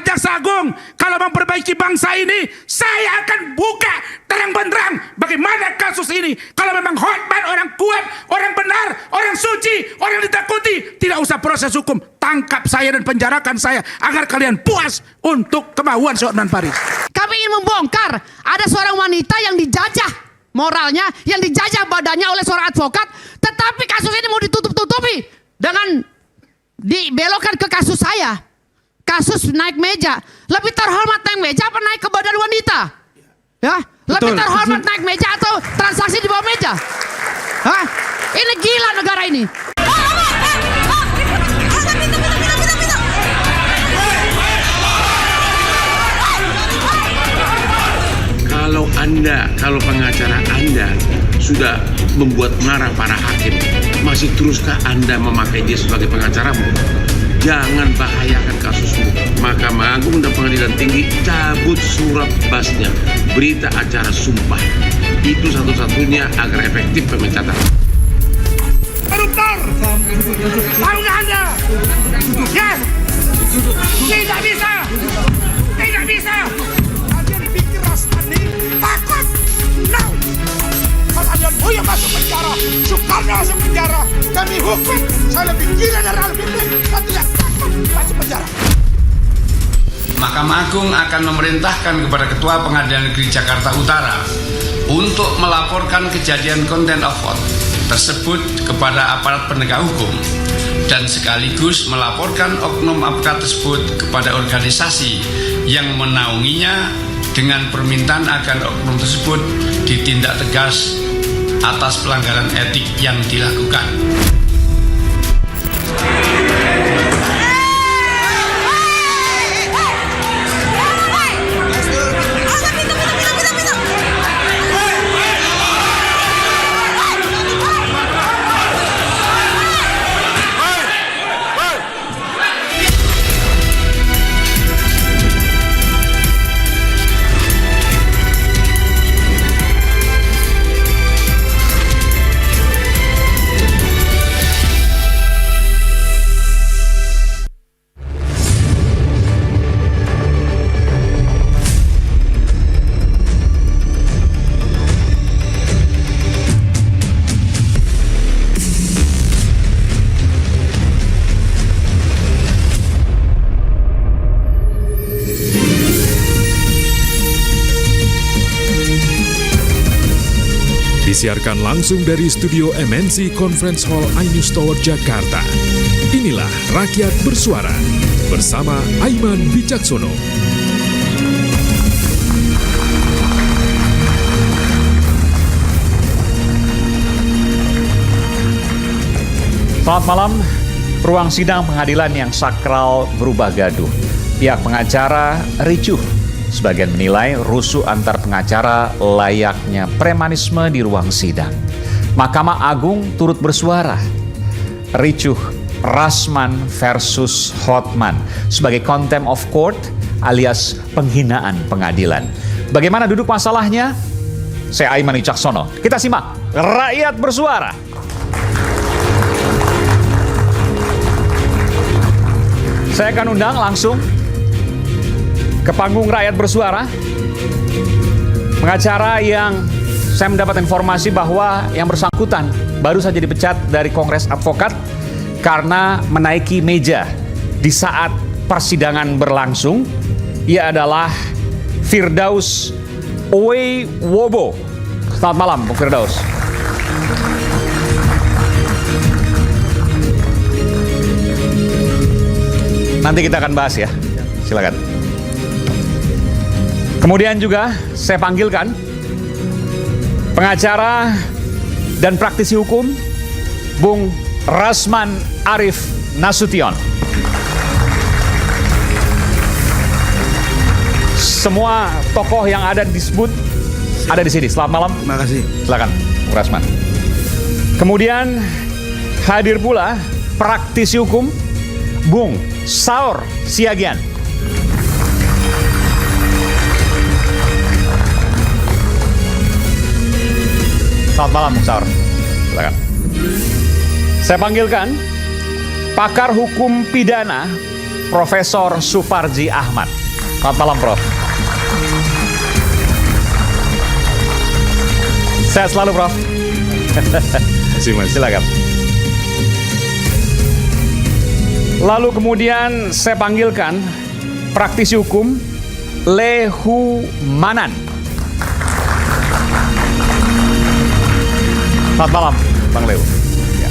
Pak Jaksa Agung, kalau memperbaiki bangsa ini, saya akan buka terang benderang bagaimana kasus ini. Kalau memang Hotman orang kuat, orang benar, orang suci, orang ditakuti, tidak usah proses hukum. Tangkap saya dan penjarakan saya agar kalian puas untuk kemauan si Hotman Paris. Kami ingin membongkar ada seorang wanita yang dijajah moralnya, yang dijajah badannya oleh seorang advokat, tetapi kasus ini mau ditutup-tutupi dengan dibelokkan ke kasus saya. Kasus naik meja. Lebih terhormat naik meja apa naik ke badan wanita? Ya, lebih terhormat naik meja atau transaksi di bawah meja? Hah? Ini gila negara ini. Kalau pengacara Anda sudah membuat marah para hakim, masih teruskah Anda memakai dia sebagai pengacaramu? Jangan bahayakan kasusmu. Mahkamah Agung dan Pengadilan Tinggi cabut surat basnya, berita acara sumpah. Itu satu-satunya agar efektif pemecatan. Koruptor, tahu nggak Anda? Ya, tidak bisa, tidak bisa. Kalian pikir Rastani takut? No. Kalau kalian Buya masuk penjara, Soekarno masuk penjara, kami hukum. Saya lebih gila dari Al-Fitri, saya tidak takut masuk penjara. Mahkamah Agung akan memerintahkan kepada Ketua Pengadilan Negeri Jakarta Utara untuk melaporkan kejadian contempt of court tersebut kepada aparat penegak hukum dan sekaligus melaporkan oknum advokat tersebut kepada organisasi yang menaunginya dengan permintaan agar oknum tersebut ditindak tegas atas pelanggaran etik yang dilakukan. Disiarkan langsung dari studio MNC Conference Hall Ainus Tower Jakarta. Inilah Rakyat Bersuara bersama Aiman Wicaksono. Selamat malam. Ruang sidang pengadilan yang sakral berubah gaduh. Pihak pengacara ricuh. Sebagian menilai rusuh antar pengacara layaknya premanisme di ruang sidang. Mahkamah Agung turut bersuara. Ricuh Rasman versus Hotman sebagai contempt of court alias penghinaan pengadilan. Bagaimana duduk masalahnya? Saya Aiman Wicaksono. Kita simak Rakyat Bersuara. Saya akan undang langsung ke panggung Rakyat Bersuara pengacara yang saya mendapat informasi bahwa yang bersangkutan baru saja dipecat dari Kongres Advokat karena menaiki meja di saat persidangan berlangsung. Ia adalah Firdaus Oewobo. Selamat malam, Bung Firdaus. Nanti kita akan bahas ya. Silakan. Kemudian juga saya panggilkan pengacara dan praktisi hukum Bung Rasman Arif Nasution. Semua tokoh yang ada disebut ada di sini. Selamat malam. Terima kasih. Silakan, Bung Rasman. Kemudian hadir pula praktisi hukum Bung Saur Siagian. Selamat malam, Bung Saur. Silakan. Saya panggilkan pakar hukum pidana Profesor Suparji Ahmad. Selamat malam, Prof. Sehat selalu, Prof. Terima kasih, Mas. Silakan. Lalu kemudian saya panggilkan praktisi hukum Lehu Manan. Selamat malam, Bang Lehu. Ya.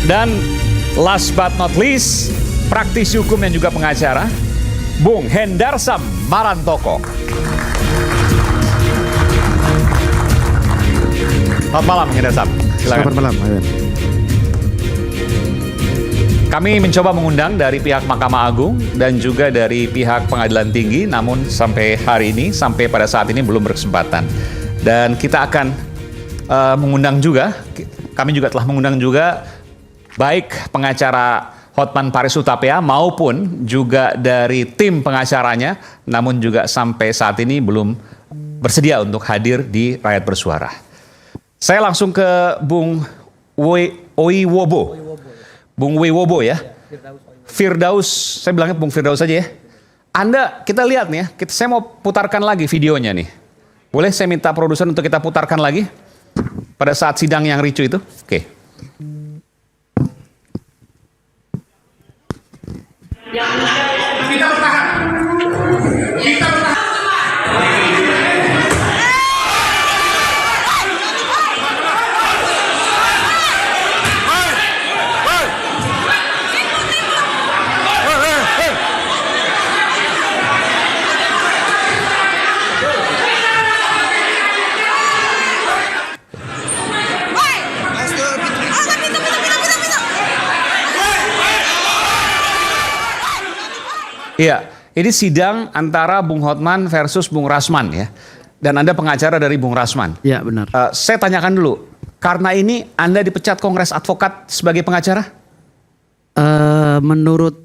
Dan last but not least, praktisi hukum yang juga pengacara, Bung Hendarsam Marantoko. Selamat malam, Bung Hendarsam. Silakan. Selamat malam, Iwan. Kami mencoba mengundang dari pihak Mahkamah Agung dan juga dari pihak Pengadilan Tinggi, namun sampai hari ini, sampai pada saat ini belum berkesempatan. Dan kita akan mengundang juga, kami juga telah mengundang juga baik pengacara Hotman Paris Hutapea maupun juga dari tim pengacaranya, namun juga sampai saat ini belum bersedia untuk hadir di Rakyat Bersuara. Saya langsung ke Bung Oiwobo. Bung Wiwobo ya. Firdaus, saya bilangnya Bung Firdaus saja ya. Anda, kita lihat nih ya, saya mau putarkan lagi videonya nih. Boleh saya minta produser untuk kita putarkan lagi? Pada saat sidang yang ricu itu? Oke. Kita bertahan. Kita bertahan. Iya, ini sidang antara Bung Hotman versus Bung Rasman ya. Dan Anda pengacara dari Bung Rasman. Ya, benar. Saya tanyakan dulu, karena ini Anda dipecat Kongres Advokat sebagai pengacara? Menurut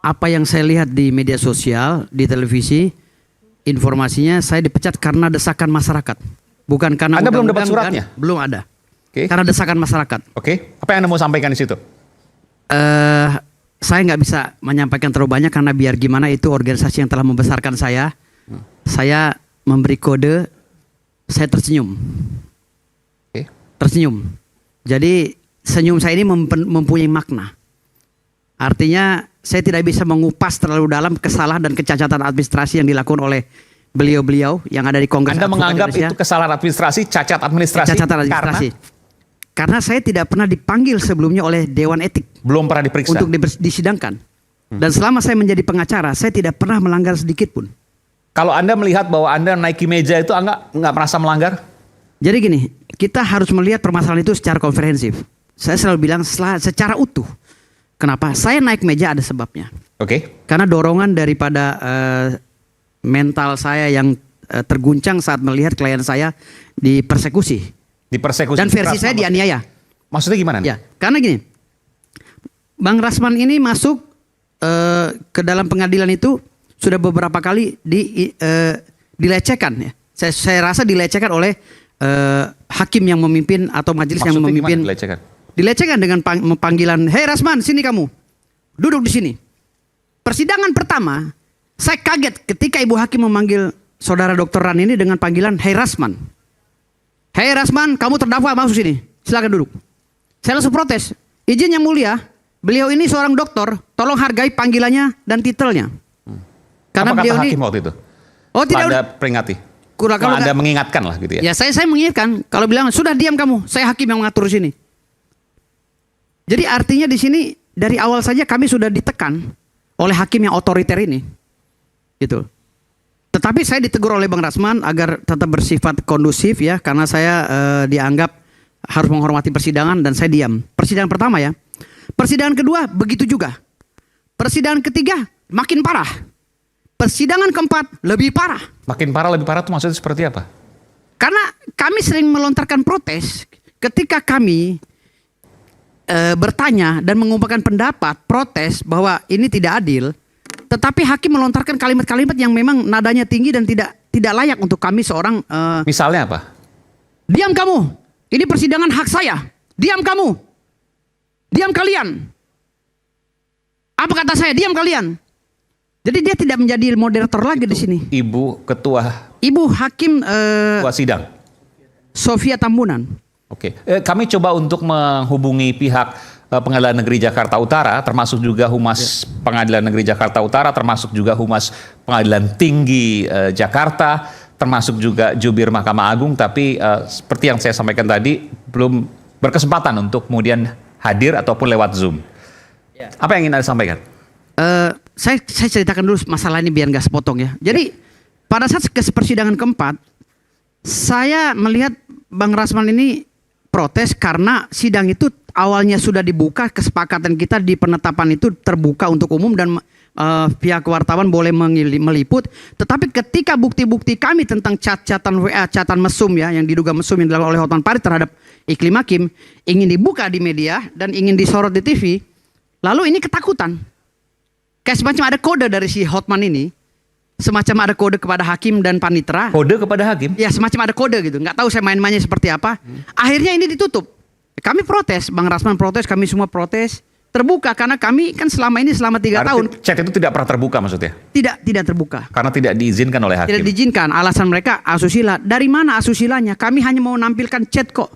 apa yang saya lihat di media sosial, di televisi, informasinya saya dipecat karena desakan masyarakat. Bukan karena Anda belum dapat undang-undang suratnya? belum ada. Oke. Karena desakan masyarakat. Oke, apa yang Anda mau sampaikan di situ? Saya nggak bisa menyampaikan terlalu banyak karena biar gimana itu organisasi yang telah membesarkan saya. Saya memberi kode, saya tersenyum. Oke. Tersenyum. Jadi senyum saya ini mempunyai makna. Artinya saya tidak bisa mengupas terlalu dalam kesalahan dan kecacatan administrasi yang dilakukan oleh beliau-beliau yang ada di Kongres Anda Advokat menganggap Indonesia. itu kesalahan administrasi, cacat administrasi? Kecacatan administrasi. Karena saya tidak pernah dipanggil sebelumnya oleh Dewan Etik Belum pernah diperiksa? untuk disidangkan. Dan selama saya menjadi pengacara, saya tidak pernah melanggar sedikit pun. Kalau Anda melihat bahwa Anda naiki meja itu nggak merasa melanggar? Jadi gini, kita harus melihat permasalahan itu secara komprehensif. Saya selalu bilang secara utuh. Kenapa? Saya naik meja ada sebabnya. Oke. Karena dorongan daripada mental saya yang terguncang saat melihat klien saya dipersekusi. Dipersekusi. Dan versi saya dianiaya. Maksudnya gimana? Ya, karena gini, Bang Rasman ini masuk ke dalam pengadilan itu sudah beberapa kali dilecehkan ya. Saya rasa dilecehkan oleh hakim yang memimpin atau majelis yang Maksudnya memimpin. gimana dilecehkan? Dilecehkan dengan panggilan, "Hei Rasman, sini kamu. Duduk di sini." Persidangan pertama, saya kaget ketika Ibu Hakim memanggil Saudara Dr. Ran ini dengan panggilan, "Hei Rasman. Hei Rasman, kamu terdakwa, masuk sini. Silakan duduk." Saya langsung protes. "Izin yang mulia, beliau ini seorang dokter, tolong hargai panggilannya dan titelnya." Karena Apa beliau kata ini hakim waktu itu? Oh tidak, Anda peringati? kalau Anda mengingatkan lah gitu ya? ya saya mengingatkan. Kalau bilang sudah diam kamu, saya hakim yang mengatur sini. Jadi artinya di sini dari awal saja kami sudah ditekan oleh hakim yang otoriter ini, gitu. Tetapi saya ditegur oleh Bang Rasman agar tetap bersifat kondusif ya, karena saya dianggap harus menghormati persidangan dan saya diam. Persidangan pertama ya. Persidangan kedua begitu juga. Persidangan ketiga makin parah. Persidangan keempat lebih parah. Makin parah, lebih parah itu maksudnya seperti apa? Karena kami sering melontarkan protes ketika kami bertanya dan mengumpulkan pendapat protes bahwa ini tidak adil. Tetapi hakim melontarkan kalimat-kalimat yang memang nadanya tinggi dan tidak layak untuk kami seorang. Misalnya apa? Diam kamu, ini persidangan hak saya. Diam kamu, diam kalian. Apa kata saya? Diam kalian. Jadi dia tidak menjadi moderator lagi di sini. Ibu Ketua Ibu Hakim Sidang. Sofia Tambunan. Oke, kami coba untuk menghubungi pihak Pengadilan Negeri Jakarta Utara, termasuk juga Humas Pengadilan Negeri Jakarta Utara, termasuk juga Humas Pengadilan Tinggi Jakarta, termasuk juga Jubir Mahkamah Agung, tapi seperti yang saya sampaikan tadi, belum berkesempatan untuk kemudian hadir ataupun lewat Zoom. Apa yang ingin Anda sampaikan? Saya ceritakan dulu masalah ini biar nggak sepotong ya. Jadi pada saat persidangan keempat, saya melihat Bang Rasman ini protes karena sidang itu awalnya sudah dibuka, kesepakatan kita di penetapan itu terbuka untuk umum dan pihak wartawan boleh meliput. Tetapi ketika bukti-bukti kami tentang chat-chatan WA, chatan mesum ya, yang diduga mesum yang dilakukan oleh Hotman Paris terhadap Iklim Hakim ingin dibuka di media dan ingin disorot di TV, lalu ini ketakutan. Kayak semacam ada kode dari si Hotman ini, semacam ada kode kepada hakim dan panitera. Kode kepada hakim? Ya semacam ada kode gitu. Nggak tahu saya main-mainnya seperti apa. Akhirnya ini ditutup. Kami protes, Bang Rasman protes, kami semua protes. Terbuka karena kami kan selama 3 tahun. Chat itu tidak pernah terbuka maksudnya? Tidak terbuka. Karena tidak diizinkan oleh hakim? Tidak diizinkan. Alasan mereka asusila. Dari mana asusilanya? Kami hanya mau nampilkan chat kok.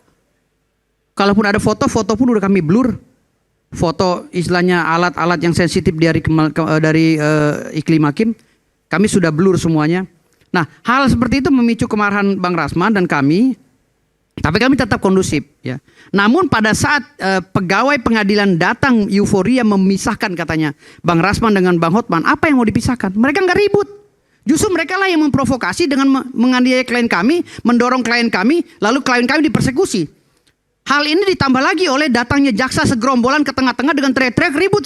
Kalaupun ada foto pun udah kami blur. Foto istilahnya alat-alat yang sensitif dari Iklim Hakim, kami sudah blur semuanya. Nah, hal seperti itu memicu kemarahan Bang Rasman dan kami, tapi kami tetap kondusif ya. Namun pada saat pegawai pengadilan datang euforia memisahkan katanya Bang Rasman dengan Bang Hotman, apa yang mau dipisahkan? Mereka nggak ribut. Justru mereka lah yang memprovokasi dengan menganiaya klien kami, mendorong klien kami, lalu klien kami dipersekusi. Hal ini ditambah lagi oleh datangnya jaksa segerombolan ke tengah-tengah dengan teriak-teriak ribut.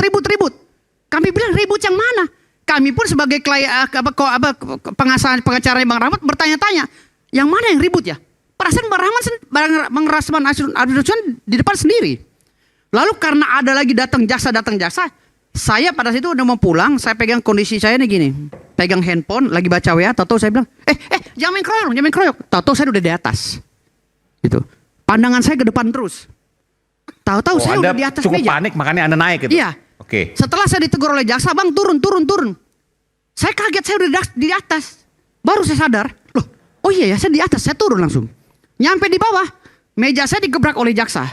Kami bilang ribut yang mana? Kami pun sebagai pengacara Bang Rahmat bertanya-tanya, yang mana yang ribut ya? Perasaan Bang Rasman Abdurrahman di depan sendiri. Lalu karena ada lagi datang jaksa, saya pada situ udah mau pulang, saya pegang kondisi saya nih gini, pegang handphone, lagi baca WA, tahu saya bilang, jangan main kroyok, tahu saya udah di atas, gitu. Pandangan saya ke depan terus. Tahu-tahu saya Anda udah di atas cukup meja. panik makanya Anda naik gitu? Iya. Oke. Setelah saya ditegur oleh jaksa, Bang turun. Saya kaget, saya udah di atas. Baru saya sadar, loh, oh iya ya saya di atas, saya turun langsung. Nyampe di bawah, meja saya digebrak oleh jaksa.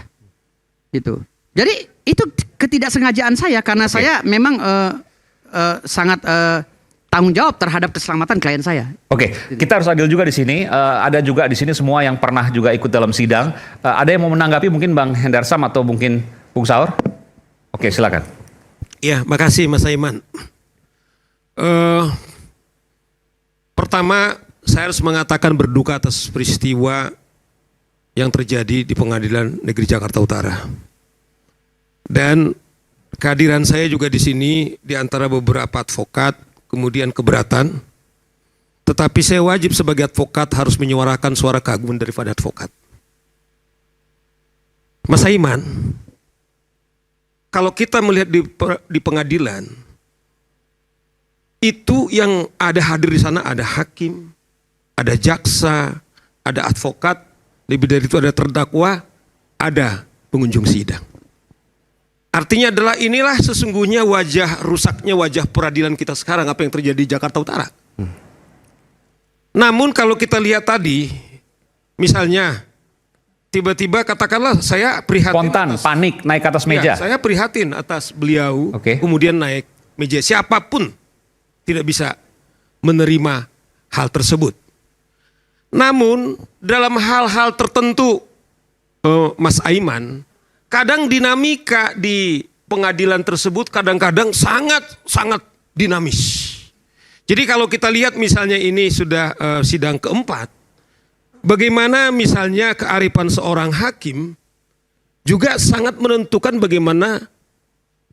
Gitu. Jadi itu ketidaksengajaan saya karena saya memang sangat tanggung jawab terhadap keselamatan klien saya. Oke, kita harus adil juga di sini. Ada juga di sini semua yang pernah juga ikut dalam sidang. Ada yang mau menanggapi mungkin Bang Hendarsam atau mungkin Bung Saur? Oke, silakan. Ya, makasih Mas Aiman. Pertama, saya harus mengatakan berduka atas peristiwa yang terjadi di Pengadilan Negeri Jakarta Utara. Dan kehadiran saya juga di sini di antara beberapa advokat kemudian keberatan, tetapi saya wajib sebagai advokat harus menyuarakan suara keagungan daripada advokat. Mas Aiman, kalau kita melihat di pengadilan, itu yang ada hadir di sana ada hakim, ada jaksa, ada advokat, lebih dari itu ada terdakwa, ada pengunjung sidang. Artinya adalah inilah sesungguhnya rusaknya wajah peradilan kita sekarang, apa yang terjadi di Jakarta Utara. Namun kalau kita lihat tadi, misalnya tiba-tiba katakanlah saya prihatin. Spontan, panik, naik ke atas meja. Ya, saya prihatin atas beliau, kemudian naik meja. Siapapun tidak bisa menerima hal tersebut. Namun dalam hal-hal tertentu, Mas Aiman, kadang dinamika di pengadilan tersebut kadang-kadang sangat dinamis. Jadi kalau kita lihat misalnya ini sudah sidang keempat, bagaimana misalnya kearifan seorang hakim juga sangat menentukan bagaimana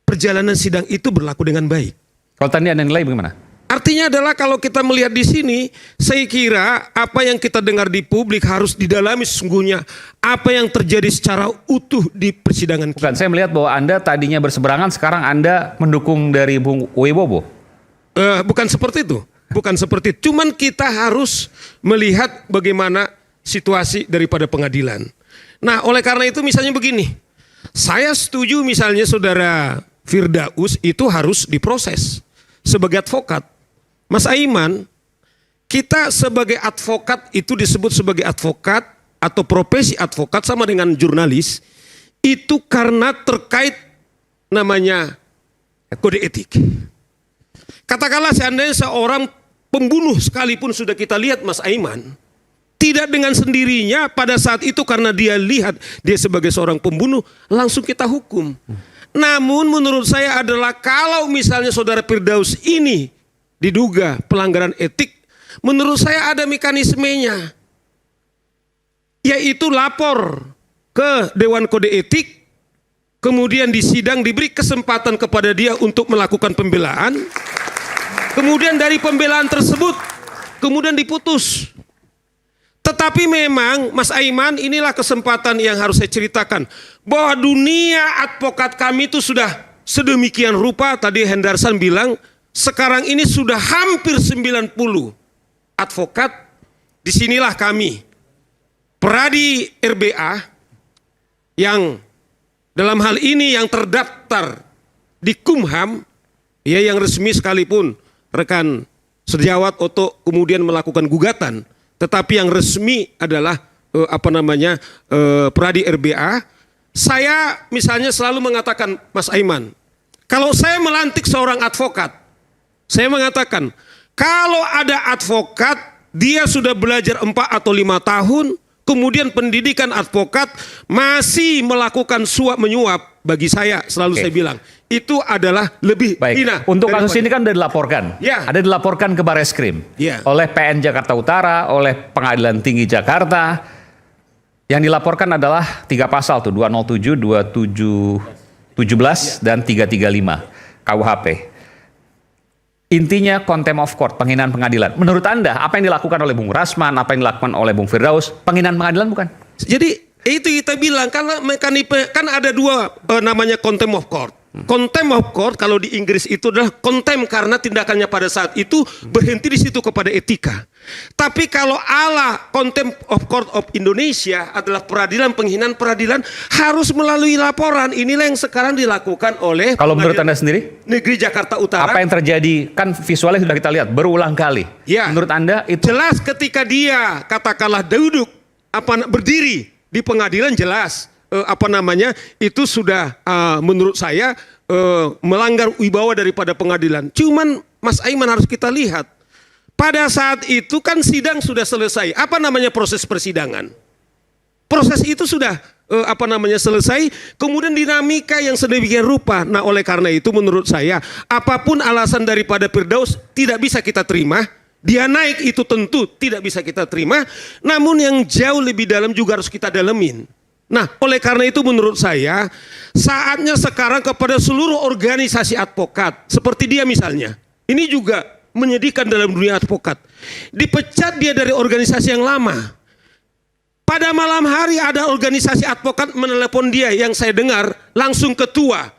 perjalanan sidang itu berlaku dengan baik. Kalau tadi Anda nilai bagaimana? Artinya adalah kalau kita melihat di sini, saya kira apa yang kita dengar di publik harus didalami sesungguhnya apa yang terjadi secara utuh di persidangan kita. Bukan, saya melihat bahwa Anda tadinya berseberangan, sekarang Anda mendukung dari Bung Wibowo. Bukan seperti itu, bukan seperti itu. Cuman kita harus melihat bagaimana situasi daripada pengadilan. Nah, oleh karena itu misalnya begini, saya setuju misalnya saudara Firdaus itu harus diproses sebagai advokat. Mas Aiman, kita sebagai advokat itu disebut sebagai advokat atau profesi advokat sama dengan jurnalis itu karena terkait namanya kode etik. Katakanlah seandainya seorang pembunuh sekalipun sudah kita lihat Mas Aiman, tidak dengan sendirinya pada saat itu karena dia lihat dia sebagai seorang pembunuh langsung kita hukum. Namun menurut saya adalah kalau misalnya saudara Firdaus ini diduga pelanggaran etik, menurut saya ada mekanismenya. Yaitu lapor ke Dewan Kode Etik, kemudian di sidang diberi kesempatan kepada dia untuk melakukan pembelaan. Kemudian dari pembelaan tersebut kemudian diputus. Tetapi memang Mas Aiman, inilah kesempatan yang harus saya ceritakan. Bahwa dunia advokat kami itu sudah sedemikian rupa, tadi Hendarsan bilang, sekarang ini sudah hampir 90 advokat. Disinilah kami, Pradi RBA, yang dalam hal ini yang terdaftar di Kumham, ya yang resmi sekalipun, rekan sejawat Oto kemudian melakukan gugatan. Tetapi yang resmi adalah Pradi RBA. Saya misalnya selalu mengatakan Mas Aiman, kalau saya melantik seorang advokat, saya mengatakan kalau ada advokat dia sudah belajar 4 atau 5 tahun, kemudian pendidikan advokat masih melakukan suap menyuap, bagi saya selalu saya bilang itu adalah lebih hina. Untuk kasus ini kan sudah dilaporkan. Ya. Ada dilaporkan ke Bareskrim. Ya. Oleh PN Jakarta Utara, oleh Pengadilan Tinggi Jakarta. Yang dilaporkan adalah 3 pasal tuh, 207, 2717 dan 335 KUHP. Intinya contempt of court, penghinaan pengadilan. Menurut Anda, apa yang dilakukan oleh Bung Rasman, apa yang dilakukan oleh Bung Firdaus, penghinaan pengadilan bukan? Jadi itu kita bilang karena mekanisme kan ada dua namanya contempt of court. Contempt of court kalau di Inggris itu adalah contempt karena tindakannya pada saat itu berhenti di situ kepada etika. Tapi kalau ala contempt of court of Indonesia adalah peradilan penghinaan peradilan harus melalui laporan. Inilah yang sekarang dilakukan oleh kalau menurut Anda sendiri Negeri Jakarta Utara. Apa yang terjadi kan visualnya sudah kita lihat berulang kali. Ya. Menurut Anda itu jelas ketika dia katakanlah duduk berdiri di pengadilan jelas itu sudah menurut saya melanggar wibawa daripada pengadilan. Cuman Mas Aiman harus kita lihat pada saat itu kan sidang sudah selesai. Apa namanya proses persidangan? Proses itu sudah selesai. Kemudian dinamika yang sedemikian rupa. Nah oleh karena itu menurut saya apapun alasan daripada Firdaus tidak bisa kita terima. Dia naik itu tentu tidak bisa kita terima. Namun yang jauh lebih dalam juga harus kita dalemin. Nah, oleh karena itu menurut saya saatnya sekarang kepada seluruh organisasi advokat seperti dia misalnya. Ini juga menyedihkan dalam dunia advokat. Dipecat dia dari organisasi yang lama. Pada malam hari ada organisasi advokat menelepon dia yang saya dengar langsung ketua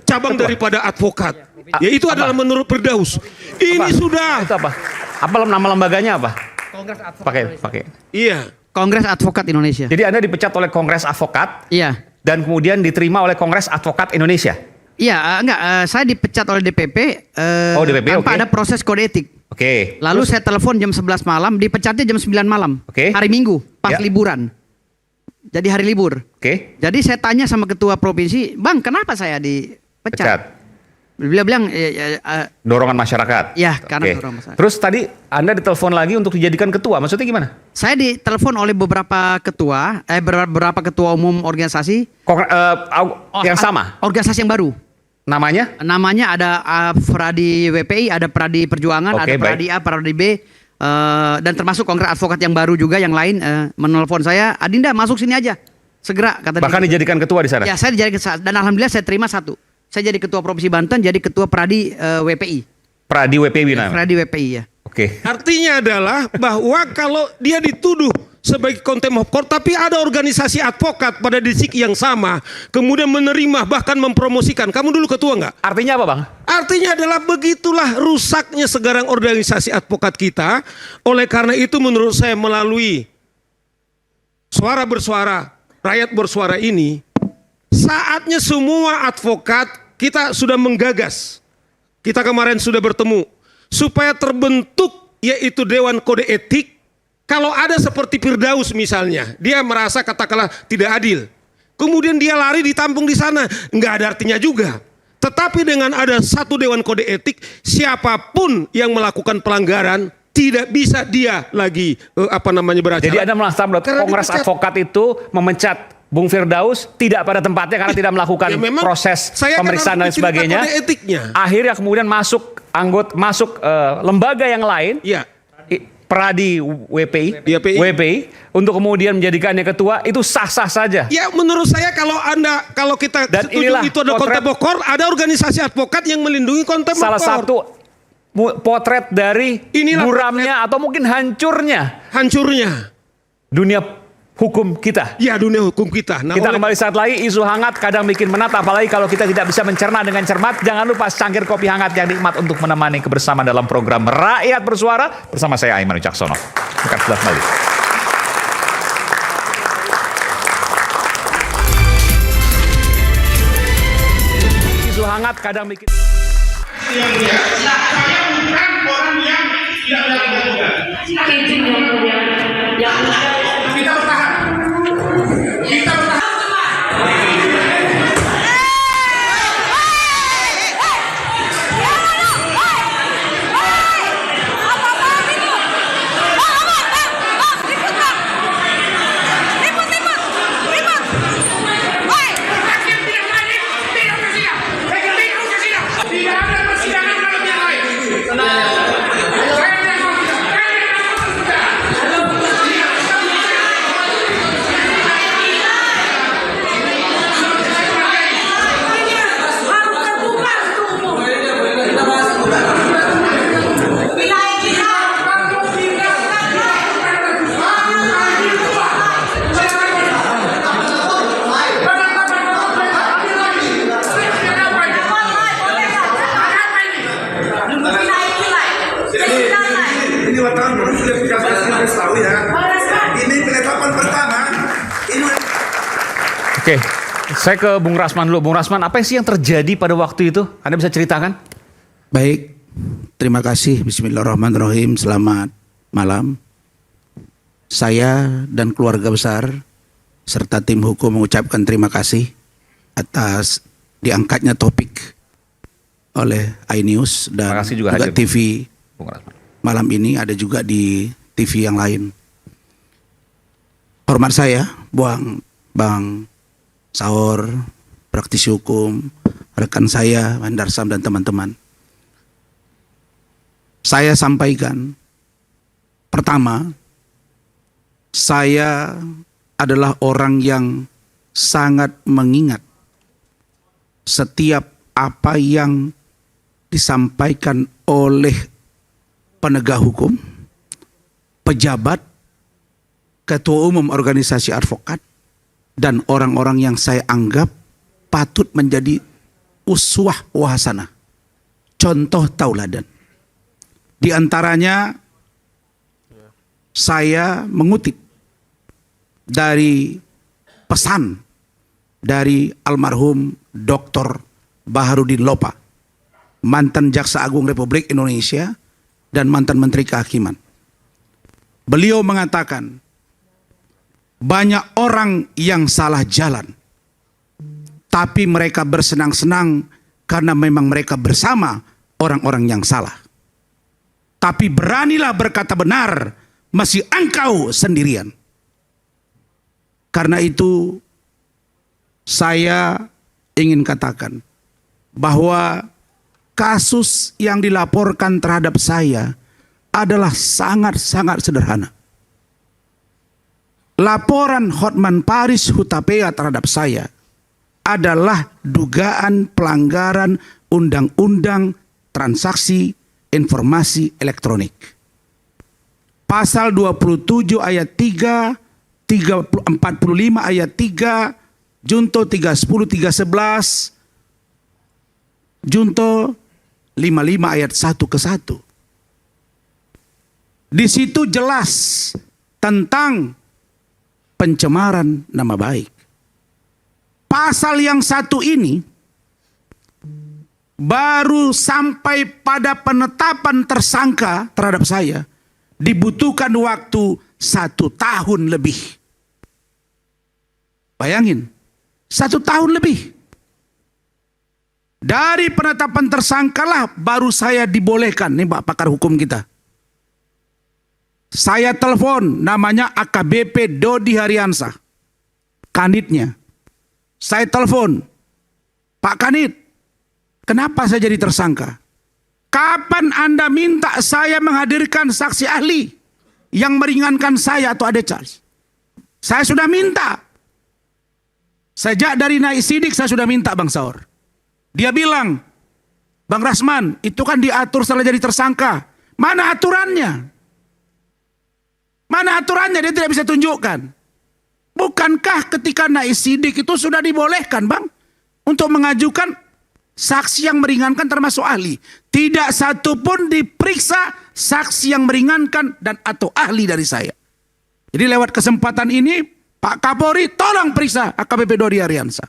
cabang daripada advokat. Ya itu adalah menurut Firdaus. Ini sudah. Itu apa? Apa nama lembaganya apa? Kongres Advokat. Pakai. Iya. Kongres Advokat Indonesia. Jadi Anda dipecat oleh Kongres Advokat. Iya. Dan kemudian diterima oleh Kongres Advokat Indonesia. Iya, saya dipecat oleh DPP, DPP tanpa ada proses kode etik. Oke. Lalu saya telepon jam 11 malam, dipecatnya jam 9 malam. Oke. Hari Minggu, pas Ya. liburan. Jadi hari libur. Oke. Jadi saya tanya sama ketua provinsi, "Bang, kenapa saya dipecat?" Pecat. Beliau bilang, Dorongan masyarakat. Ya, karena Oke. dorongan masyarakat. Terus tadi Anda ditelepon lagi untuk dijadikan ketua. Maksudnya gimana? Saya ditelepon oleh beberapa ketua umum organisasi. Yang sama? Organisasi yang baru. Namanya? Namanya ada Pradi WPI, ada Pradi Perjuangan, Oke, ada Pradi A, Pradi B, dan termasuk Kongres Advokat yang baru juga yang lain menelpon saya, "Adinda masuk sini aja, segera," kata dia. Bahkan dijadikan ketua di sana? Ya, saya dijadikan, dan alhamdulillah saya terima satu. Saya jadi ketua Provinsi Banten, jadi ketua Pradi WPI. Pradi WPI namanya? Pradi WPI ya. Oke. Artinya adalah bahwa kalau dia dituduh sebagai contempt of court, tapi ada organisasi advokat pada distrik yang sama, kemudian menerima bahkan mempromosikan. Kamu dulu ketua nggak? Artinya apa, Bang? Artinya adalah begitulah rusaknya sekarang organisasi advokat kita. Oleh karena itu menurut saya melalui suara bersuara, rakyat bersuara ini, saatnya semua advokat kita sudah menggagas, kita kemarin sudah bertemu, supaya terbentuk yaitu Dewan Kode Etik. Kalau ada seperti Firdaus misalnya, dia merasa katakanlah tidak adil, kemudian dia lari ditampung di sana, nggak ada artinya juga. Tetapi dengan ada satu Dewan Kode Etik, siapapun yang melakukan pelanggaran tidak bisa dia lagi beracara. Jadi Anda merasa Kongres Advokat itu memecat Bung Firdaus tidak pada tempatnya karena tidak melakukan proses pemeriksaan dan sebagainya. Akhirnya kemudian masuk lembaga yang lain. Ya. Peradi WPI untuk kemudian menjadikannya ketua, itu sah-sah saja. Ya, menurut saya kalau kita dan setuju itu ada kontempokor, ada organisasi advokat yang melindungi kontempokor. Salah satu potret dari buramnya atau mungkin hancurnya dunia hukum kita. Ya, dunia hukum kita. Nah, kita kembali saat lagi, isu hangat kadang bikin menat, apalagi kalau kita tidak bisa mencerna dengan cermat. Jangan lupa secangkir kopi hangat yang nikmat untuk menemani kebersamaan dalam program Rakyat Bersuara bersama saya Aiman Wicaksono. Akan sudah kembali. Isu hangat kadang bikin saya bukan orang yang tidak melakukan kita bertahan. Kita bertahan. Oke, saya ke Bung Rasman dulu. Bung Rasman, apa sih yang terjadi pada waktu itu? Anda bisa ceritakan? Baik, terima kasih. Bismillahirrahmanirrahim. Selamat malam. Saya dan keluarga besar serta tim hukum mengucapkan terima kasih atas diangkatnya topik oleh iNews dan juga TV malam ini, ada juga di TV yang lain. Hormat saya, Bang Saur, praktisi hukum, rekan saya, Mandarsam dan teman-teman. Saya sampaikan, pertama, saya adalah orang yang sangat mengingat setiap apa yang disampaikan oleh penegak hukum, pejabat, ketua umum organisasi advokat, dan orang-orang yang saya anggap patut menjadi uswah wa hasanah, contoh tauladan. Di antaranya saya mengutip dari pesan dari almarhum Dr. Baharudin Lopa, mantan Jaksa Agung Republik Indonesia dan mantan Menteri Kehakiman. Beliau mengatakan, banyak orang yang salah jalan, tapi mereka bersenang-senang karena memang mereka bersama orang-orang yang salah. Tapi beranilah berkata benar, masih engkau sendirian. Karena itu saya ingin katakan bahwa kasus yang dilaporkan terhadap saya adalah sangat-sangat sederhana. Laporan Hotman Paris Hutapea terhadap saya adalah dugaan pelanggaran Undang-Undang Transaksi Informasi Elektronik. Pasal 27 ayat 3, 45 ayat 3, Junto 310 311, Junto 55 ayat 1 ke 1. Di situ jelas tentang pencemaran nama baik. Pasal yang satu ini baru sampai pada penetapan tersangka terhadap saya dibutuhkan waktu 1 tahun lebih. Bayangin, 1 tahun lebih. Dari penetapan tersangkalah baru saya dibolehkan, nih Pak pakar hukum kita. Saya telepon, namanya AKBP Dodi Hariansa, kanitnya. Saya telepon, Pak Kanit, kenapa saya jadi tersangka? Kapan Anda minta saya menghadirkan saksi ahli yang meringankan saya atau ada charge? Saya sudah minta. Sejak dari naik sidik saya sudah minta Bang Saur. Dia bilang, Bang Rasman, itu kan diatur setelah jadi tersangka. Mana aturannya? Mana aturannya? Dia tidak bisa tunjukkan. Bukankah ketika naik sidik itu sudah dibolehkan Bang untuk mengajukan saksi yang meringankan termasuk ahli? Tidak satu pun diperiksa saksi yang meringankan dan atau ahli dari saya. Jadi lewat kesempatan ini Pak Kapolri tolong periksa AKBP Dodi Hariansa.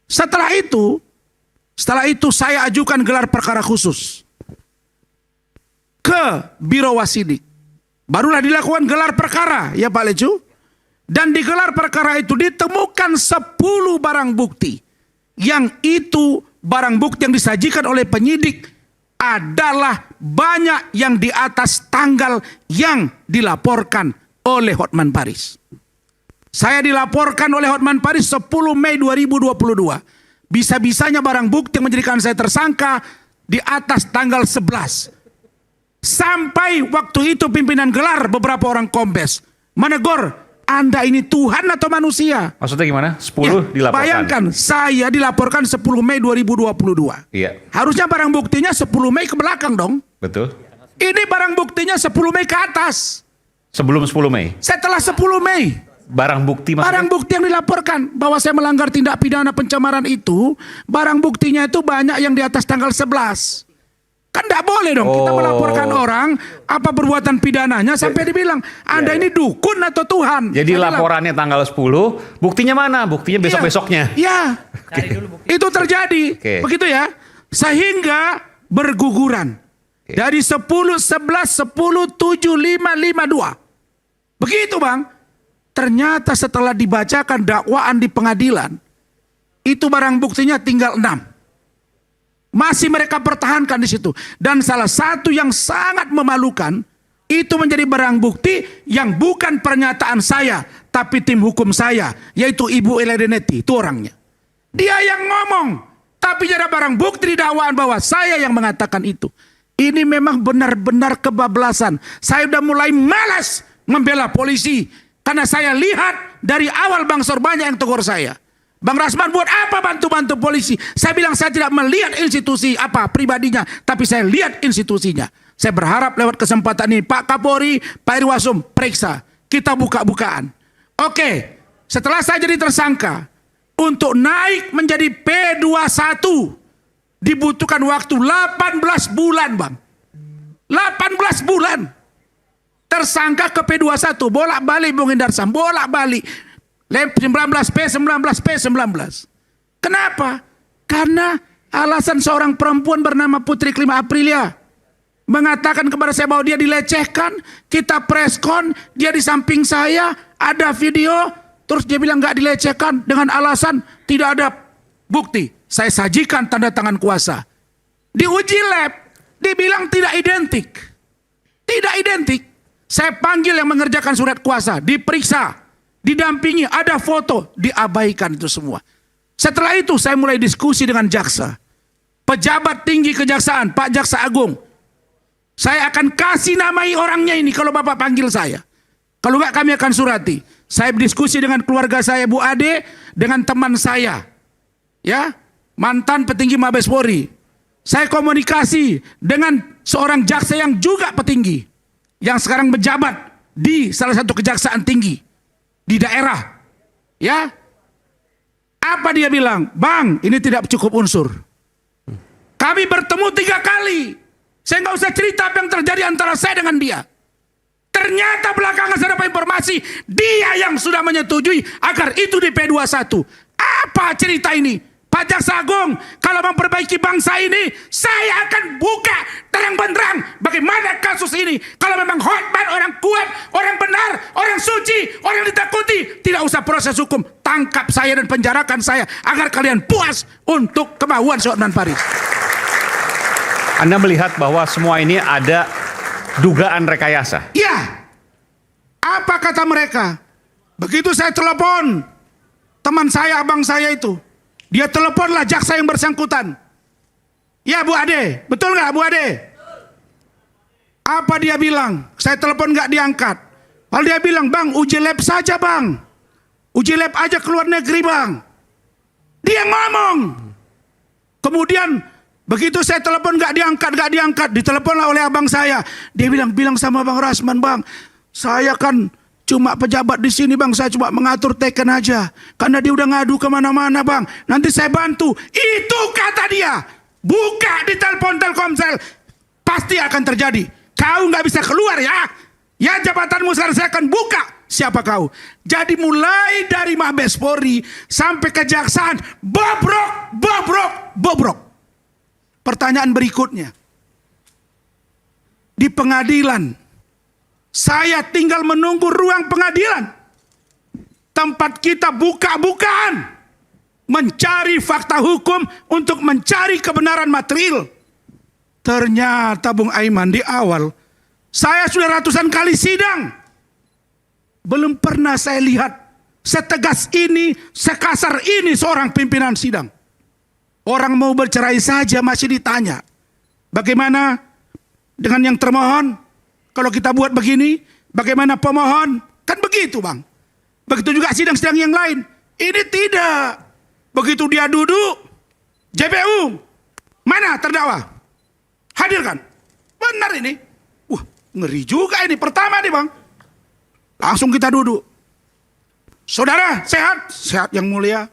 Setelah itu saya ajukan gelar perkara khusus ke Biro Wasidik. Barulah dilakukan gelar perkara ya Pak Lecu. Dan di gelar perkara itu ditemukan 10 barang bukti. Yang itu barang bukti yang disajikan oleh penyidik adalah banyak yang di atas tanggal yang dilaporkan oleh Hotman Paris. Saya dilaporkan oleh Hotman Paris 10 Mei 2022. Bisa-bisanya barang bukti yang menjadikan saya tersangka di atas tanggal 11. Sampai waktu itu pimpinan gelar beberapa orang kombes menegur, Anda ini Tuhan atau manusia? Maksudnya gimana? 10 Ya, dilaporkan. bayangkan, saya dilaporkan 10 Mei 2022. Iya. Harusnya barang buktinya 10 Mei ke belakang dong. Betul. Ini barang buktinya 10 Mei ke atas. Sebelum 10 Mei. Setelah 10 Mei. Barang bukti maksudnya? Barang bukti yang dilaporkan bahwa saya melanggar tindak pidana pencemaran itu, barang buktinya itu banyak yang di atas tanggal 11. Kan tidak boleh dong kita melaporkan orang apa perbuatan pidananya sampai dibilang Anda ini dukun atau Tuhan. Jadi laporannya tanggal 10, buktinya mana? Buktinya besok-besoknya. Iya. Itu terjadi. Begitu ya. Sehingga berguguran. Dari 10, 11, 10, 7, 5, 5, 2. Begitu Bang. Ternyata setelah dibacakan dakwaan di pengadilan, itu barang buktinya tinggal 6. Masih mereka pertahankan di situ. Dan salah satu yang sangat memalukan, itu menjadi barang bukti yang bukan pernyataan saya, tapi tim hukum saya, yaitu Ibu Eledenetti, itu orangnya. Dia yang ngomong, tapi ada barang bukti di dakwaan bahwa saya yang mengatakan itu. Ini memang benar-benar kebablasan. Saya udah mulai malas membela polisi. Karena saya lihat dari awal Bang Saur banyak yang tegur saya. Bang Rasman buat apa bantu-bantu polisi? Saya bilang saya tidak melihat institusi apa pribadinya, tapi saya lihat institusinya. Saya berharap lewat kesempatan ini Pak Kapolri, Pak Irwasum periksa. Kita buka-bukaan. Oke, setelah saya jadi tersangka, untuk naik menjadi P21 dibutuhkan waktu 18 bulan Bang. 18 bulan. Tersangka ke P21, bolak-balik Bung Indarsam, bolak-balik. 19 P19. Kenapa? Karena alasan seorang perempuan bernama Putri Klima Aprilia mengatakan kepada saya bahwa dia dilecehkan, kita preskon, dia di samping saya, ada video, terus dia bilang nggak dilecehkan dengan alasan tidak ada bukti. Saya sajikan tanda tangan kuasa. Diuji lab, dibilang tidak identik. Tidak identik. Saya panggil yang mengerjakan surat kuasa, diperiksa, didampingi, ada foto, diabaikan itu semua. Setelah itu saya mulai diskusi dengan jaksa. Pejabat tinggi kejaksaan, Pak Jaksa Agung. Saya akan kasih namai orangnya ini kalau Bapak panggil saya. Kalau enggak kami akan surati. Saya berdiskusi dengan keluarga saya Bu Ade, dengan teman saya. Ya, mantan petinggi Mabes Polri. Saya komunikasi dengan seorang jaksa yang juga petinggi. Yang sekarang menjabat di salah satu kejaksaan tinggi di daerah, ya. Apa dia bilang? Bang, ini tidak cukup unsur. Kami bertemu 3 kali. Saya nggak usah cerita apa yang terjadi antara saya dengan dia. Ternyata belakangan saya dapat informasi dia yang sudah menyetujui agar itu di P21. Apa cerita ini? Pak Jaksa Agung, kalau memperbaiki bangsa ini, saya akan buka terang benderang bagaimana kasus ini. Kalau memang Hotman orang kuat, orang benar, orang suci, orang ditakuti, tidak usah proses hukum. Tangkap saya dan penjarakan saya agar kalian puas untuk kemauan Hotman Paris. Anda melihat bahwa semua ini ada dugaan rekayasa? Ya. Apa kata mereka? Begitu saya telepon teman saya, abang saya itu, dia teleponlah jaksa yang bersangkutan. Ya Bu Ade, betul nggak Bu Ade? Apa dia bilang? Saya telepon nggak diangkat. Lalu dia bilang, bang uji lab saja bang. Uji lab aja ke luar negeri bang. Dia ngomong. Kemudian begitu saya telepon nggak diangkat. Diteleponlah oleh abang saya. Dia bilang sama Bang Rasman, bang, saya kan cuma pejabat di sini bang, saya cuma mengatur teken aja. Karena dia udah ngadu kemana-mana bang. Nanti saya bantu. Itu kata dia. Buka di telepon Telkomsel. Pasti akan terjadi. Kau nggak bisa keluar ya. Ya jabatanmu sekarang saya akan buka. Siapa kau? Jadi mulai dari Mabes Polri sampai kejaksaan. Bobrok. Pertanyaan berikutnya. Di pengadilan. Saya tinggal menunggu ruang pengadilan. Tempat kita buka-bukaan. Mencari fakta hukum untuk mencari kebenaran material. Ternyata Bung Aiman di awal. Saya sudah ratusan kali sidang. Belum pernah saya lihat setegas ini, sekasar ini seorang pimpinan sidang. Orang mau bercerai saja masih ditanya. Bagaimana dengan yang termohon? Kalau kita buat begini, bagaimana pemohon? Kan begitu bang. Begitu juga sidang-sidang yang lain. Ini tidak. Begitu dia duduk, JPU, mana terdakwa? Hadirkan. Benar ini. Wah, ngeri juga ini. Pertama nih bang. Langsung kita duduk. Saudara, sehat? Sehat yang mulia.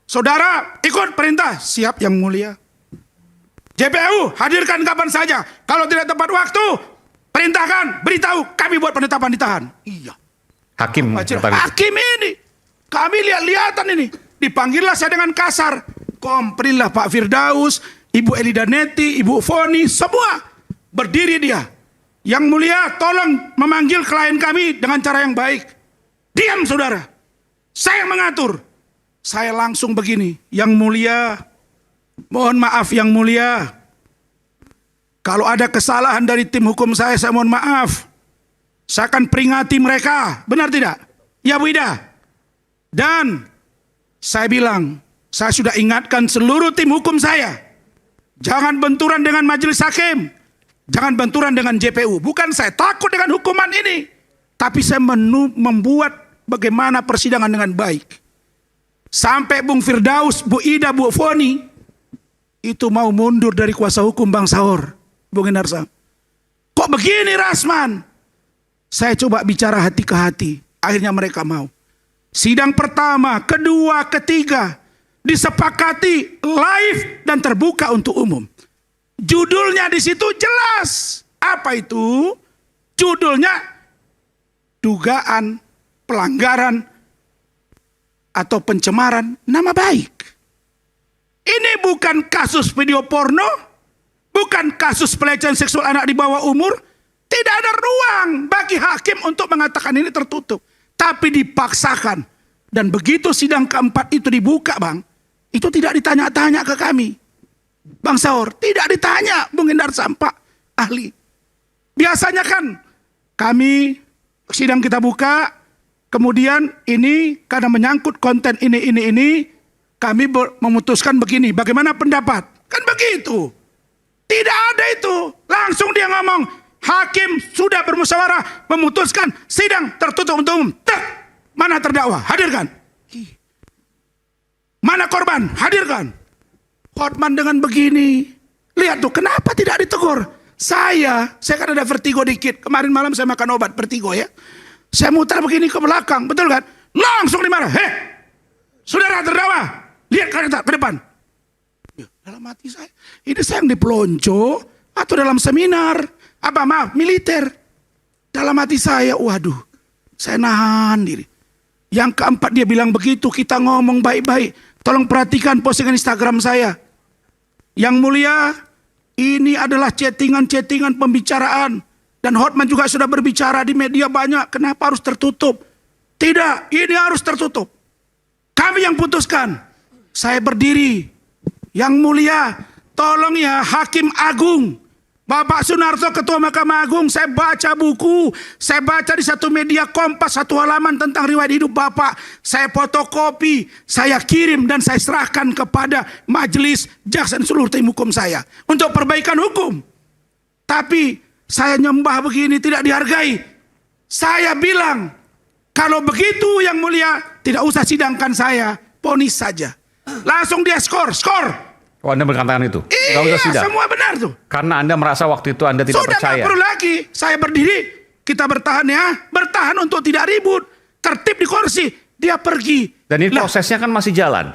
Saudara, ikut perintah? Siap yang mulia. JPU, hadirkan kapan saja. Kalau tidak tepat waktu, perintahkan, beritahu, kami buat penetapan ditahan. Iya. Hakim ini, kami lihat-lihatan ini. Dipanggillah saya dengan kasar. Komplainlah Pak Firdaus, Ibu Elida Neti, Ibu Foni, semua. Berdiri dia. Yang mulia, tolong memanggil klien kami dengan cara yang baik. Diam saudara. Saya yang mengatur. Saya langsung begini. Yang mulia, mohon maaf yang mulia. Kalau ada kesalahan dari tim hukum saya mohon maaf. Saya akan peringati mereka. Benar tidak? Ya Bu Ida. Dan saya bilang, saya sudah ingatkan seluruh tim hukum saya. Jangan benturan dengan majelis hakim. Jangan benturan dengan JPU. Bukan saya takut dengan hukuman ini. Tapi saya membuat bagaimana persidangan dengan baik. Sampai Bung Firdaus, Bu Ida, Bu Foni. Itu mau mundur dari kuasa hukum Bang Saur. Bung Indarsa. Kok begini Rasman? Saya coba bicara hati ke hati. Akhirnya mereka mau. Sidang pertama, kedua, ketiga. Disepakati live dan terbuka untuk umum. Judulnya di situ jelas. Apa itu? Judulnya dugaan pelanggaran atau pencemaran nama baik. Ini bukan kasus video porno. Bukan kasus pelecehan seksual anak di bawah umur. Tidak ada ruang bagi hakim untuk mengatakan ini tertutup. Tapi dipaksakan. Dan begitu sidang keempat itu dibuka bang. Itu tidak ditanya-tanya ke kami. Bang Saur, tidak ditanya Bung Indar Sampak, ahli. Biasanya kan kami sidang kita buka. Kemudian ini karena menyangkut konten ini. Kami memutuskan begini. Bagaimana pendapat? Kan begitu. Tidak ada itu. Langsung dia ngomong. Hakim sudah bermusyawarah memutuskan sidang tertutup untuk umum. Mana terdakwa? Hadirkan. Mana korban? Hadirkan. Hotman dengan begini. Lihat tuh, kenapa tidak ditegur? Saya kan ada vertigo dikit. Kemarin malam saya makan obat vertigo ya. Saya muter begini ke belakang, betul kan? Langsung dimarah. Saudara terdakwa, lihat ke depan. Ya, dalam hati saya, ini saya yang dipelonco atau dalam seminar? Apa maaf, militer. Dalam hati saya, waduh, saya nahan diri. Yang keempat dia bilang begitu, kita ngomong baik-baik. Tolong perhatikan postingan Instagram saya. Yang mulia, ini adalah chattingan-chattingan pembicaraan. Dan Hotman juga sudah berbicara di media banyak. Kenapa harus tertutup? Tidak, ini harus tertutup. Kami yang putuskan. Saya berdiri. Yang mulia, tolong ya Hakim Agung, Bapak Sunarto Ketua Mahkamah Agung, saya baca buku, saya baca di satu media Kompas 1 halaman tentang riwayat hidup Bapak. Saya fotokopi, saya kirim dan saya serahkan kepada majelis jaksa dan seluruh tim hukum saya untuk perbaikan hukum. Tapi saya nyembah begini tidak dihargai. Saya bilang, kalau begitu yang mulia tidak usah sidangkan saya, vonis saja. Langsung dia skor. Oh, Anda berkatakan itu? Iya, semua benar tuh. Karena Anda merasa waktu itu Anda tidak Sudah percaya. Sudah perlu lagi. Saya berdiri, kita bertahan ya. Bertahan untuk tidak ribut. Tertib di kursi. Dia pergi. Dan ini prosesnya kan masih jalan.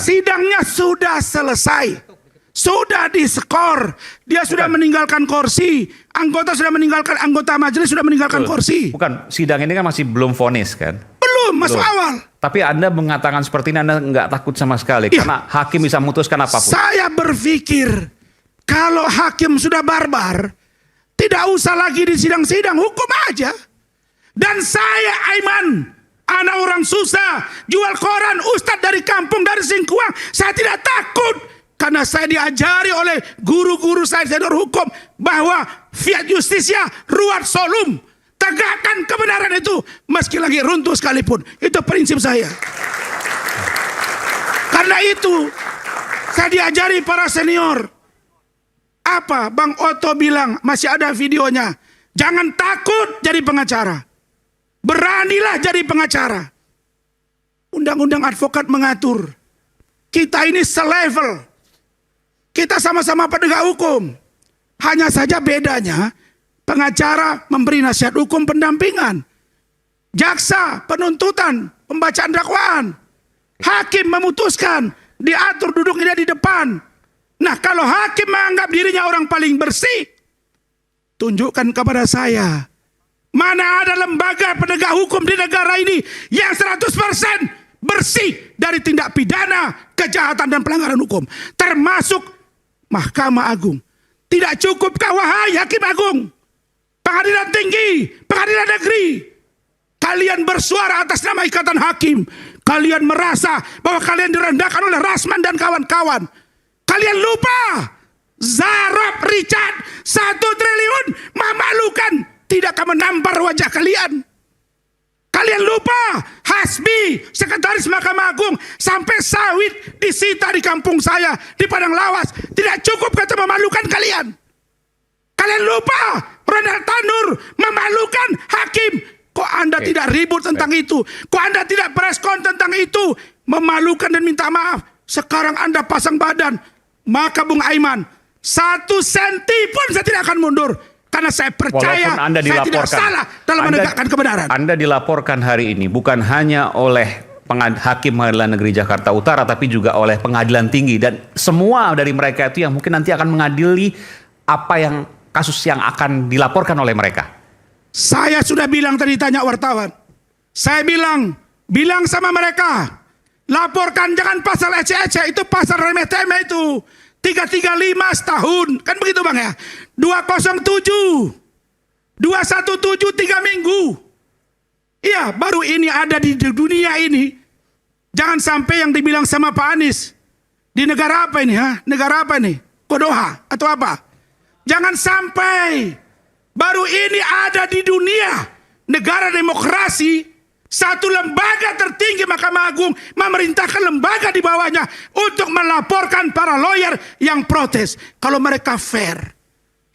Sidangnya sudah selesai. Sudah diskor. Dia sudah meninggalkan kursi. Anggota majelis sudah meninggalkan kursi. Bukan, sidang ini kan masih belum vonis kan? Belum, masuk awal. Tapi Anda mengatakan seperti ini, Anda nggak takut sama sekali. Karena hakim bisa memutuskan apapun. Saya berpikir, kalau hakim sudah barbar, tidak usah lagi di sidang-sidang, hukum aja. Dan saya, Aiman, anak orang susah, jual koran, ustadz dari kampung, dari Singkuang, saya tidak takut. Karena saya diajari oleh guru-guru saya senior hukum bahwa fiat justisia ruat solum. Tegakkan kebenaran itu meski lagi runtuh sekalipun. Itu prinsip saya. Karena itu saya diajari para senior. Apa Bang Otto bilang, masih ada videonya. Jangan takut jadi pengacara. Beranilah jadi pengacara. Undang-undang advokat mengatur. Kita ini selevel. Kita sama-sama penegak hukum. Hanya saja bedanya, pengacara memberi nasihat hukum pendampingan. Jaksa penuntutan, pembacaan dakwaan. Hakim memutuskan, diatur duduknya di depan. Nah, kalau hakim menganggap dirinya orang paling bersih, tunjukkan kepada saya. Mana ada lembaga penegak hukum di negara ini yang 100% bersih dari tindak pidana, kejahatan dan pelanggaran hukum. Termasuk Mahkamah Agung. Tidak cukupkah wahai Hakim Agung, Pengadilan Tinggi, Pengadilan Negeri, kalian bersuara atas nama Ikatan Hakim. Kalian merasa bahwa kalian direndahkan oleh Rasman dan kawan-kawan. Kalian lupa Zarab Richard 1 triliun memalukan, tidak akan menampar wajah kalian. Kalian lupa Hasbi, sekretaris Mahkamah Agung, sampai sawit disita di kampung saya di Padang Lawas. Tidak cukup kata memalukan kalian. Kalian lupa Ronald Tanur memalukan hakim. Kok Anda tidak ribut tentang itu? Kok Anda tidak preskon tentang itu? Memalukan dan minta maaf. Sekarang Anda pasang badan. Maka Bung Aiman, 1 senti pun saya tidak akan mundur. Karena saya percaya saya tidak salah dalam menegakkan kebenaran. Anda dilaporkan hari ini bukan hanya oleh Hakim Pengadilan Negeri Jakarta Utara, tapi juga oleh Pengadilan Tinggi. Dan semua dari mereka itu yang mungkin nanti akan mengadili kasus yang akan dilaporkan oleh mereka. Saya sudah bilang tadi, tanya wartawan. Saya bilang sama mereka, laporkan jangan pasal ece-ece, itu pasal remeh-temeh itu. 335 setahun, kan begitu Bang ya. 207, 217 3 minggu. Iya, baru ini ada di dunia ini. Jangan sampai yang dibilang sama Pak Anies, di negara apa ini ha? Negara apa ini? Kodoha atau apa? Jangan sampai baru ini ada di dunia negara demokrasi. Satu lembaga tertinggi Mahkamah Agung memerintahkan lembaga di bawahnya untuk melaporkan para lawyer yang protes. Kalau mereka fair,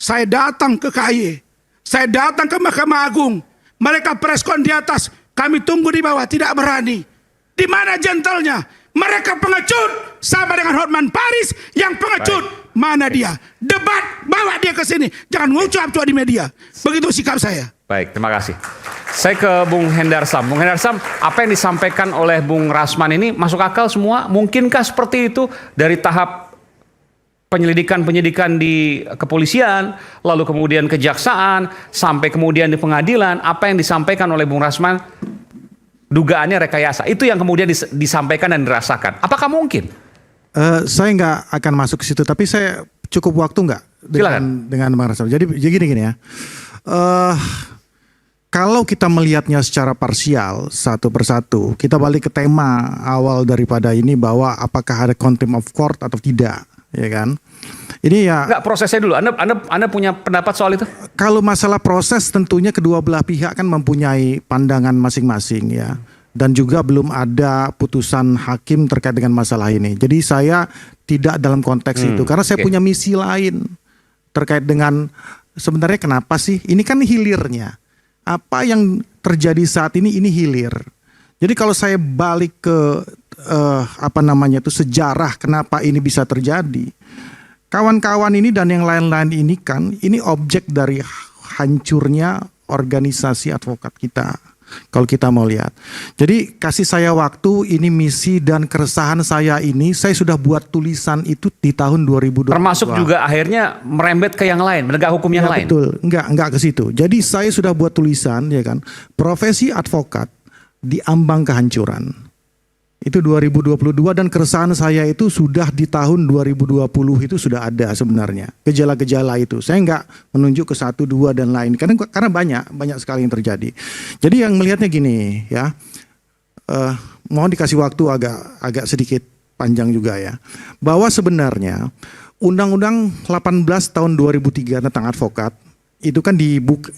saya datang ke KAY, saya datang ke Mahkamah Agung, mereka preskon di atas, kami tunggu di bawah, tidak berani. Di mana gentlenya? Mereka pengecut, sama dengan Hotman Paris yang pengecut. Baik. Mana dia? Debat, bawa dia ke sini. Jangan ngucap di media. Begitu sikap saya. Baik, terima kasih. Saya ke Bung Hendar Sam. Bung Hendar Sam, apa yang disampaikan oleh Bung Rasman ini masuk akal semua? Mungkinkah seperti itu dari tahap penyidikan di kepolisian, lalu kemudian kejaksaan, sampai kemudian di pengadilan? Apa yang disampaikan oleh Bung Rasman dugaannya rekayasa. Itu yang kemudian disampaikan dan dirasakan. Apakah mungkin? Saya nggak akan masuk ke situ, tapi saya cukup waktu nggak dengan Bang Rasam. Jadi gini ya. Kalau kita melihatnya secara parsial satu persatu, kita balik ke tema awal daripada ini bahwa apakah ada contempt of court atau tidak, ya kan? Ini ya. Enggak, prosesnya dulu. Anda punya pendapat soal itu? Kalau masalah proses, tentunya kedua belah pihak kan mempunyai pandangan masing-masing ya. Dan juga belum ada putusan hakim terkait dengan masalah ini. Jadi saya tidak dalam konteks itu, karena saya punya misi lain terkait dengan sebenarnya kenapa sih? Ini kan hilirnya. Apa yang terjadi saat ini hilir. Jadi kalau saya balik ke sejarah kenapa ini bisa terjadi. Kawan-kawan ini dan yang lain-lain ini kan ini objek dari hancurnya organisasi advokat kita. Kalau kita mau lihat. Jadi kasih saya waktu, ini misi dan keresahan saya ini, saya sudah buat tulisan itu di tahun 2022. Termasuk juga akhirnya merembet ke yang lain, menegak hukum yang lain. Betul, enggak ke situ. Jadi saya sudah buat tulisan, ya kan, profesi advokat diambang kehancuran. Itu 2022 dan keresahan saya itu sudah di tahun 2020 itu sudah ada sebenarnya. Gejala-gejala itu. Saya enggak menunjuk ke 1, 2 dan lain. Karena banyak sekali yang terjadi. Jadi yang melihatnya gini ya. Mohon dikasih waktu agak sedikit panjang juga ya. Bahwa sebenarnya Undang-Undang 18 tahun 2003 tentang advokat itu kan dibuat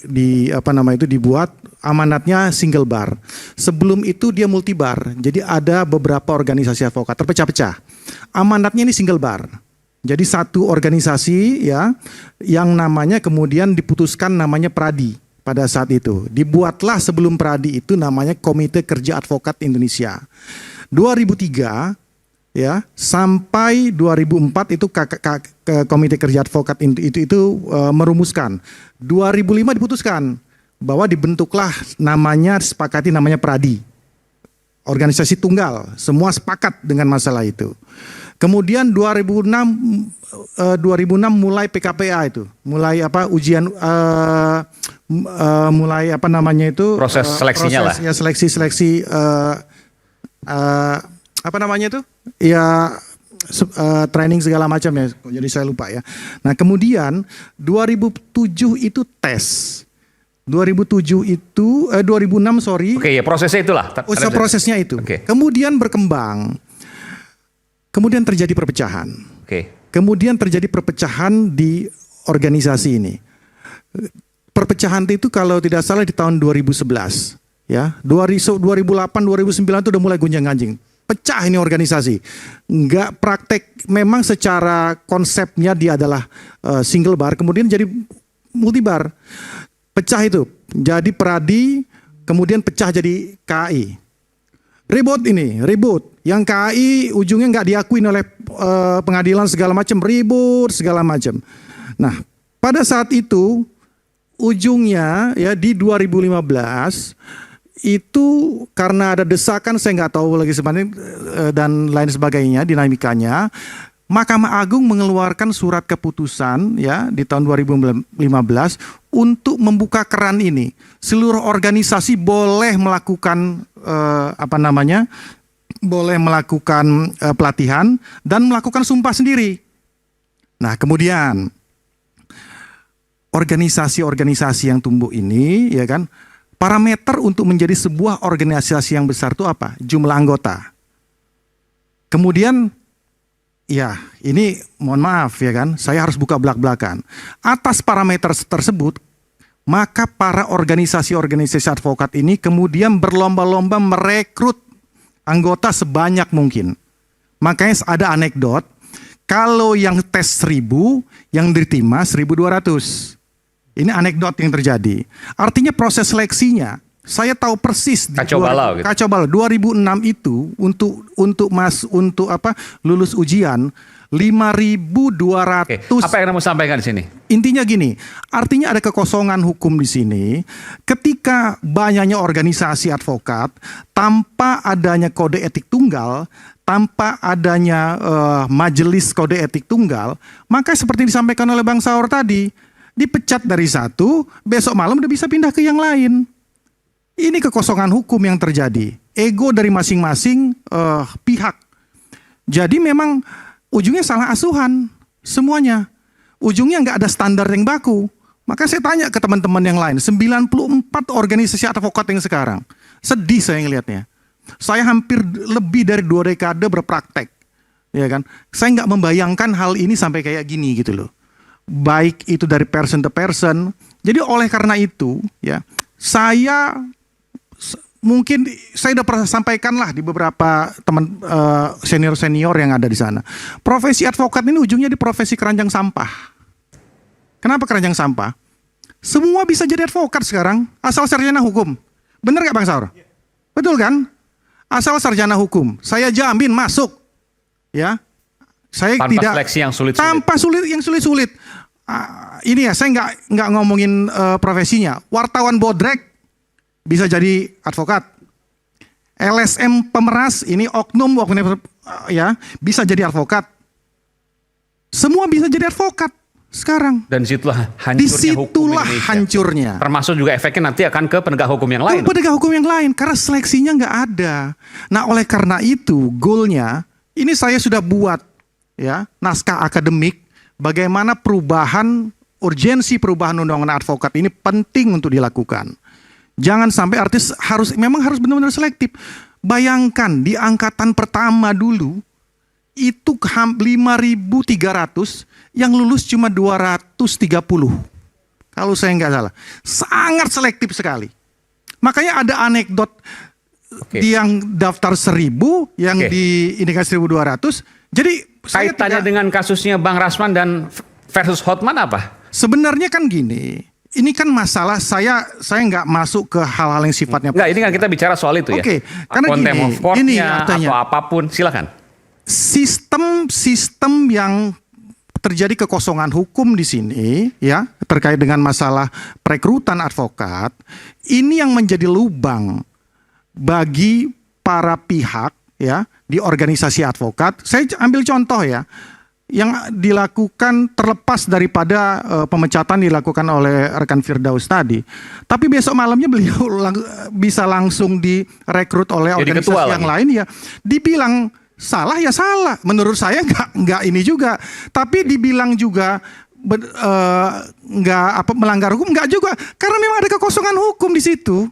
amanatnya single bar. Sebelum itu dia multi bar. Jadi ada beberapa organisasi advokat terpecah-pecah. Amanatnya ini single bar. Jadi satu organisasi ya yang namanya kemudian diputuskan namanya Pradi pada saat itu. Dibuatlah sebelum Pradi itu namanya Komite Kerja Advokat Indonesia. 2003 ya sampai 2004 itu Komite Kerja Advokat itu merumuskan. 2005 diputuskan bahwa dibentuklah disepakati namanya Pradi. Organisasi tunggal, semua sepakat dengan masalah itu. Kemudian 2006 mulai PKPA itu, mulai ujian mulai proses seleksinya lah. Ya seleksi training segala macam ya. Jadi saya lupa ya. Nah, kemudian 2007 itu tes. 2006 sorry. Oke, ya prosesnya itulah. Prosesnya itu. Oke. Kemudian berkembang. Kemudian terjadi perpecahan. Oke. Kemudian terjadi perpecahan di organisasi ini. Perpecahan itu kalau tidak salah di tahun 2011 ya. 2008 2009 itu udah mulai gonjang-ganjing. Pecah ini organisasi. Enggak praktek, memang secara konsepnya dia adalah single bar, kemudian jadi multi bar. Pecah itu, jadi Pradi, kemudian pecah jadi KAI. Ribut. Yang KAI ujungnya nggak diakuin oleh pengadilan segala macam, ribut segala macam. Nah, pada saat itu ujungnya ya di 2015 itu karena ada desakan, saya nggak tahu lagi sebenarnya dan lain sebagainya dinamikanya, Mahkamah Agung mengeluarkan surat keputusan ya di tahun 2015 untuk membuka keran ini. Seluruh organisasi boleh melakukan boleh melakukan pelatihan dan melakukan sumpah sendiri. Nah, kemudian organisasi-organisasi yang tumbuh ini ya kan, parameter untuk menjadi sebuah organisasi yang besar itu apa? Jumlah anggota. Kemudian, ya ini mohon maaf ya kan, saya harus buka belak-belakan. Atas parameter tersebut, maka para organisasi-organisasi advokat ini kemudian berlomba-lomba merekrut anggota sebanyak mungkin. Makanya ada anekdot, kalau yang tes 1000, yang diterima 1200. Ini anekdot yang terjadi. Artinya proses seleksinya, saya tahu persis. Kacau balau. 2006 itu untuk lulus ujian 5.200. Apa yang kamu sampaikan di sini? Intinya gini, artinya ada kekosongan hukum di sini. Ketika banyaknya organisasi advokat, tanpa adanya kode etik tunggal, tanpa adanya majelis kode etik tunggal, maka seperti disampaikan oleh Bang Saur tadi, dipecat dari satu, besok malam udah bisa pindah ke yang lain. Ini kekosongan hukum yang terjadi. ego dari masing-masing pihak. Jadi memang ujungnya salah asuhan semuanya. Ujungnya nggak ada standar yang baku. Maka saya tanya ke teman-teman yang lain, 94 organisasi advokat yang sekarang. Sedih saya ngelihatnya. Saya hampir lebih dari 2 dekade berpraktek. Ya kan? Saya nggak membayangkan hal ini sampai kayak gini gitu loh. Baik itu dari person to person. Jadi oleh karena itu, ya, mungkin saya udah pernah sampaikan lah di beberapa teman senior-senior yang ada di sana. Profesi advokat ini ujungnya di profesi keranjang sampah. Kenapa keranjang sampah? Semua bisa jadi advokat sekarang, asal sarjana hukum. Benar nggak Bang Saur? Betul kan? Asal sarjana hukum, saya jamin masuk. Ya, saya tanpa tidak seleksi yang sulit-sulit. Tanpa yang sulit-sulit. Ini ya, saya nggak ngomongin profesinya. Wartawan bodrek bisa jadi advokat. LSM pemeras ini oknum ya bisa jadi advokat. Semua bisa jadi advokat sekarang. Dan disitulah hancurnya hukum Indonesia. Hancurnya. Termasuk juga efeknya nanti akan ke penegak hukum yang lain. Penegak hukum yang lain karena seleksinya nggak ada. Nah oleh karena itu goalnya ini saya sudah buat ya naskah akademik bagaimana urgensi perubahan undang-undang advokat ini penting untuk dilakukan. Jangan sampai artis memang harus benar-benar selektif. Bayangkan di angkatan pertama dulu itu 5.300 yang lulus cuma 230. Kalau saya nggak salah. Sangat selektif sekali. Makanya ada anekdot yang daftar 1.000, yang di indikasi 1.200. Jadi kaitannya dengan kasusnya Bang Rasman dan versus Hotman apa? Sebenarnya kan gini, ini kan masalah saya nggak masuk ke hal-hal yang sifatnya. Enggak, ini kan kita bicara soal itu ya. Oke, karena gini atau apapun, silakan. Sistem yang terjadi kekosongan hukum di sini ya terkait dengan masalah perekrutan advokat ini yang menjadi lubang bagi para pihak ya di organisasi advokat. Saya ambil contoh ya yang dilakukan terlepas daripada pemecatan dilakukan oleh rekan Firdaus tadi. Tapi besok malamnya beliau bisa langsung direkrut oleh organisasi yang lain ya dibilang salah ya salah. Menurut saya nggak ini juga. Tapi dibilang juga nggak melanggar hukum nggak juga. Karena memang ada kekosongan hukum di situ.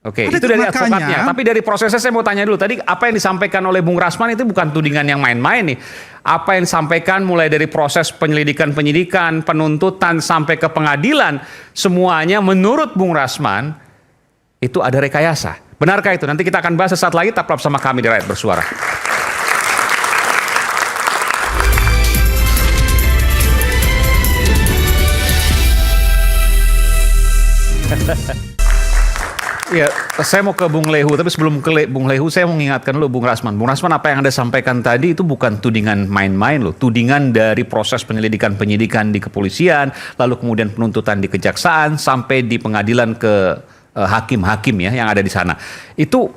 Oke, itu dari advokatnya. Tapi dari prosesnya saya mau tanya dulu. Tadi apa yang disampaikan oleh Bung Rasman itu bukan tudingan yang main-main nih. Apa yang disampaikan mulai dari proses penyidikan, penuntutan sampai ke pengadilan, semuanya menurut Bung Rasman itu ada rekayasa. Benarkah itu? Nanti kita akan bahas sesaat lagi. Tetap bersama kami di Rakyat Bersuara. Ya, saya mau ke Bung Lehu, tapi sebelum ke Bung Lehu, saya mau mengingatkan dulu Bung Rasman. Bung Rasman, apa yang Anda sampaikan tadi itu bukan tudingan main-main loh. Tudingan dari proses penyidikan di kepolisian, lalu kemudian penuntutan di kejaksaan, sampai di pengadilan ke hakim-hakim ya yang ada di sana. Itu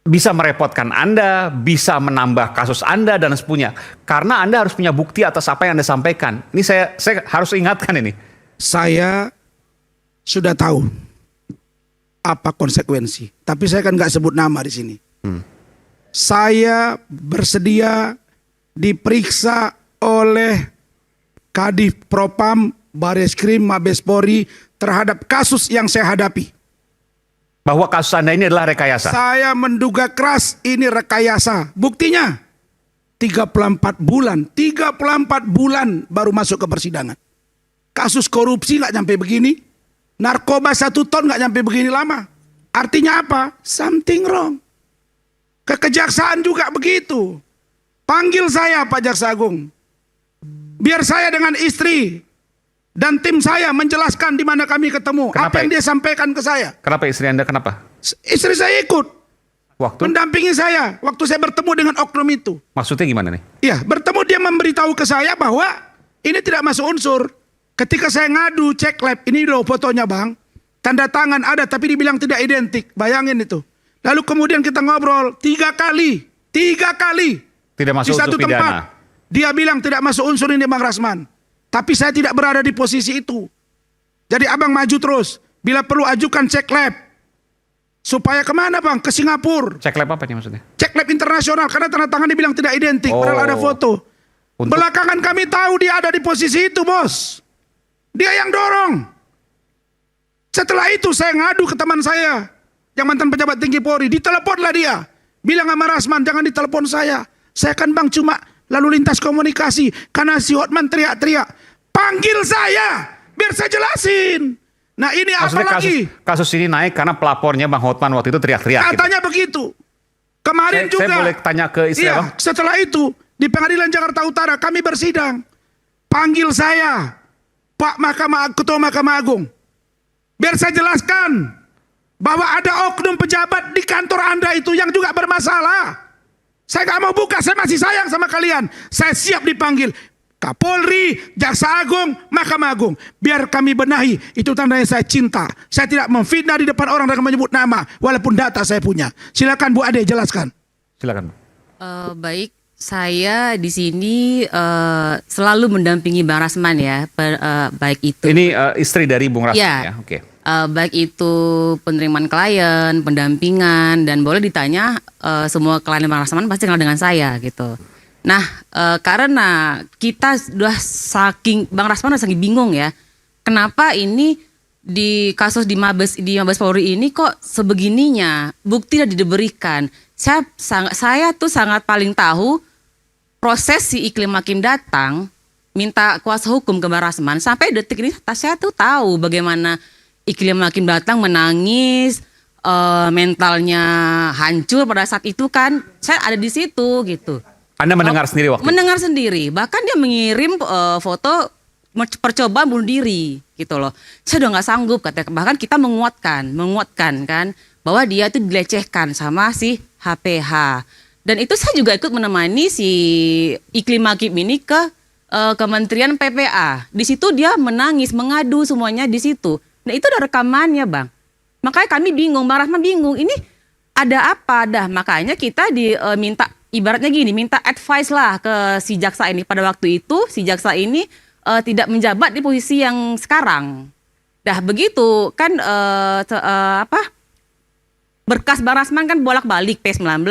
bisa merepotkan Anda, bisa menambah kasus Anda dan sepunya. Karena Anda harus punya bukti atas apa yang Anda sampaikan. Ini saya harus ingatkan ini. Saya sudah tahu apa konsekuensi, tapi saya kan nggak sebut nama di sini. Saya bersedia diperiksa oleh Kadif Propam, Bareskrim, Mabespori terhadap kasus yang saya hadapi. Bahwa kasus Anda ini adalah rekayasa. Saya menduga keras ini rekayasa. Buktinya 34 bulan baru masuk ke persidangan. Kasus korupsi nggak sampai begini. Narkoba 1 ton nggak nyampe begini lama. Artinya apa? Something wrong. Kekejaksaan juga begitu. Panggil saya Pak Jaksa Agung. Biar saya dengan istri dan tim saya menjelaskan di mana kami ketemu. Kenapa? Apa yang dia sampaikan ke saya. Kenapa istri Anda kenapa? Istri saya ikut. Waktu? Mendampingi saya. Waktu saya bertemu dengan oknum itu. Maksudnya gimana nih? Iya, bertemu dia memberitahu ke saya bahwa ini tidak masuk unsur. Ketika saya ngadu cek lab, ini loh fotonya Bang, tanda tangan ada tapi dibilang tidak identik, bayangin itu. Lalu kemudian kita ngobrol 3 kali tidak masuk di satu unsur pidana. tempat. Dia bilang tidak masuk unsur ini Bang Rasman. Tapi saya tidak berada di posisi itu. Jadi abang maju terus, bila perlu ajukan cek lab. Supaya kemana bang? Ke Singapura. Cek lab apa nih maksudnya? Cek lab internasional karena tanda tangan dibilang tidak identik. Padahal ada foto. Belakangan kami tahu dia ada di posisi itu, bos. Dia yang dorong. Setelah itu saya ngadu ke teman saya yang mantan pejabat tinggi Polri. Diteleponlah dia. Bilang sama Rasman, jangan ditelepon saya. Saya kan bang cuma lalu lintas komunikasi. Karena si Hotman teriak-teriak. Panggil saya, biar saya jelasin. Nah ini maksudnya apa lagi? Kasus ini naik karena pelapornya Bang Hotman waktu itu teriak-teriak. Katanya begitu. Kemarin juga. Saya boleh tanya ke istri iya, Bang? setelah itu di Pengadilan Jakarta Utara kami bersidang. Panggil saya, Pak Ketua Mahkamah Agung. Biar saya jelaskan bahwa ada oknum pejabat di kantor Anda itu yang juga bermasalah. Saya gak mau buka, saya masih sayang sama kalian. Saya siap dipanggil Kapolri, Jaksa Agung, Mahkamah Agung. Biar kami benahi, itu tandanya saya cinta. Saya tidak memfitnah di depan orang dengan menyebut nama, walaupun data saya punya. Silakan Bu Ade jelaskan. Silakan. Baik, saya di sini selalu mendampingi Bang Rasman ya, baik itu. Ini istri dari Bung Rasman ya, oke. Baik itu penerimaan klien, pendampingan, dan boleh ditanya semua klien Bang Rasman pasti kenal dengan saya gitu. Nah, karena kita sudah Bang Rasman udah saking bingung ya, kenapa ini di kasus di Mabes Polri ini kok sebegininya, bukti tidak diberikan. Saya tuh sangat paling tahu proses si Iklim Hakim datang minta kuasa hukum ke Bang Rasman, sampai detik ini saya tuh tahu bagaimana Iklim Hakim datang menangis, mentalnya hancur pada saat itu kan, saya ada di situ gitu. Anda mendengar sendiri waktu itu? Mendengar sendiri, bahkan dia mengirim foto percobaan bunuh diri gitu loh. Saya udah nggak sanggup, katanya. Bahkan kita menguatkan kan bahwa dia itu dilecehkan sama si HPH. Dan itu saya juga ikut menemani si Iklim Hakim ini ke Kementerian PPA. Di situ dia menangis, mengadu semuanya di situ. Nah itu ada rekamannya bang. Makanya kami bingung, Bang Rasman bingung. Ini ada apa dah? Makanya kita diminta ibaratnya gini, minta advice lah ke si jaksa ini. Pada waktu itu si jaksa ini tidak menjabat di posisi yang sekarang. Dah begitu kan berkas Bang Rasman kan bolak-balik P19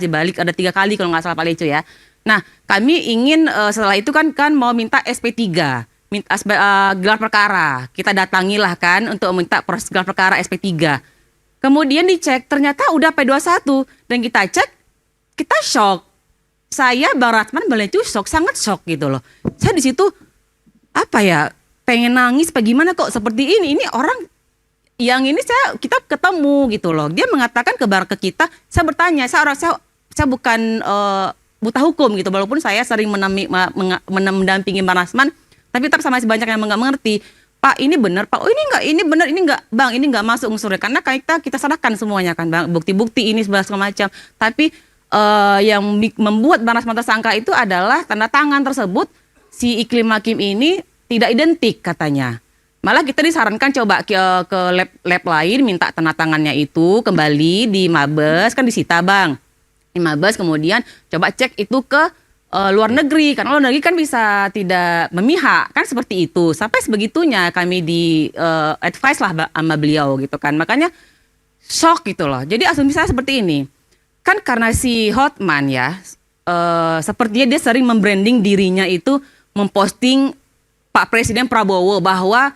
dibalik ada 3 kali kalau nggak salah Pak Leco ya. Nah kami ingin setelah itu kan mau minta SP3, minta gelar perkara. Kita datangilah kan untuk minta proses gelar perkara SP3. Kemudian dicek ternyata udah P21 dan kita cek, kita shock. Saya Bang Rasman itu shock, sangat shock gitu loh. Saya di situ pengen nangis bagaimana kok seperti ini. Ini orang yang ini kita ketemu gitu loh. Dia mengatakan ke kita, saya bertanya, saya bukan buta hukum gitu, walaupun saya sering mendampingi Bang Rasman, tapi tetap sama banyak yang nggak mengerti. Pak ini benar, Pak oh ini benar, ini enggak Bang, ini enggak masuk unsurnya karena kita serahkan semuanya kan Bang, bukti-bukti ini segala macam. Tapi yang membuat Bang Rasman tersangka itu adalah tanda tangan tersebut si Iklim Hakim ini tidak identik katanya. Malah kita disarankan coba ke lab lain minta tanda tangannya itu kembali di Mabes, kan disita Bang. Di Mabes kemudian coba cek itu ke luar negeri, karena luar negeri kan bisa tidak memihak, kan seperti itu. Sampai sebegitunya kami di advice lah sama beliau gitu kan. Makanya shock gitu loh. Jadi asumsi saya seperti ini. Kan karena si Hotman ya, sepertinya dia sering membranding dirinya itu, memposting Pak Presiden Prabowo bahwa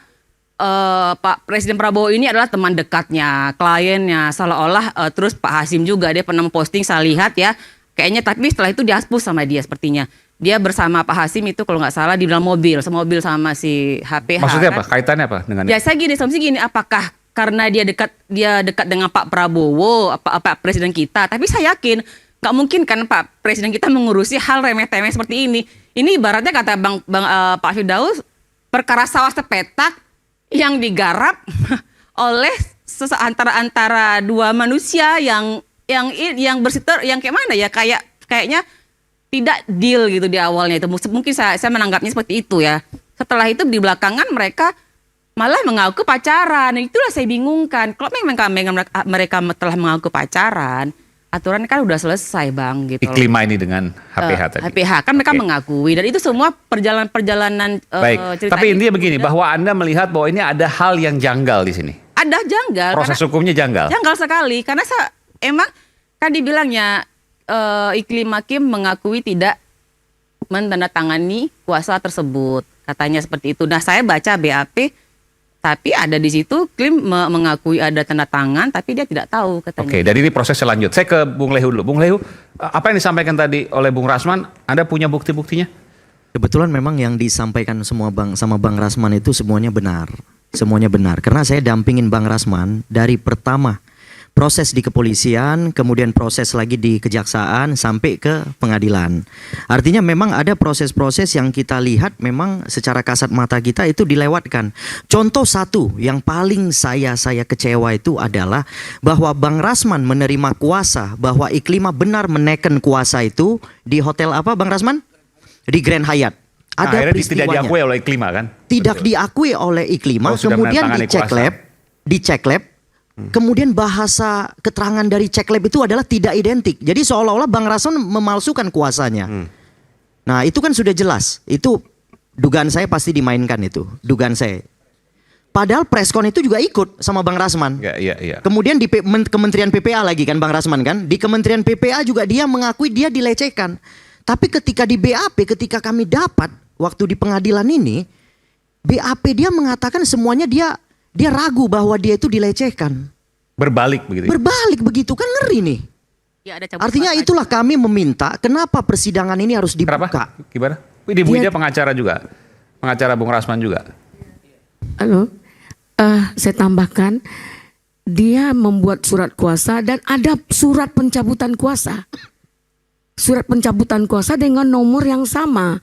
Pak Presiden Prabowo ini adalah teman dekatnya, kliennya, seolah-olah terus Pak Hasim juga dia pernah memposting, saya lihat ya, kayaknya tapi setelah itu dihapus sama dia sepertinya. Dia bersama Pak Hasim itu kalau nggak salah di dalam mobil sama si HPH. Maksudnya kan? apa? Kaitannya apa dengan ya saya gini, asumsi gini, apakah karena dia dekat dengan Pak Prabowo, Pak Presiden kita, tapi saya yakin nggak mungkin kan Pak Presiden kita mengurusi hal remeh-temeh seperti ini. Ini ibaratnya kata Pak Firdaus, perkara sawah sepetak yang digarap oleh antara dua manusia yang bersitter, yang kayak mana ya, kayaknya tidak deal gitu di awalnya itu. Mungkin saya menanggapnya seperti itu ya. Setelah itu di belakangan mereka malah mengaku pacaran. Itulah saya bingungkan. Kalau memang mereka telah mengaku pacaran, aturan kan udah selesai Bang gitu. Iklim ini dengan HPH tadi. HPH kan mereka mengakui, dan itu semua perjalanan baik. cerita. Tapi intinya begini, bahwa Anda melihat bahwa ini ada hal yang janggal di sini. Ada janggal. Proses hukumnya janggal. Janggal sekali karena emang kan dibilangnya Iklim Hakim mengakui tidak menandatangani kuasa tersebut. Katanya seperti itu. Nah, saya baca BAP tapi ada di situ Iklim mengakui ada tanda tangan tapi dia tidak tahu katanya. Oke, dari ini proses selanjut. Saya ke Bung Lehu dulu. Bung Lehu, apa yang disampaikan tadi oleh Bung Rasman, Anda punya bukti-buktinya? Kebetulan memang yang disampaikan sama Bang Rasman itu semuanya benar. Semuanya benar. Karena saya dampingin Bang Rasman dari pertama proses di kepolisian, kemudian proses lagi di kejaksaan sampai ke pengadilan. Artinya memang ada proses-proses yang kita lihat memang secara kasat mata kita itu dilewatkan. Contoh satu yang paling saya kecewa itu adalah bahwa Bang Rasman menerima kuasa, bahwa Iklima benar menaikkan kuasa itu di hotel apa Bang Rasman? Di Grand Hyatt. Ada peristiwanya. Tidak diakui oleh Iklima kan? Tidak diakui oleh Iklima, kemudian dicek lab, kemudian bahasa keterangan dari cek lab itu adalah tidak identik. Jadi seolah-olah Bang Rasman memalsukan kuasanya. Nah itu kan sudah jelas. Itu dugaan saya pasti dimainkan itu. Dugaan saya. Padahal preskon itu juga ikut sama Bang Rasman. Iya. Kemudian di Kementerian PPA lagi kan Bang Rasman kan. Di Kementerian PPA juga dia mengakui dia dilecehkan. Tapi ketika di BAP, ketika kami dapat waktu di pengadilan ini, BAP dia mengatakan semuanya dia ragu bahwa dia itu dilecehkan. Berbalik begitu. Berbalik begitu kan ngeri nih. Ya, artinya itulah kami meminta kenapa persidangan ini harus dibuka. Kenapa? Gimana? Ini Bu Ida pengacara juga. Pengacara Bung Rasman juga. Halo. Saya tambahkan dia membuat surat kuasa dan ada surat pencabutan kuasa. Surat pencabutan kuasa dengan nomor yang sama.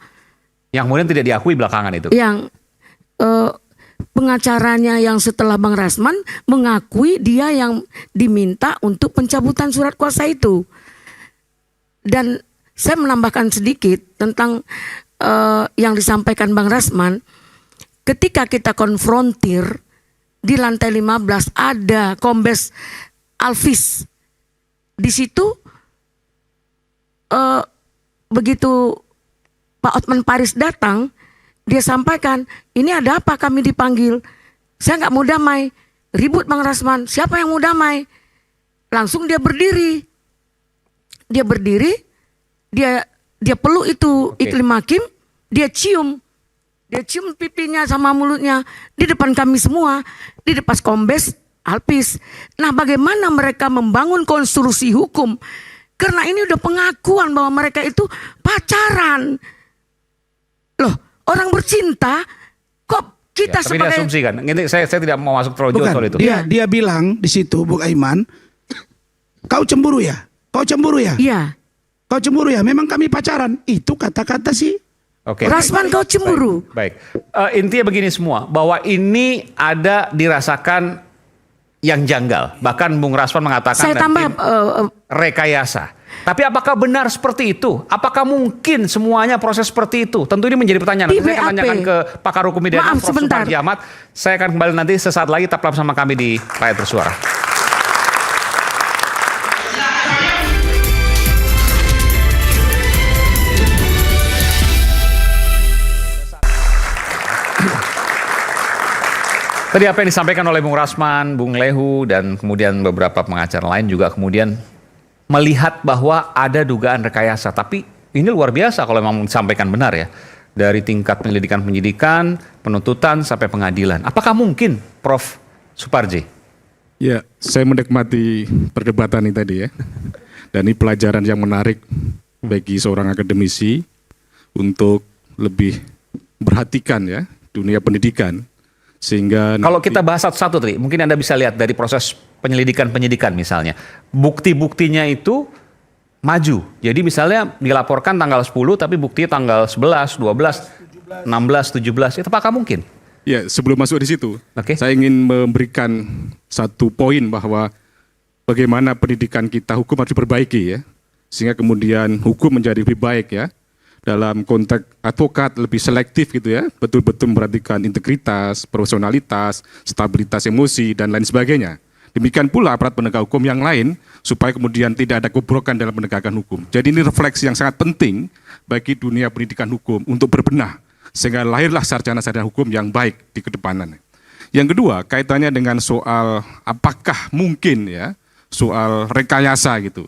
Yang kemudian tidak diakui belakangan itu. Yang pengacaranya yang setelah Bang Rasman mengakui dia yang diminta untuk pencabutan surat kuasa itu. Dan saya menambahkan sedikit tentang yang disampaikan Bang Rasman. Ketika kita konfrontir di lantai 15 ada Kombes Alvis. Di situ begitu Pak Otman Paris datang, dia sampaikan, ini ada apa kami dipanggil? Saya nggak mau damai. Ribut Bang Rasman, siapa yang mau damai? Langsung dia berdiri. Dia berdiri, dia peluk itu Iklim Hakim, dia cium pipinya sama mulutnya di depan kami semua, di depan Kombes Alvis. Nah, bagaimana mereka membangun konstruksi hukum? Karena ini udah pengakuan bahwa mereka itu pacaran. Loh, orang bercinta kok kita tapi sebagai... Tapi asumsi kan. Ini saya tidak mau masuk terlalu jauh soal itu. Dia bilang di situ Bung Aiman, kau cemburu ya? Kau cemburu ya? Iya. Kau cemburu ya? Memang kami pacaran. Itu kata-kata sih. Oke. Rasman kau cemburu. Baik. Intinya begini semua, bahwa ini ada dirasakan yang janggal. Bahkan Bung Rasman mengatakan saya tambah rekayasa. Tapi apakah benar seperti itu? Apakah mungkin semuanya proses seperti itu? Tentu ini menjadi pertanyaan. Saya akan tanyakan ke pakar hukum pidana Prof. Suparji Ahmad. Saya akan kembali nanti sesaat lagi, tetaplah bersama kami di Rakyat Bersuara. Tadi apa yang disampaikan oleh Bung Rasman, Bung Lehu, dan kemudian beberapa pengacara lain juga kemudian melihat bahwa ada dugaan rekayasa. Tapi ini luar biasa kalau memang disampaikan benar ya. Dari tingkat penyidikan, penuntutan, sampai pengadilan. Apakah mungkin, Prof. Suparji? Ya, saya menikmati perdebatan ini tadi ya. Dan ini pelajaran yang menarik bagi seorang akademisi untuk lebih perhatikan ya dunia pendidikan. Sehingga kalau kita bahas satu-satu tadi, mungkin Anda bisa lihat dari proses penyidikan misalnya. Bukti-buktinya itu maju. Jadi misalnya dilaporkan tanggal 10 tapi buktinya tanggal 11, 12, 16, 17. Itu apakah mungkin? Ya, sebelum masuk di situ, saya ingin memberikan satu poin bahwa bagaimana pendidikan kita hukum harus diperbaiki ya. Sehingga kemudian hukum menjadi lebih baik ya. Dalam konteks advokat lebih selektif gitu ya, betul-betul memperhatikan integritas, profesionalitas, stabilitas emosi, dan lain sebagainya. Demikian pula aparat penegak hukum yang lain, supaya kemudian tidak ada kebrokan dalam penegakan hukum. Jadi ini refleksi yang sangat penting bagi dunia pendidikan hukum untuk berbenah, sehingga lahirlah sarjana-sarjana hukum yang baik di kedepanan. Yang kedua, kaitannya dengan soal apakah mungkin ya, soal rekayasa gitu.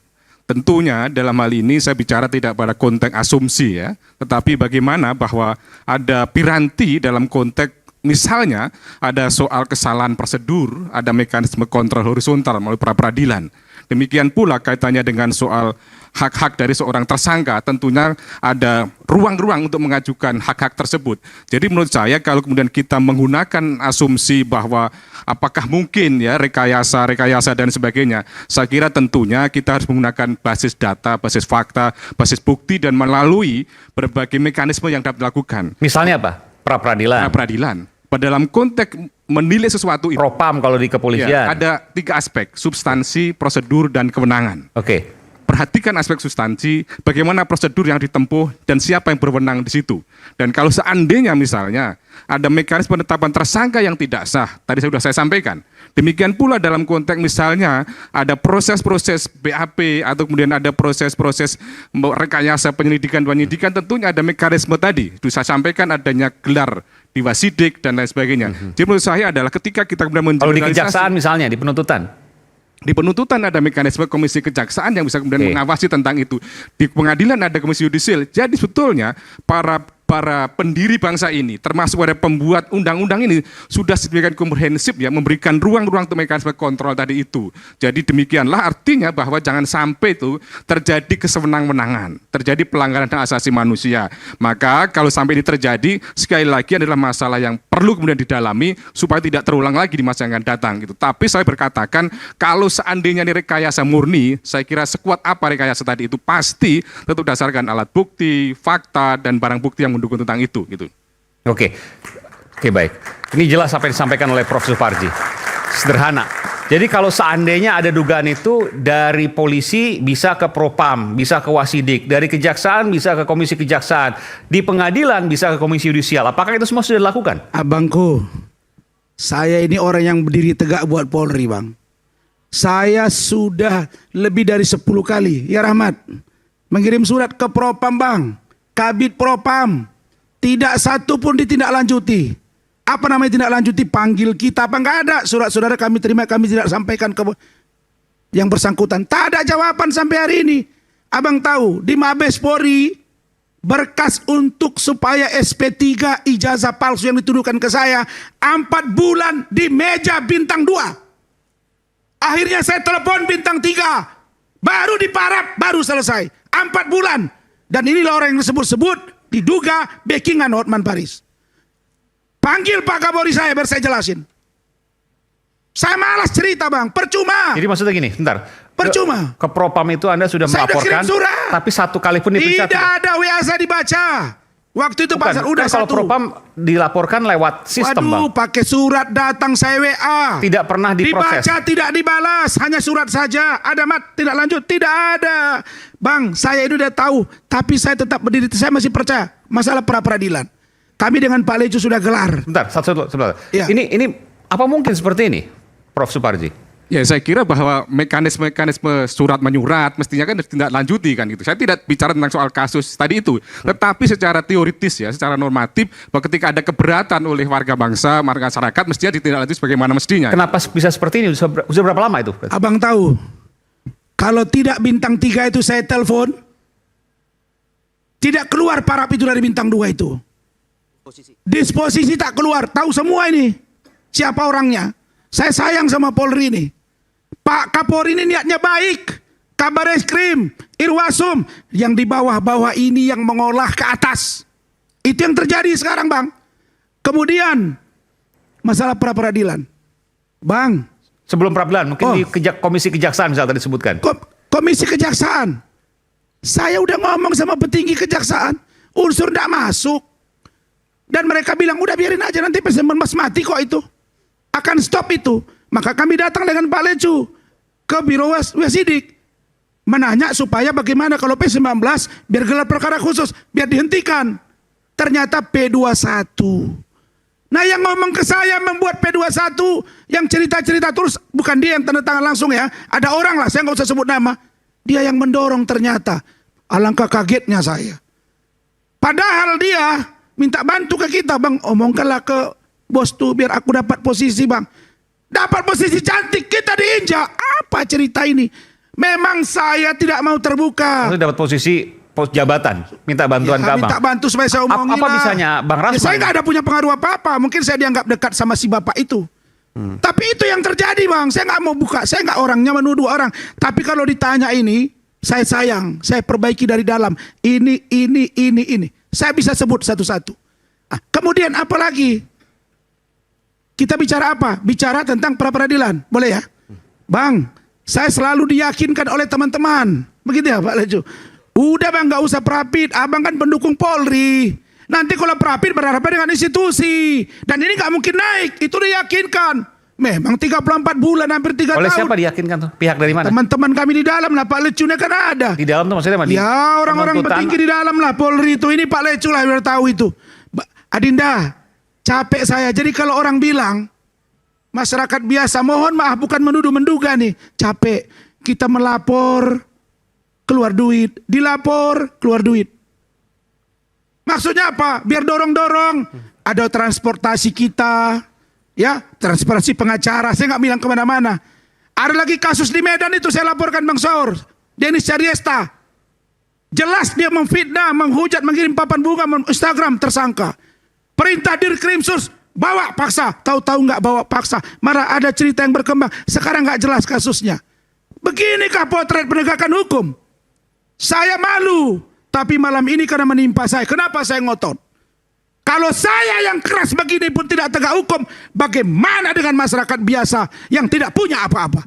Tentunya dalam hal ini saya bicara tidak pada konteks asumsi ya, tetapi bagaimana bahwa ada piranti dalam konteks misalnya ada soal kesalahan prosedur, ada mekanisme kontrol horizontal melalui pra-peradilan. Demikian pula kaitannya dengan soal hak-hak dari seorang tersangka, tentunya ada ruang-ruang untuk mengajukan hak-hak tersebut. Jadi menurut saya kalau kemudian kita menggunakan asumsi bahwa apakah mungkin ya rekayasa dan sebagainya, saya kira tentunya kita harus menggunakan basis data, basis fakta, basis bukti dan melalui berbagai mekanisme yang dapat dilakukan. Misalnya apa? Pra-peradilan. Pra-peradilan. Dalam konteks menilai sesuatu itu. Propam kalau di kepolisian. Ya, ada 3 aspek, substansi, prosedur, dan kewenangan. Oke. Perhatikan aspek substansi, bagaimana prosedur yang ditempuh, dan siapa yang berwenang di situ. Dan kalau seandainya misalnya ada mekanisme penetapan tersangka yang tidak sah, tadi sudah saya sampaikan. Demikian pula dalam konteks misalnya ada proses-proses BAP atau kemudian ada proses-proses rekayasa penyelidikan, tentunya ada mekanisme tadi. Itu saya sampaikan adanya gelar di Wasidik dan lain sebagainya. Jadi menurut saya adalah ketika kita kemudian kalau di kejaksaan misalnya, di penuntutan? Di penuntutan ada mekanisme komisi kejaksaan yang bisa kemudian mengawasi tentang itu. Di pengadilan ada komisi yudisial. Jadi sebetulnya para pendiri bangsa ini, termasuk para pembuat undang-undang ini, sudah sedemikian komprehensif ya, memberikan ruang-ruang untuk mekanisme kontrol tadi itu. Jadi demikianlah artinya bahwa jangan sampai itu terjadi kesewenang-wenangan, terjadi pelanggaran hak asasi manusia. Maka kalau sampai ini terjadi, sekali lagi adalah masalah yang perlu kemudian didalami supaya tidak terulang lagi di masa yang akan datang gitu. Tapi saya berkatakan kalau seandainya ini rekayasa murni, saya kira sekuat apa rekayasa tadi itu pasti tentu dasarkan alat bukti, fakta dan barang bukti yang mendukung tentang itu gitu. Oke, baik. Ini jelas apa yang disampaikan oleh Prof. Suparji. Sederhana. Jadi kalau seandainya ada dugaan itu dari polisi bisa ke Propam, bisa ke Wasidik, dari kejaksaan bisa ke komisi kejaksaan, di pengadilan bisa ke komisi yudisial. Apakah itu semua sudah dilakukan? Abangku, saya ini orang yang berdiri tegak buat Polri, Bang. Saya sudah lebih dari 10 kali, ya Rahmat, mengirim surat ke Propam, Bang. Kabid Propam, tidak satu pun ditindaklanjuti. Apa namanya tindaklanjuti? Panggil kita apa? Enggak ada. Surat saudara kami terima, kami tidak sampaikan ke yang bersangkutan. Tak ada jawaban sampai hari ini. Abang tahu, di Mabes Polri, berkas untuk supaya SP3 ijazah palsu yang dituduhkan ke saya, 4 bulan di meja bintang 2. Akhirnya saya telepon bintang 3. Baru diparap, baru selesai. 4 bulan. Dan inilah orang yang disebut-sebut diduga backingan Hotman Paris. Panggil Pak Kapolri saya biar saya jelasin. Saya malas cerita, Bang, percuma. Jadi maksudnya gini, bentar. Percuma. Ke Propam itu Anda sudah melaporkan, tapi satu kali pun diperiksa. Tidak ada WA saya dibaca. Waktu itu pasal udah kalau satu. Propam dilaporkan lewat sistem, Waduh, Bang. pakai surat datang saya WA. Tidak pernah diproses. Dibaca, tidak dibalas, hanya surat saja. Ada mat, tidak lanjut, tidak ada. Bang, saya itu udah tahu, tapi saya tetap berdiri, saya masih percaya. Masalah pra-peradilan. Kami dengan Pak Lejo sudah gelar. Bentar, sebentar. Ya. Ini apa mungkin seperti ini, Prof. Suparji? Ya, saya kira bahwa mekanisme surat menyurat mestinya kan ditindaklanjuti kan gitu. Saya tidak bicara tentang soal kasus tadi itu, tetapi secara teoritis ya, secara normatif, bahwa ketika ada keberatan oleh warga bangsa, masyarakat mestinya ditindaklanjuti sebagaimana mestinya. Kenapa bisa seperti ini? Sudah berapa lama itu? Abang tahu, kalau tidak bintang 3 itu saya telepon, tidak keluar parap itu dari bintang 2 itu. Disposisi tak keluar, tahu semua ini siapa orangnya. Saya sayang sama Polri ini. Pak Kapolri ini niatnya baik. Kabar Eskrim, Irwasum, yang di bawah-bawah ini yang mengolah ke atas. Itu yang terjadi sekarang, Bang. Kemudian masalah pra-peradilan. Bang, sebelum peradilan mungkin di komisi kejaksaan misalnya tadi disebutkan. Komisi kejaksaan. Saya udah ngomong sama petinggi kejaksaan, unsur tidak masuk. Dan mereka bilang udah biarin aja, nanti P19 mati kok itu. Akan stop itu. Maka kami datang dengan Pak Lecu ke Biro Wasidik, menanya supaya bagaimana kalau P19 biar gelar perkara khusus, biar dihentikan. Ternyata P21. Nah, yang ngomong ke saya membuat P21, yang cerita-cerita terus, bukan dia yang tanda tangan langsung ya. Ada orang lah, saya nggak usah sebut nama. Dia yang mendorong ternyata. Alangkah kagetnya saya. Padahal dia minta bantu ke kita, Bang, omongkanlah ke bos tuh biar aku dapat posisi bang. Dapat posisi cantik, kita diinjak. Apa cerita ini? Memang saya tidak mau terbuka. Maksudnya dapat posisi jabatan, minta bantuan ke abang. Minta bantu supaya saya omongin Apa lah. bisanya Bang Rasman? Saya nggak ada punya pengaruh apa-apa. Mungkin saya dianggap dekat sama si bapak itu. Tapi itu yang terjadi bang. Saya nggak mau buka. Saya nggak orangnya menuduh orang. Tapi kalau ditanya ini, saya sayang. Saya perbaiki dari dalam. Ini. Saya bisa sebut satu-satu. Kemudian apa lagi? Kita bicara apa? Bicara tentang pra-peradilan. Boleh ya? Bang, saya selalu diyakinkan oleh teman-teman. Begitu ya Pak Lejo? Udah bang, gak usah prapit. Abang kan pendukung Polri. Nanti kalau prapit berhadapan dengan institusi. Dan ini gak mungkin naik. Itu diyakinkan. Memang 34 bulan, hampir 3 tahun. Oleh siapa diyakinkan tuh? Pihak dari mana? Teman-teman kami di dalam lah. Pak Lecunya kan ada. Di dalam tuh maksudnya mana? Ya orang-orang petinggi di dalam lah. Polri itu. Ini Pak Lecu lah biar tahu itu. Adinda, capek saya. Jadi kalau orang bilang masyarakat biasa, mohon maaf bukan menuduh menduga nih, capek. Kita melapor keluar duit, dilapor keluar duit. Maksudnya apa? Biar dorong-dorong. Ada transportasi kita, ya transportasi pengacara. Saya nggak bilang kemana-mana. Ada lagi kasus di Medan itu saya laporkan Bang Saur, Denis Cariesta. Jelas dia memfitnah, menghujat, mengirim papan bunga, Instagram tersangka. Perintah Dirkrimsus bawa paksa, tahu-tahu nggak bawa paksa, malah ada cerita yang berkembang. Sekarang nggak jelas kasusnya. Beginikah potret penegakan hukum? Saya malu, tapi malam ini karena menimpa saya. Kenapa saya ngotot? Kalau saya yang keras begini pun tidak tegak hukum, bagaimana dengan masyarakat biasa yang tidak punya apa-apa?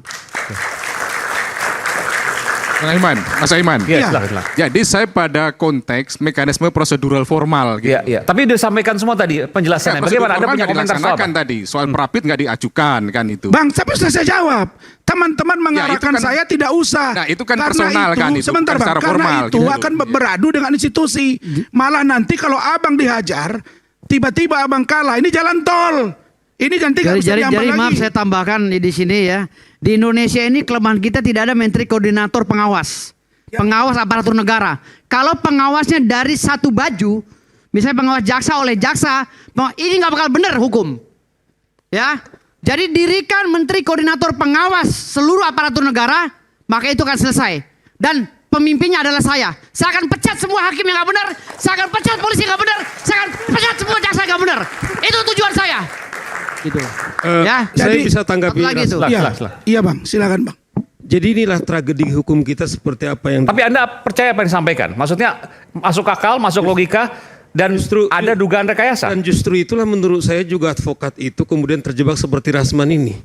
Mas Aiman. Iya, silakan. Jadi saya pada konteks mekanisme prosedural formal. Gitu. Iya. Tapi disampaikan semua tadi penjelasannya. Bagaimana Anda punya komentar soal apa? Tadi soal prapit nggak diajukan kan itu. Bang, tapi sudah saya jawab. Teman-teman mengarahkan kan, saya tidak usah. Nah itu kan karena personal itu, kan itu. Sebentar kan bang, karena formal, itu gitu. akan beradu dengan institusi. Malah nanti kalau abang dihajar, tiba-tiba abang kalah. Ini jalan tol. Ini nanti nggak bisa diambang lagi. Maaf saya tambahkan di sini ya. Di Indonesia ini kelemahan kita tidak ada menteri koordinator pengawas. Pengawas aparatur negara. Kalau pengawasnya dari satu baju, misalnya pengawas jaksa oleh jaksa, ini nggak bakal benar hukum. Ya. Jadi dirikan menteri koordinator pengawas seluruh aparatur negara, maka itu akan selesai. Dan pemimpinnya adalah saya. Saya akan pecat semua hakim yang nggak benar. Saya akan pecat polisi yang nggak benar. Saya akan pecat semua jaksa yang nggak benar. Itu tujuan saya. Gitu. Ya, saya bisa tanggapi. Iya bang, silakan bang. Jadi inilah tragedi hukum kita seperti apa yang. Tapi Anda percaya apa yang disampaikan? Maksudnya masuk akal, masuk logika, dan justru ada dugaan rekayasa. Dan justru itulah menurut saya juga advokat itu kemudian terjebak seperti Rasman ini.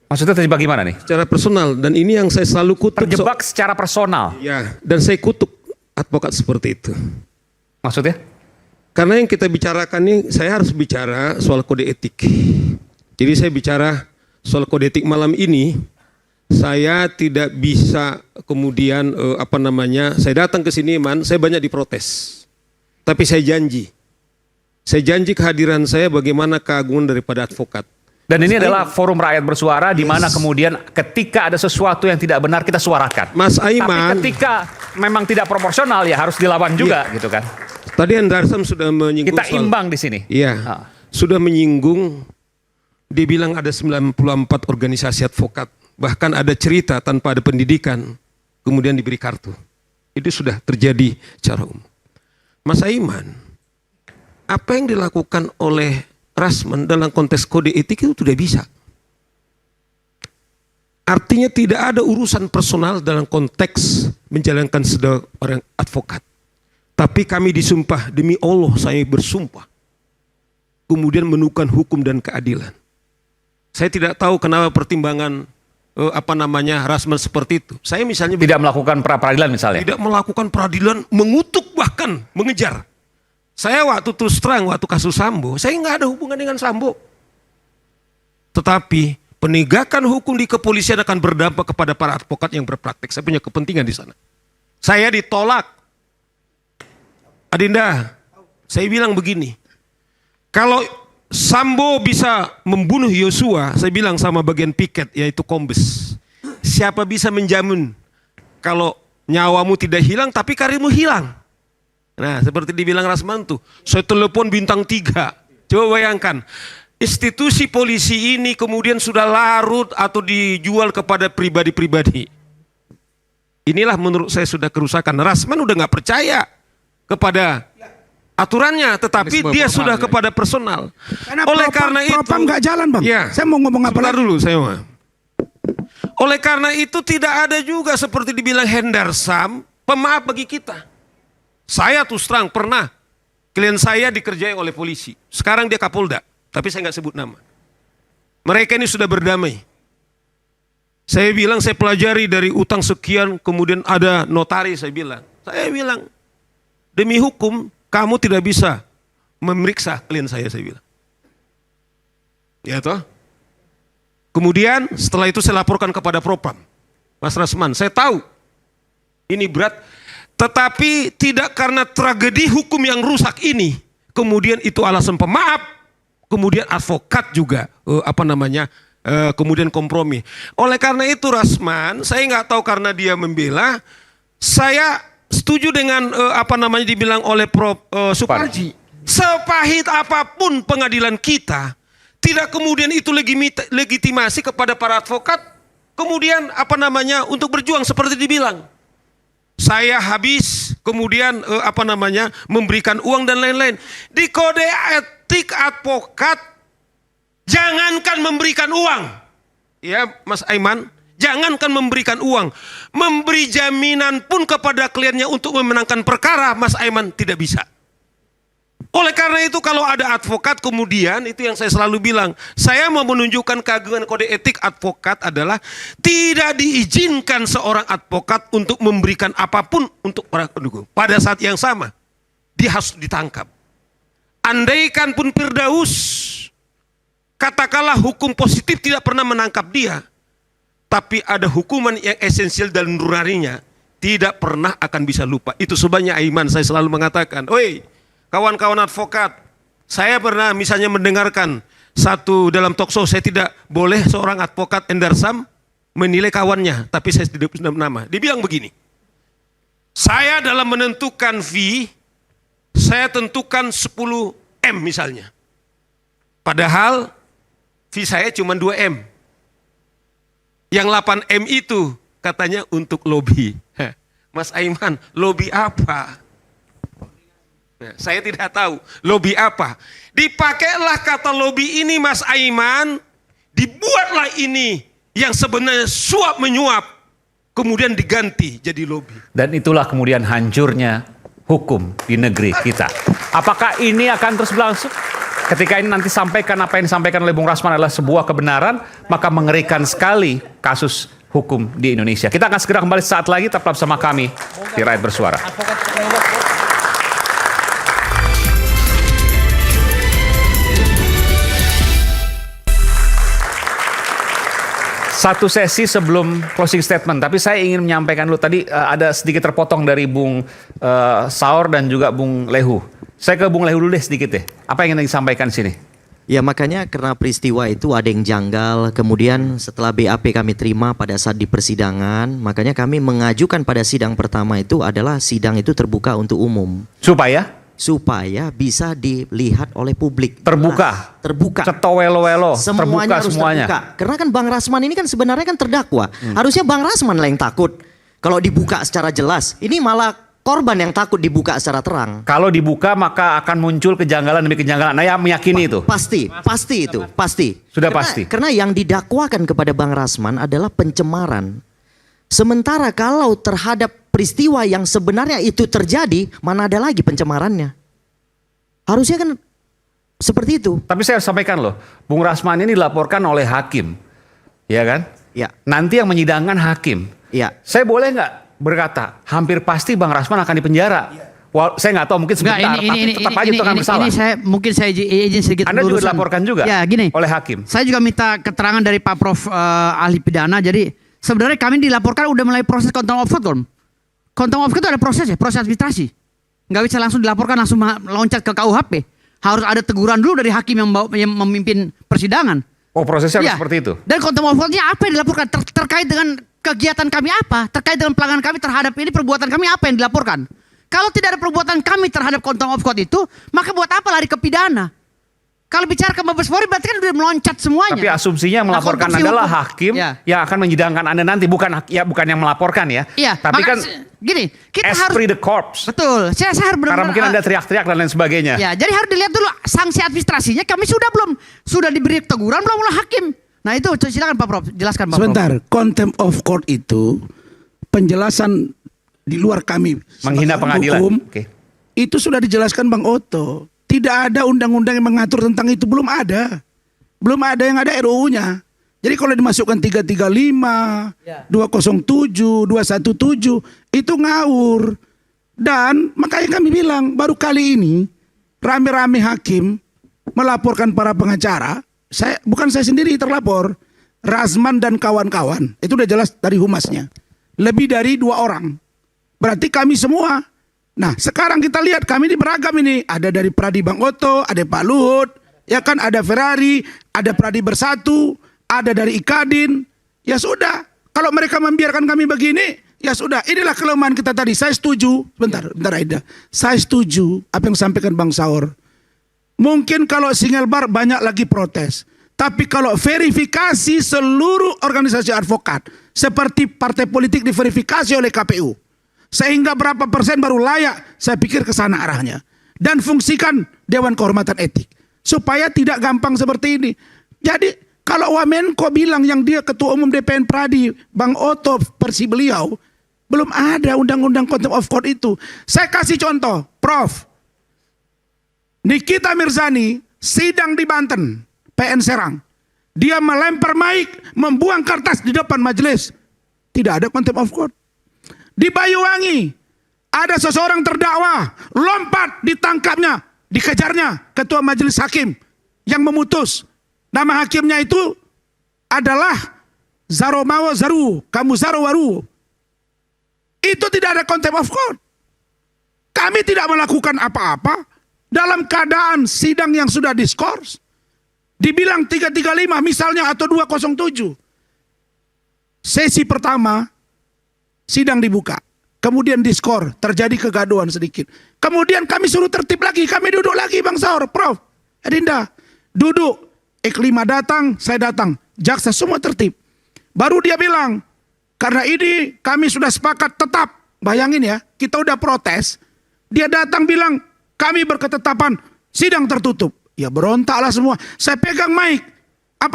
Maksudnya terjebak gimana nih? Secara personal, dan ini yang saya selalu kutuk. Terjebak secara personal? Ya, dan saya kutuk advokat seperti itu. Maksudnya? Karena yang kita bicarakan ini, saya harus bicara soal kode etik. Jadi saya bicara soal kode etik malam ini, saya tidak bisa kemudian saya datang ke sini saya banyak diprotes. Tapi saya janji kehadiran saya bagaimana keagungan daripada advokat. Dan ini adalah forum rakyat bersuara di mana kemudian ketika ada sesuatu yang tidak benar kita suarakan. Mas Aiman. Tapi ketika memang tidak proporsional ya harus dilawan juga gitu kan. Tadi Andarsam sudah menyinggung kita imbang di sini. Iya. Sudah menyinggung, dia bilang ada 94 organisasi advokat. Bahkan ada cerita tanpa ada pendidikan, kemudian diberi kartu. Itu sudah terjadi secara umum. Mas Aiman, apa yang dilakukan oleh Rasman dalam konteks kode etik itu tidak bisa. Artinya tidak ada urusan personal dalam konteks menjalankan seorang advokat. Tapi kami disumpah, demi Allah saya bersumpah. Kemudian menemukan hukum dan keadilan. Saya tidak tahu kenapa pertimbangan Rasman seperti itu. Saya misalnya tidak melakukan pra-peradilan misalnya. Tidak melakukan peradilan, mengutuk bahkan mengejar. Saya waktu terus terang waktu kasus Sambo, saya nggak ada hubungan dengan Sambo. Tetapi penegakan hukum di kepolisian akan berdampak kepada para advokat yang berpraktek. Saya punya kepentingan di sana. Saya ditolak. Adinda, saya bilang begini. Kalau Sambo bisa membunuh Yosua, saya bilang sama bagian piket yaitu Kombes. Siapa bisa menjamin kalau nyawamu tidak hilang tapi karirmu hilang? Nah seperti dibilang Rasman tuh, saya telepon bintang 3. Coba bayangkan, institusi polisi ini kemudian sudah larut atau dijual kepada pribadi-pribadi. Inilah menurut saya sudah kerusakan. Rasman udah nggak percaya kepada aturannya, tetapi dia sudah kepada personal. Oleh karena itu, propam nggak jalan, Bang. Ya, saya mau ngomong apa lagi? dulu saya mau. Oleh karena itu tidak ada juga seperti dibilang Hendarsam pemaaf bagi kita. Saya terus terang pernah klien saya dikerjai oleh polisi. Sekarang dia Kapolda, tapi saya nggak sebut nama. Mereka ini sudah berdamai. Saya bilang saya pelajari dari utang sekian, kemudian ada notaris, saya bilang demi hukum kamu tidak bisa memeriksa klien saya bilang. Ya toh? Kemudian setelah itu saya laporkan kepada Propam. Mas Rasman, saya tahu ini berat, tetapi tidak karena tragedi hukum yang rusak ini, kemudian itu alasan pemaaf, kemudian advokat juga kemudian kompromi. Oleh karena itu Rasman, saya nggak tahu karena dia membela, saya setuju dengan dibilang oleh Prof. Suparji. Sepahit apapun pengadilan kita, tidak kemudian itu legitimasi kepada para advokat, kemudian untuk berjuang seperti dibilang. Saya habis, kemudian memberikan uang dan lain-lain. Di kode etik advokat, jangankan memberikan uang, ya Mas Aiman, jangankan memberikan uang, memberi jaminan pun kepada kliennya untuk memenangkan perkara, Mas Aiman tidak bisa. Oleh karena itu kalau ada advokat kemudian, itu yang saya selalu bilang, saya mau menunjukkan keagungan kode etik advokat adalah tidak diizinkan seorang advokat untuk memberikan apapun untuk orang pendukung. Pada saat yang sama, dia harus ditangkap. Andaikan pun Firdaus, katakanlah hukum positif tidak pernah menangkap dia, tapi ada hukuman yang esensial dalam nuraninya, tidak pernah akan bisa lupa. Itu sebabnya Aiman saya selalu mengatakan, oi kawan-kawan advokat, saya pernah misalnya mendengarkan satu dalam talkshow, saya tidak boleh seorang advokat Hendarsam menilai kawannya, tapi saya tidak punya nama. Dia bilang begini, saya dalam menentukan fee, saya tentukan 10 M misalnya. Padahal fee saya cuma 2 M. Yang 8 M itu katanya untuk lobby. Mas Aiman, lobby apa? Saya tidak tahu lobby apa. Dipakailah kata lobby ini Mas Aiman, dibuatlah ini yang sebenarnya suap menyuap, kemudian diganti jadi lobby. Dan itulah kemudian hancurnya hukum di negeri kita. Apakah ini akan terus berlangsung? Ketika ini nanti sampaikan apa yang disampaikan oleh Bung Rasman adalah sebuah kebenaran, maka mengerikan sekali kasus hukum di Indonesia. Kita akan segera kembali saat lagi, tetap bersama kami di Rakyat Bersuara. Satu sesi sebelum closing statement, tapi saya ingin menyampaikan dulu tadi ada sedikit terpotong dari Bung Saur dan juga Bung Lehu. Saya ke Bung Lehu dulu deh sedikit deh. Apa yang ingin disampaikan sini? Ya makanya karena peristiwa itu ada yang janggal, kemudian setelah BAP kami terima pada saat di persidangan, makanya kami mengajukan pada sidang pertama itu adalah sidang itu terbuka untuk umum. Supaya bisa dilihat oleh publik. Terbuka. Ketowelo-welo. Semuanya harus semuanya. terbuka. Karena kan Bang Rasman ini kan sebenarnya kan terdakwa. Harusnya Bang Rasman lah yang takut. Kalau dibuka secara jelas. Ini malah korban yang takut dibuka secara terang. Kalau dibuka maka akan muncul kejanggalan demi kejanggalan. Nah, yang meyakini itu. Pasti itu. Pasti. Sudah pasti. Karena yang didakwakan kepada Bang Rasman adalah pencemaran. Sementara kalau terhadap peristiwa yang sebenarnya itu terjadi, mana ada lagi pencemarannya? Harusnya kan seperti itu. Tapi saya harus sampaikan loh, Bung Rasman ini dilaporkan oleh hakim, ya kan? Ya. Nanti yang menyidangkan hakim. Ya. Saya boleh nggak berkata, hampir pasti Bang Rasman akan dipenjara. Wah, saya nggak tahu mungkin sebentar, tapi tetap aja itu akan bersalah. Mungkin saya izin sedikit. Anda juga dilaporkan juga ya, gini, oleh hakim. Saya juga minta keterangan dari Pak Prof ahli pidana. Jadi sebenarnya kami dilaporkan udah mulai proses contempt of court, Om. Contempt of court itu ada prosesnya, proses administrasi. Nggak bisa langsung dilaporkan, langsung loncat ke KUHP. Harus ada teguran dulu dari hakim yang memimpin persidangan. Oh, prosesnya harus seperti itu. Dan contempt of court-nya apa yang dilaporkan? Terkait dengan kegiatan kami apa? Terkait dengan pelanggaran kami terhadap ini, perbuatan kami apa yang dilaporkan? Kalau tidak ada perbuatan kami terhadap contempt of court itu, maka buat apa lari ke pidana? Kalau bicara ke Mabes Polri berarti kan udah meloncat semuanya. Tapi asumsinya yang melaporkan konstruksi adalah hukum. hakim Ya. yang akan menyidangkan Anda nanti, bukan yang melaporkan ya. Iya, Tapi kan gini, kita esprit harus de corps. betul. Saya harus Karena benar-benar mungkin Anda teriak-teriak dan lain sebagainya. Ya, jadi harus dilihat dulu sanksi administrasinya kami sudah diberi teguran belum oleh hakim. Nah, itu silakan Pak Prof, jelaskan Pak Sebentar, Prof. contempt of court itu penjelasan di luar kami Menghina pengadilan. hukum, Oke. itu sudah dijelaskan Bang Oto. Tidak ada undang-undang yang mengatur tentang itu, belum ada. Belum ada, yang ada RUU-nya. Jadi kalau dimasukkan 335, 207, 217 itu ngawur. Dan makanya kami bilang baru kali ini rame-rame hakim melaporkan para pengacara. Bukan saya sendiri terlapor, Rasman dan kawan-kawan. Itu udah jelas dari humasnya. Lebih dari 2 orang. Berarti kami semua. Nah, sekarang kita lihat kami ini beragam ini. Ada dari Pradi Bang Oto, ada Pak Luhut, ya kan, ada Ferrari, ada Pradi Bersatu, ada dari Ikadin. Ya sudah, kalau mereka membiarkan kami begini, ya sudah. Inilah kelemahan kita tadi. Saya setuju. Bentar Aida. Saya setuju apa yang disampaikan Bang Saur. Mungkin kalau single bar banyak lagi protes. Tapi kalau verifikasi seluruh organisasi advokat, seperti partai politik diverifikasi oleh KPU, sehingga berapa persen baru layak, saya pikir ke sana arahnya. Dan fungsikan Dewan Kehormatan Etik. Supaya tidak gampang seperti ini. Jadi kalau Wamenko bilang yang dia Ketua Umum DPN Pradi, Bang Oto versi beliau, belum ada undang-undang contempt of court itu. Saya kasih contoh, Prof. Nikita Mirzani sidang di Banten, PN Serang. Dia melempar mic, membuang kertas di depan majelis. Tidak ada contempt of court. Di Banyuwangi ada seseorang terdakwa, lompat, ditangkapnya, dikejarnya ketua majelis hakim yang memutus. Nama hakimnya itu adalah Zaromawa Zaru, kamu Zaro Waru. Itu tidak ada contempt of court. Kami tidak melakukan apa-apa dalam keadaan sidang yang sudah diskors. Dibilang 335 misalnya atau 207. Sesi pertama sidang dibuka, kemudian diskor, terjadi kegaduhan sedikit. Kemudian kami suruh tertib lagi, kami duduk lagi Bang Saur, Prof, Adinda, duduk. Eklima datang, saya datang, jaksa semua tertib. Baru dia bilang, karena ini kami sudah sepakat tetap. Bayangin ya, kita udah protes. Dia datang bilang, kami berketetapan sidang tertutup. Ya berontaklah semua. Saya pegang mic,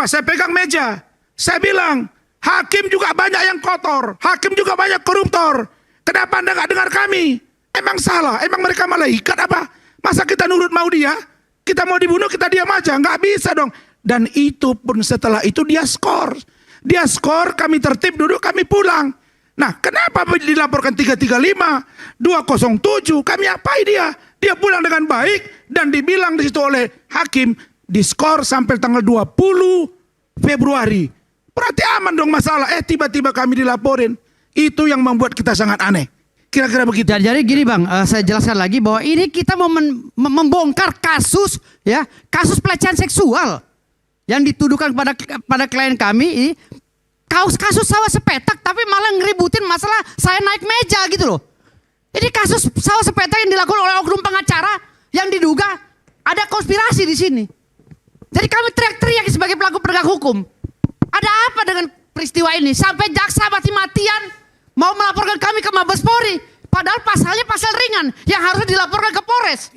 saya pegang meja. Saya bilang, hakim juga banyak yang kotor, hakim juga banyak koruptor. Kenapa Anda nggak dengar kami? Emang salah? Emang mereka malaikat apa? Masa kita nurut mau dia? Kita mau dibunuh kita diam aja? Nggak bisa dong. Dan itu pun setelah itu dia skor. Dia skor, kami tertib duduk, kami pulang. Nah, kenapa dilaporkan 335, 207, kami apai dia? Dia pulang dengan baik dan dibilang di situ oleh hakim, diskor sampai tanggal 20 Februari. Berarti aman dong masalah. Tiba-tiba kami dilaporin. Itu yang membuat kita sangat aneh. Kira-kira begitu. Jadi gini Bang, saya jelaskan lagi bahwa ini kita mau membongkar kasus pelecehan seksual yang dituduhkan pada klien kami ini. Kasus sawah sepetak tapi malah ngeributin masalah saya naik meja gitu loh. Ini kasus sawah sepetak yang dilakukan oleh oknum pengacara yang diduga ada konspirasi di sini. Jadi kami teriak-teriak sebagai pelaku penegak hukum. Ada apa dengan peristiwa ini? Sampai jaksa mati-matian mau melaporkan kami ke Mabes Polri. Padahal pasalnya pasal ringan yang harusnya dilaporkan ke Polres.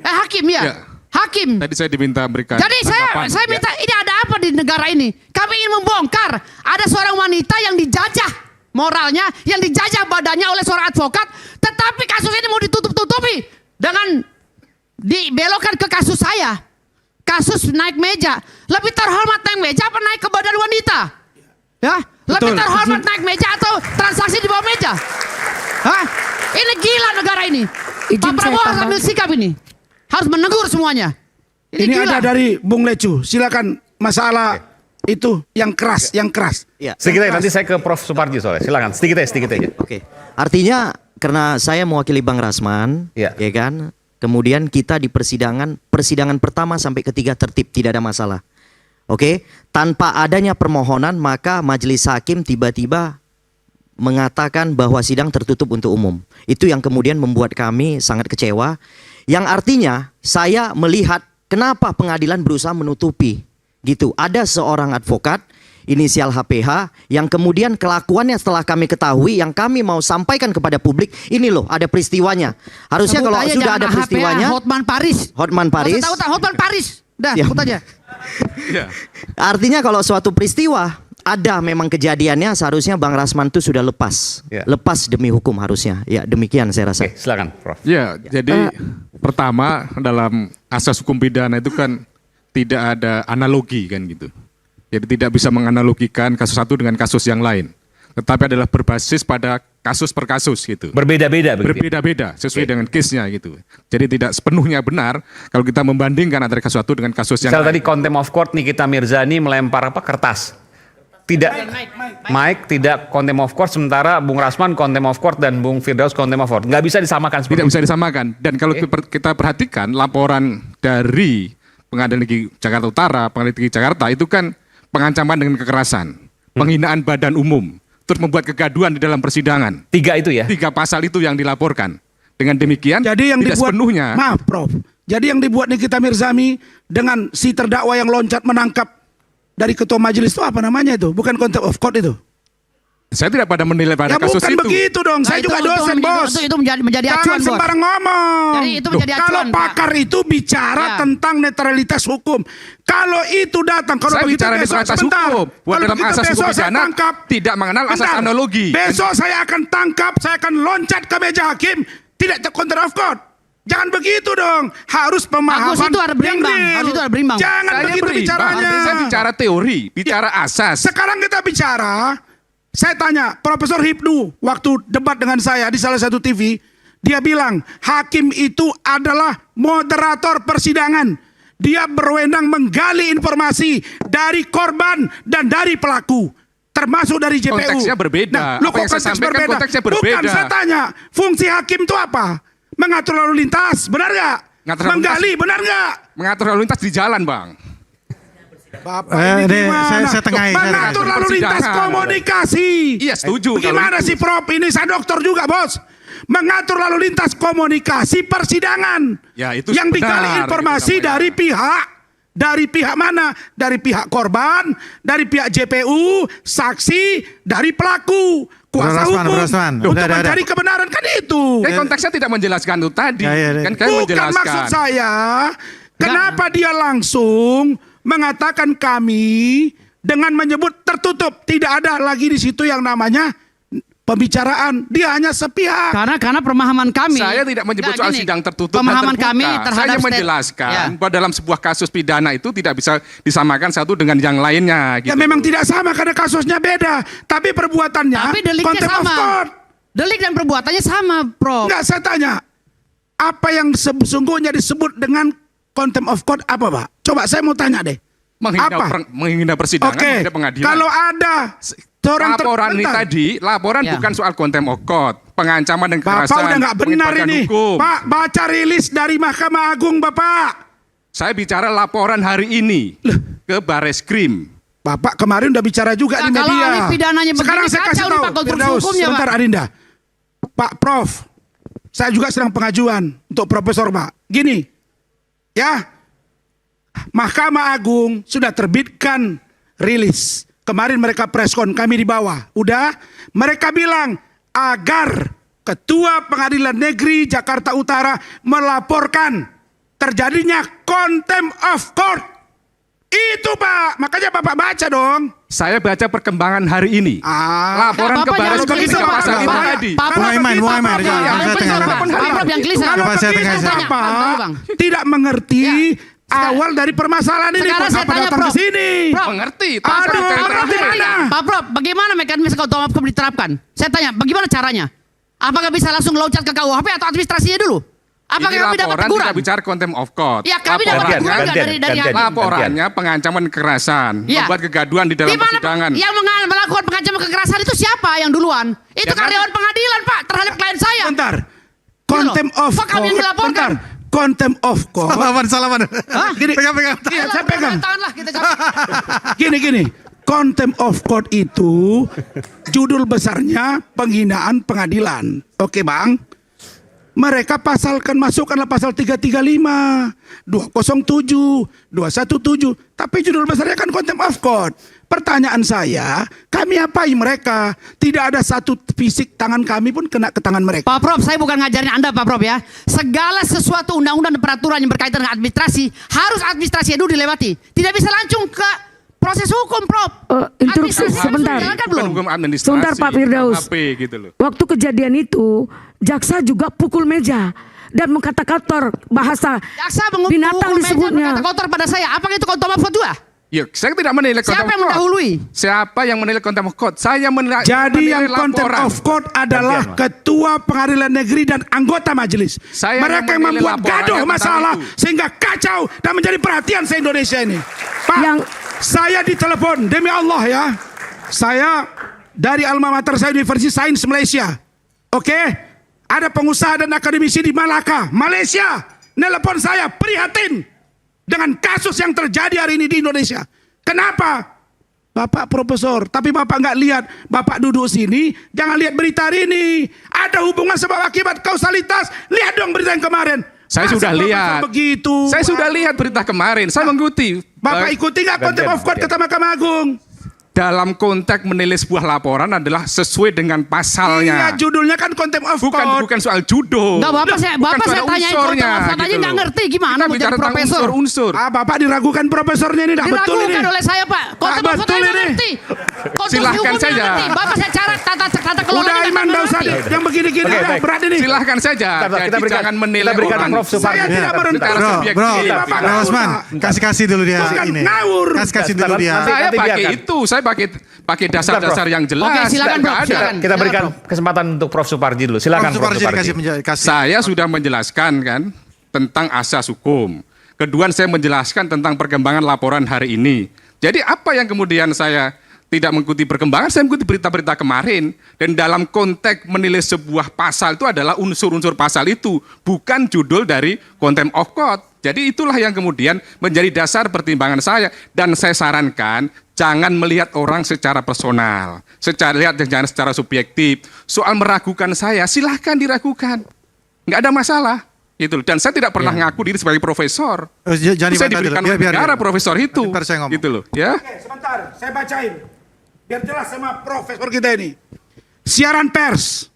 Hakim ya. Hakim. Tadi saya diminta berikan. Jadi saya minta ini ada apa di negara ini? Kami ingin membongkar ada seorang wanita yang dijajah moralnya, yang dijajah badannya oleh seorang advokat, tetapi kasus ini mau ditutup-tutupi dengan dibelokkan ke kasus saya. Kasus naik meja. Lebih terhormat naik meja apa naik ke badan wanita? Ya, lebih terhormat naik meja atau transaksi di bawah meja? Hah? Ini gila negara ini. Pak Prabowo harus ambil sikap ini. Harus menegur semuanya. Ini ada dari Bung Lecu. Silakan masalah itu yang keras, yang keras. Ya. Sedikit aja, nanti saya ke Prof Suparji soalnya. Silakan, sedikit aja. Oke. Artinya karena saya mewakili Bang Rasman, ya kan. Kemudian kita di persidangan pertama sampai ketiga tertib, tidak ada masalah. Oke. Tanpa adanya permohonan maka majelis hakim tiba-tiba mengatakan bahwa sidang tertutup untuk umum. Itu yang kemudian membuat kami sangat kecewa. Yang artinya saya melihat Kenapa pengadilan berusaha menutupi? Gitu. Ada seorang advokat inisial HPH yang kemudian kelakuannya setelah kami ketahui, yang kami mau sampaikan kepada publik, ini loh ada peristiwanya. Harusnya Sebut kalau aja, sudah jangan ada peristiwanya, Hotman Paris. Hotman Paris. Tahu Hotman Paris. Dah, Ya. sebut aja. Artinya kalau suatu peristiwa ada memang kejadiannya, seharusnya Bang Rasman itu sudah lepas. Lepas demi hukum harusnya. Ya, demikian saya rasa. Silakan, Prof. Ya, jadi pertama dalam asas hukum pidana itu kan tidak ada analogi kan gitu. Jadi tidak bisa menganalogikan kasus satu dengan kasus yang lain. Tetapi adalah berbasis pada kasus per kasus gitu. Berbeda-beda begitu. Berbeda-beda sesuai dengan case-nya gitu. Jadi tidak sepenuhnya benar kalau kita membandingkan antara kasus satu dengan kasus yang Misal lain. tadi contempt of court Nikita Mirzani melempar kertas. Tidak Mike tidak contempt of court, sementara Bung Rasman contempt of court dan Bung Firdaus contempt of court. Nggak bisa disamakan seperti Tidak bisa disamakan. Dan kalau kita perhatikan laporan dari Pengadilan Negeri Jakarta Utara, Pengadilan Negeri Jakarta itu kan pengancaman dengan kekerasan, penghinaan badan umum, terus membuat kegaduhan di dalam persidangan. 3 itu ya? 3 pasal itu yang dilaporkan. Dengan demikian, Jadi yang tidak dibuat, sepenuhnya. maaf Prof. Jadi yang dibuat Nikita Mirzani dengan si terdakwa yang loncat menangkap dari ketua majelis itu apa namanya itu? Bukan contempt of court itu? Saya tidak pada menilai pada Ya kasus bukan itu. begitu dong, saya juga dosen bos. Itu menjadi acuan, Jangan Bos. sembarang ngomong. Jadi itu menjadi acuan, Kalau Pak. pakar itu bicara Ya. tentang netralitas hukum. Kalau itu datang, kalau Saya begitu bicara besok, netralitas sebentar. hukum. Buat Kalau dalam begitu asas hukum besok saya pidana, tangkap. tidak mengenal asas Bentar. analogi. Besok saya akan tangkap, saya akan loncat ke meja hakim, tidak contempt of court. Jangan begitu dong. Harus pemahaman Harus itu ada berimbang. yang real. Harus itu ada berimbang. Jangan Saya begitu berimbang. bicaranya. Saya bicara teori, bicara asas. Sekarang kita bicara, saya tanya Profesor Hipnu waktu debat dengan saya di salah satu TV, dia bilang hakim itu adalah moderator persidangan. Dia berwenang menggali informasi dari korban dan dari pelaku, termasuk dari JPU. Konteksnya berbeda. Nah, lu Apa yang kok saya sampaikan konteksnya berbeda. Bukan, saya tanya, fungsi hakim itu apa? Mengatur lalu lintas, benar nggak? Mengatur lalu Menggali, benar nggak? Mengatur lalu lintas di jalan, Bang. Bapak ini gimana? saya tengahin, saya Mengatur tengahin. lalu lintas Persidangan. komunikasi. Iya, setuju kalau Gimana itu. sih Prof? Ini saya dokter juga bos. Mengatur lalu lintas komunikasi persidangan. Ya, itu yang benar, digali informasi itu dari pihak mana? Dari pihak korban, dari pihak JPU, saksi, dari pelaku, kuasa Bro Rasman, hukum Bro Rasman. untuk Udah. mencari kebenaran, kan itu. Tapi konteksnya tidak menjelaskan itu tadi. Kan kalian Bukan menjelaskan. maksud saya. Kenapa dia langsung mengatakan kami dengan menyebut tertutup, tidak ada lagi di situ yang namanya pembicaraan, dia hanya sepihak. Karena pemahaman kami. Saya tidak menyebut Nggak, soal gini, sidang tertutup pemahaman dan terbuka. kami terhadap Saya menjelaskan Ya. bahwa dalam sebuah kasus pidana itu tidak bisa disamakan satu dengan yang lainnya. Gitu. Ya memang tidak sama karena kasusnya beda, tapi perbuatannya Tapi deliknya contempt of sama. court. Delik dan perbuatannya sama, Prof. Enggak, saya tanya, apa yang sesungguhnya disebut dengan contempt of court apa, Pak? Coba saya mau tanya deh. Menghina persidangan, Oke, menghina pengadilan. kalau ada seorang laporan ini bentar. tadi, laporan Ya. bukan soal contempt of court, pengancaman dan Bapak kekerasan. udah nggak benar penegakan ini. hukum. Pak, baca rilis dari Mahkamah Agung, Bapak. Saya bicara laporan hari ini ke Bareskrim. Bapak kemarin udah bicara juga Nah, di kalau media. ahli pidananya begini, Sekarang saya kasih kacau nih, tahu. Pak, konstruksi Firdaus, hukumnya, sebentar Pak. Adinda. Pak Prof, saya juga sedang pengajuan untuk Profesor, Pak. Gini, ya, Mahkamah Agung sudah terbitkan rilis. Kemarin mereka preskon, kami di bawah. Udah, mereka bilang agar Ketua Pengadilan Negeri Jakarta Utara melaporkan terjadinya contempt of court. Itu Pak, makanya Bapak baca dong. Saya baca perkembangan hari ini. Laporan ke Bapak jangan Bareskrim begitu, tiga Pak. pasal itu Bapak- tadi. Pak Prof, Iman, begitu, Iman, Pak. jangan, Yang saya begitu, tengah. Pak. Pak Prof, yang gelisah. Kalau Coba saya begitu tengah, saya. Bapak tidak mengerti awal dari permasalahan ini. Sekarang Kok saya kenapa tanya, datang ke Prof. sini? Prof. Mengerti. Aduh, gimana? Pak Prof, bagaimana mekanisme contempt of court diterapkan? Saya tanya, bagaimana caranya? Apakah bisa langsung loncat ke KUHP atau administrasinya dulu? Apakah Ini kami dapat laporan teguran? tidak bicara contempt of court. Ya, kami dapat Laporannya- teguran nggak dari hakim? Laporannya pengancaman kekerasan, Ya. membuat kegaduhan di dalam Di mana persidangan. yang melakukan pengancaman kekerasan itu siapa yang duluan? Itu Ya, karyawan pengadilan, Pak, terhadap klien saya. Bentar. Contempt of Kok kami yang court. melaporkan? Bentar. Contempt of court. Salaman. Hah? Gini, Pegang. Iya, saya pegang. Tanganlah kita capek. Gini. Contempt of court itu judul besarnya penghinaan pengadilan. Oke, Bang. Mereka masukkanlah pasal 335, 207, 217. Tapi judul besarnya kan contempt of court. Pertanyaan saya, kami apai mereka? Tidak ada satu fisik tangan kami pun kena ke tangan mereka. Pak Prof, saya bukan ngajarin Anda Pak Prof ya. Segala sesuatu undang-undang dan peraturan yang berkaitan dengan administrasi, harus administrasi dulu dilewati. Tidak bisa langsung ke proses hukum, Prof. Instruksi sebentar. Sebentar Pak Firdaus. Gitu loh. Waktu kejadian itu, jaksa juga pukul meja dan mengkata-kotor bahasa Jaksa binatang disebutnya. Kotor pada saya. Apakah itu contempt of court juga? Ya, saya tidak menilai contempt of court. Siapa yang mendahului? Siapa yang menilai contempt of court? Saya menilai. Jadi yang contempt of court adalah ketua pengadilan negeri dan anggota majelis. Mereka yang membuat gaduh masalah sehingga kacau dan menjadi perhatian se-Indonesia ini. Pak, saya ditelepon demi Allah ya. Saya dari alma mater saya Universitas Sains Malaysia. Oke? Ada pengusaha dan akademisi di Malacca, Malaysia. Nelpon saya prihatin dengan kasus yang terjadi hari ini di Indonesia. Kenapa? Bapak profesor, tapi Bapak nggak lihat. Bapak duduk sini, jangan lihat berita hari ini. Ada hubungan sebab akibat kausalitas. Lihat dong berita yang kemarin. Saya sudah lihat. Begitu. Saya sudah lihat berita kemarin. Saya mengikuti. Bapak ikuti nggak contempt of court kata Mahkamah Agung? Dalam konteks menilai sebuah laporan adalah sesuai dengan pasalnya. Iya, judulnya kan contempt of court. Bukan soal judul. Nah, Bapak saya tanya contempt aja nggak ngerti gimana mau jadi profesor. Unsur. Bapak diragukan profesornya ini, betul ini. Diragukan oleh saya, Pak. Contempt of court nggak ngerti. Silahkan saja. Bapak saya cara tata kelola. Udah Iman, nggak usah yang begini-gini berat ini. Silahkan saja. Jadi jangan menilai orang. Saya tidak berentak. Bro, Osman, kasih dulu dia ini. Kasih dulu dia. Saya pakai itu. Saya pakai dasar-dasar yang jelas. Oke, silakan, Prof. Kita berikan kesempatan untuk Prof Suparji dulu. Silakan Prof Suparji. Saya sudah menjelaskan kan tentang asas hukum. Kedua, saya menjelaskan tentang perkembangan laporan hari ini. Jadi apa yang kemudian saya tidak mengikuti perkembangan, saya mengikuti berita-berita kemarin. Dan dalam konteks menilai sebuah pasal itu adalah unsur-unsur pasal itu, bukan judul dari contempt of court. Jadi itulah yang kemudian menjadi dasar pertimbangan saya. Dan saya sarankan, jangan melihat orang secara personal. Jangan secara subjektif. Soal meragukan saya, silahkan diragukan. Nggak ada masalah. Gitu. Dan saya tidak pernah ngaku diri sebagai profesor. Saya diberikan negara profesor itu. Gitu loh. Ya. Oke, sebentar, saya bacain. Biar jelas sama profesor kita ini. Siaran pers.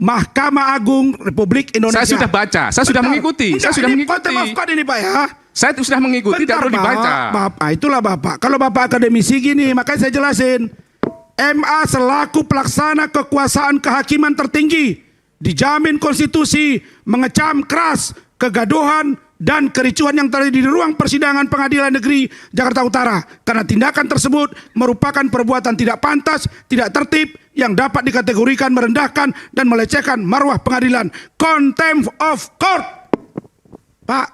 Mahkamah Agung Republik Indonesia. Saya sudah baca, saya sudah mengikuti. Saya sudah mengikuti. Contempt of court ini Pak ya. Saya sudah mengikuti, tidak perlu dibaca. Bapak, itulah Bapak. Kalau Bapak akademisi gini, makanya saya jelasin. MA selaku pelaksana kekuasaan kehakiman tertinggi, dijamin konstitusi, mengecam keras kegaduhan dan kericuhan yang terjadi di ruang persidangan Pengadilan Negeri Jakarta Utara. Karena tindakan tersebut merupakan perbuatan tidak pantas, tidak tertib, yang dapat dikategorikan merendahkan dan melecehkan marwah pengadilan. Contempt of court. Pak,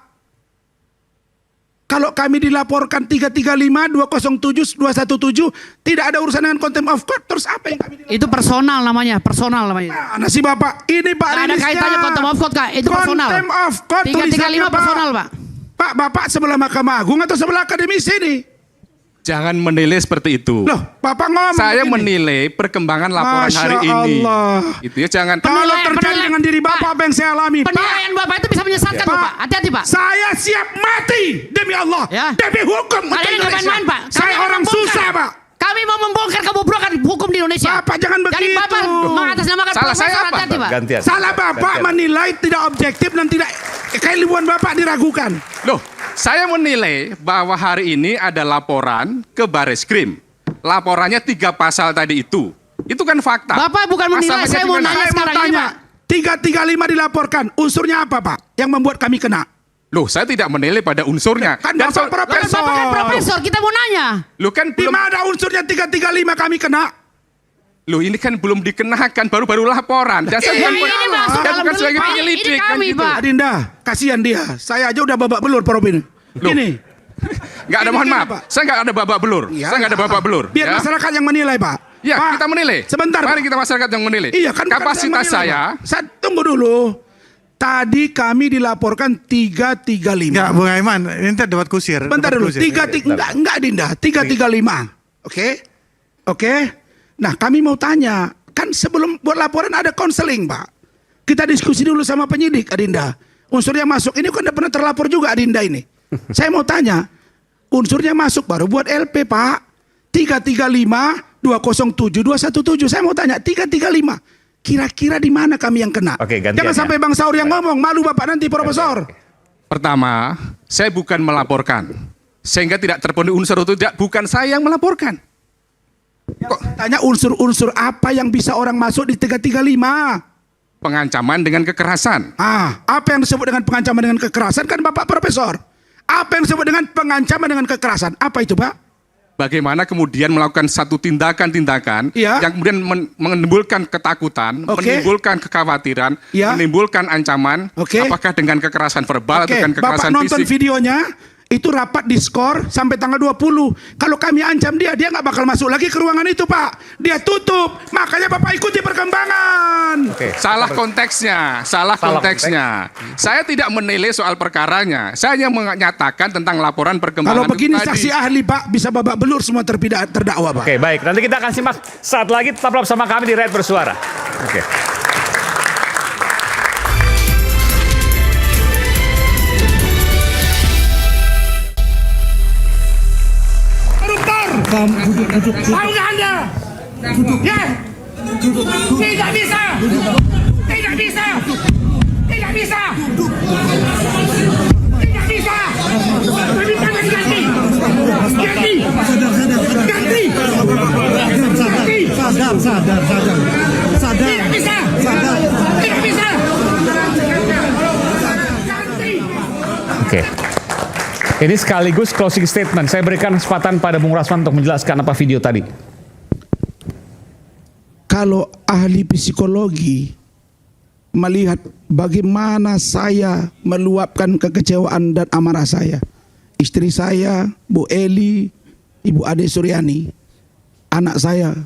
kalau kami dilaporkan 335, 207, 217, tidak ada urusan dengan contempt of court, terus apa yang kami dilaporkan? Itu personal namanya, personal namanya. Nah, si Bapak, ini Pak Rilisnya. Ada kaitannya contempt of court, Kak. Itu personal. Contempt of court 335 personal, Pak. Pak, Bapak sebelah Mahkamah Agung atau sebelah akademisi ini? Jangan menilai seperti itu. Loh, Bapak ngomong saya begini. menilai perkembangan laporan Masya hari ini. Allah. Itu ya, jangan. Kalau terjadi dengan diri Bapak apa yang saya alami, penilaian Bapak itu bisa menyesatkan, Pak. Hati-hati, Pak. Saya siap mati demi Allah, demi hukum untuk Kalian nggak Indonesia. main-main, Pak. Saya orang susah, Pak. Kami mau membongkar kebobrokan hukum di Indonesia. Bapak jangan begitu. Jadi Bapak mengatasnamakan Salah profesor, saya apa? hati-hati, Pak. Gantian. Salah Bapak menilai tidak objektif dan tidak keilmuan Bapak diragukan. Loh, saya menilai bahwa hari ini ada laporan ke Bareskrim. Laporannya 3 pasal tadi itu. Itu kan fakta. Bapak bukan menilai, saya mau nanya sekarang ini, Pak. 335 dilaporkan. Unsurnya apa, Pak? Yang membuat kami kena? Loh, saya tidak menilai pada unsurnya. Kan Bapak profesor. Bapak kan profesor, kita mau nanya. Loh kan Di mana unsurnya 335 kami kena? Loh, ini kan belum dikenakan, baru-baru laporan. Dan saya ini masuk dalam bukan sebagai delik, penyelidik ini kan kami, gitu. Pak. Adinda, kasihan dia. Saya aja udah babak belur Prof ini. Ini. Nggak ada, mohon maaf. Saya nggak ada babak belur. Ya, Saya nggak ada babak belur. Biar ya. masyarakat yang menilai, Pak. Ya, Pak, kita menilai. Sebentar. Mari kita masyarakat yang menilai. Iya, kan kapasitas saya. Tunggu dulu. Tadi kami dilaporkan 335. Enggak, Bung Aiman, ini dapat kusir. Bentar dulu, enggak Dinda, 335. Oke? Oke? Nah, kami mau tanya, kan sebelum buat laporan ada konseling, Pak. Kita diskusi dulu sama penyidik, Adinda. Unsurnya masuk, ini kan udah pernah terlapor juga Adinda ini. Saya mau tanya, unsurnya masuk baru buat LP Pak. 335 207 217. Saya mau tanya 335. Kira-kira di mana kami yang kena? Oke, gantian Jangan ya. sampai Bang Saur yang ngomong, malu Bapak nanti Profesor. Pertama, saya bukan melaporkan. Sehingga tidak terpenuhi unsur itu tidak, bukan saya yang melaporkan. Kok tanya unsur-unsur apa yang bisa orang masuk di 335? Pengancaman dengan kekerasan. Apa yang disebut dengan pengancaman dengan kekerasan kan Bapak Profesor? Apa yang disebut dengan pengancaman dengan kekerasan? Apa itu Pak? Bagaimana kemudian melakukan satu tindakan-tindakan yang kemudian menimbulkan ketakutan, menimbulkan kekhawatiran, menimbulkan ancaman, apakah dengan kekerasan verbal atau dengan kekerasan Bapak nonton fisik. videonya, itu rapat diskor sampai tanggal 20. Kalau kami ancam dia nggak bakal masuk lagi ke ruangan itu Pak. Dia tutup, makanya Bapak ikuti perkembangan. Salah konteksnya, salah konteksnya. Saya tidak menilai soal perkaranya. Saya hanya menyatakan tentang laporan perkembangan. Kalau begini itu tadi. saksi ahli Pak, bisa babak belur semua terdakwa Pak. Oke, baik. Nanti kita akan simak saat lagi. Tetaplah bersama kami di Rakyat Bersuara. Oke. Tahu nggak Anda? Ya, tidak bisa, tidak bisa, tidak bisa, tidak bisa. Lebih tangan ganti, ganti, ganti, ganti. Sadar. Tidak bisa, tidak bisa. Oke. Ini sekaligus closing statement. Saya berikan kesempatan pada Bung Rasman untuk menjelaskan apa video tadi. Kalau ahli psikologi melihat bagaimana saya meluapkan kekecewaan dan amarah saya, istri saya, Bu Eli, Ibu Ade Suryani, anak saya,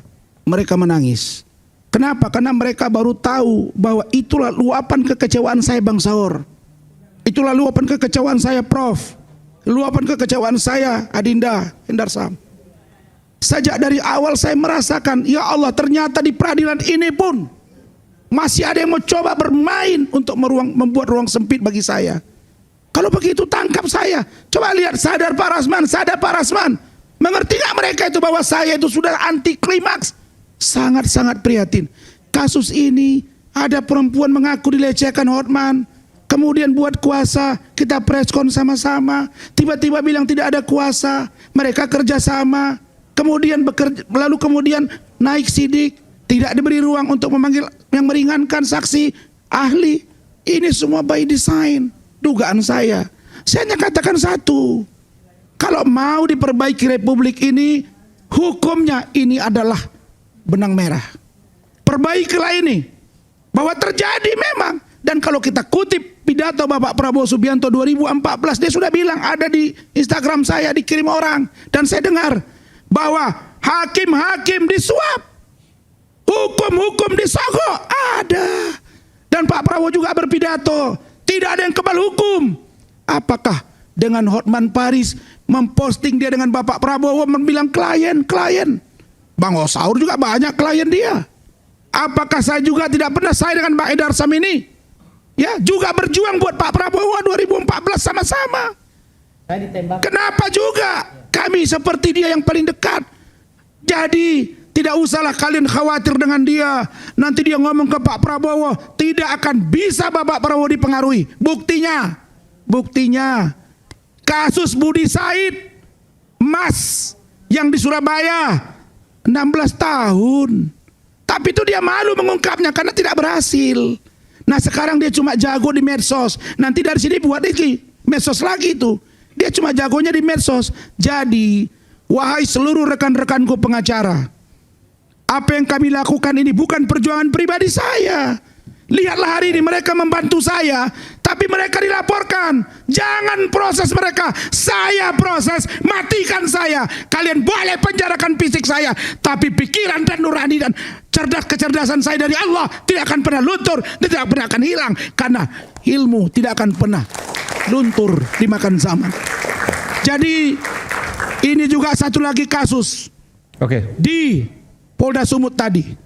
mereka menangis. Kenapa? Karena mereka baru tahu bahwa itulah luapan kekecewaan saya Bang Saur. Itulah luapan kekecewaan saya Prof. Luapan kekecewaan saya Adinda Hendarsam. Sejak dari awal saya merasakan, ya Allah, ternyata di peradilan ini pun masih ada yang mau coba bermain untuk membuat ruang sempit bagi saya. Kalau begitu tangkap saya. Coba lihat, sadar Pak Rasman, sadar Pak Rasman. Mengerti nggak mereka itu bahwa saya itu sudah anti klimaks? Sangat-sangat prihatin. Kasus ini ada perempuan mengaku dilecehkan Hotman. Kemudian buat kuasa, kita preskon sama-sama. Tiba-tiba bilang tidak ada kuasa, mereka kerjasama. Kemudian lalu kemudian naik sidik, tidak diberi ruang untuk memanggil yang meringankan saksi ahli. Ini semua by design, dugaan saya. Saya hanya katakan satu, kalau mau diperbaiki Republik ini, hukumnya ini adalah benang merah. Perbaikilah ini, bahwa terjadi memang. Dan kalau kita kutip pidato Bapak Prabowo Subianto 2014, dia sudah bilang, ada di Instagram saya, dikirim orang. Dan saya dengar bahwa hakim-hakim disuap, hukum-hukum disogok, ada. Dan Pak Prabowo juga berpidato, tidak ada yang kebal hukum. Apakah dengan Hotman Paris memposting dia dengan Bapak Prabowo, membilang klien. Bang Osaur juga banyak klien dia. Apakah saya juga tidak pernah saya dengan Pak Hendarsam ini? Ya, juga berjuang buat Pak Prabowo 2014 sama-sama. Kenapa juga kami seperti dia yang paling dekat? Jadi tidak usahlah kalian khawatir dengan dia. Nanti dia ngomong ke Pak Prabowo, tidak akan bisa Bapak Prabowo dipengaruhi. Buktinya kasus Budi Said Mas yang di Surabaya 16 tahun. Tapi itu dia malu mengungkapnya karena tidak berhasil. Nah sekarang dia cuma jago di medsos. Nanti dari sini buat lagi medsos lagi itu. Dia cuma jagonya di medsos. Jadi wahai seluruh rekan-rekanku pengacara, apa yang kami lakukan ini bukan perjuangan pribadi saya. Lihatlah hari ini mereka membantu saya, tapi mereka dilaporkan. Jangan proses mereka, saya proses, matikan saya. Kalian boleh penjarakan fisik saya, tapi pikiran dan nurani dan kecerdasan saya dari Allah tidak akan pernah luntur, tidak pernah akan hilang. Karena ilmu tidak akan pernah luntur dimakan zaman. Jadi ini juga satu lagi kasus di Polda Sumut tadi.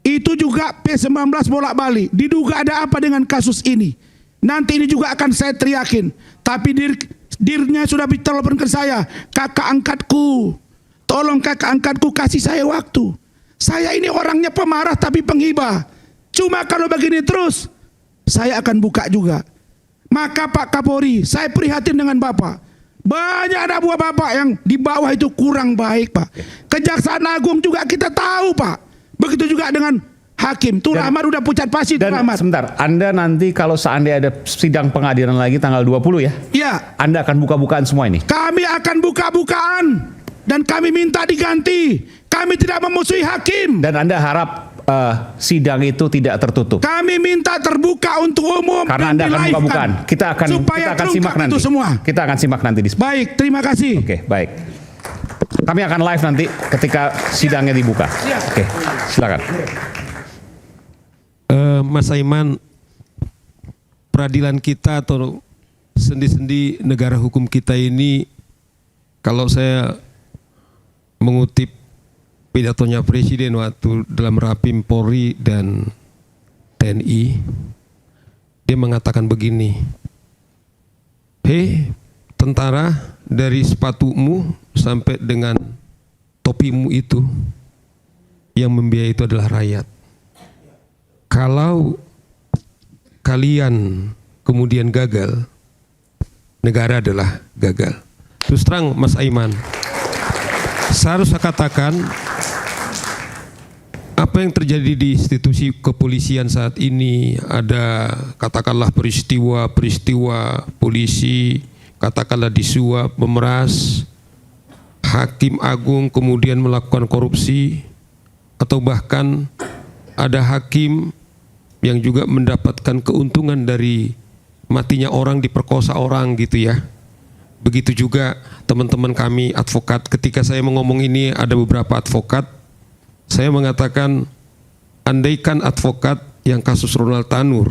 Itu juga P19 bolak-balik. Diduga ada apa dengan kasus ini. Nanti ini juga akan saya teriakin. Tapi dirnya sudah telepon ke saya. Kakak angkatku, tolong kakak angkatku kasih saya waktu. Saya ini orangnya pemarah tapi penghibah. Cuma kalau begini terus, saya akan buka juga. Maka Pak Kapolri, saya prihatin dengan Bapak. Banyak anak buah Bapak yang di bawah itu kurang baik, Pak. Kejaksaan Agung juga kita tahu, Pak. Begitu juga dengan hakim. Tuh Rahmat udah pucat pasi. Dan Rahmat. sebentar, Anda nanti kalau seandainya ada sidang pengadilan lagi tanggal 20 ya? Iya. Anda akan buka-bukaan semua ini? Kami akan buka-bukaan. Dan kami minta diganti. Kami tidak memusuhi hakim. Dan Anda harap sidang itu tidak tertutup? Kami minta terbuka untuk umum. Karena Anda akan buka-bukaan. Kita akan simak nanti. Semua. Kita akan simak nanti di. Baik, terima kasih. Oke, baik. Kami akan live nanti ketika sidangnya dibuka. Oke, silakan. Mas Aiman, peradilan kita atau sendi-sendi negara hukum kita ini, kalau saya mengutip pidatonya Presiden waktu dalam Rapim Polri dan TNI, dia mengatakan begini, hei tentara, dari sepatumu sampai dengan topimu itu, yang membiayai itu adalah rakyat. Kalau kalian kemudian gagal, negara adalah gagal. Terus terang Mas Aiman, saya harus katakan apa yang terjadi di institusi kepolisian saat ini, ada katakanlah peristiwa polisi, katakanlah disuap, memeras, hakim agung kemudian melakukan korupsi, atau bahkan ada hakim yang juga mendapatkan keuntungan dari matinya orang, diperkosa orang gitu ya. Begitu juga teman-teman kami advokat. Ketika saya ngomong ini, ada beberapa advokat, saya mengatakan andaikan advokat yang kasus Ronald Tanur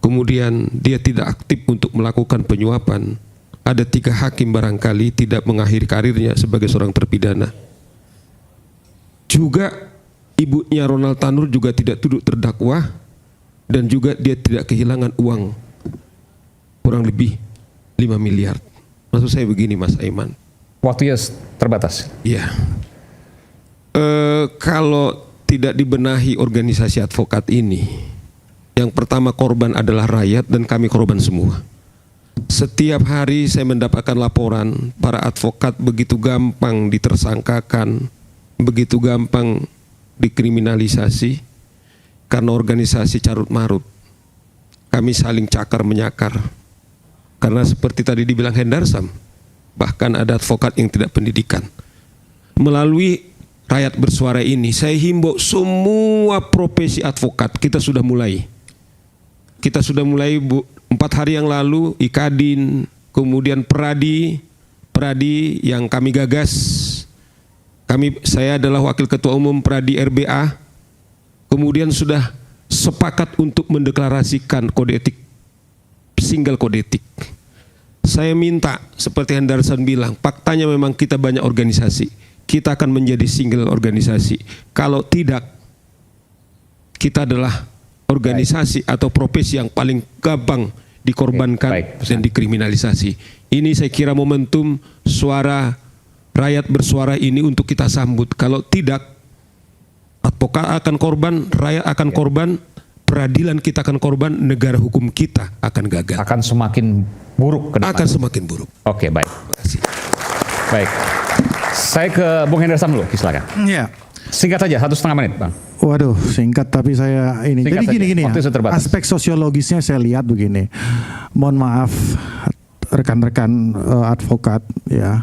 kemudian dia tidak aktif untuk melakukan penyuapan, ada 3 hakim barangkali tidak mengakhiri karirnya sebagai seorang terpidana. Juga ibunya Ronald Tanur juga tidak duduk terdakwa, dan juga dia tidak kehilangan uang kurang lebih 5 miliar. Maksud saya begini Mas Aiman. Waktunya terbatas. Iya. Kalau tidak dibenahi organisasi advokat ini, yang pertama korban adalah rakyat dan kami korban semua. Setiap hari saya mendapatkan laporan para advokat begitu gampang ditersangkakan, begitu gampang dikriminalisasi karena organisasi carut marut. Kami saling cakar menyakar. Karena seperti tadi dibilang Hendarsam, bahkan ada advokat yang tidak pendidikan. Melalui Rakyat Bersuara ini, saya himbau semua profesi advokat, kita sudah mulai. Kita sudah mulai 4 hari yang lalu, Ikadin, kemudian Peradi yang kami gagas. Saya adalah Wakil Ketua Umum Peradi RBA. Kemudian sudah sepakat untuk mendeklarasikan kode etik, single kode etik. Saya minta, seperti Hendarsan bilang, faktanya memang kita banyak organisasi. Kita akan menjadi single organisasi. Kalau tidak, kita adalah organisasi atau profesi yang paling gampang dikorbankan dan dikriminalisasi. Ini saya kira momentum suara Rakyat Bersuara ini untuk kita sambut. Kalau tidak, advokat akan korban, rakyat akan korban, peradilan kita akan korban, negara hukum kita akan gagal. Akan semakin buruk ke depan. Akan semakin buruk. Oke, baik. Baik. Saya ke Bung Hendarsam dulu, silakan. Iya. Singkat saja, 1,5 menit, Bang. Waduh, singkat tapi saya ini. Singkat jadi gini ya, aspek sosiologisnya saya lihat begini. Mohon maaf rekan-rekan advokat ya,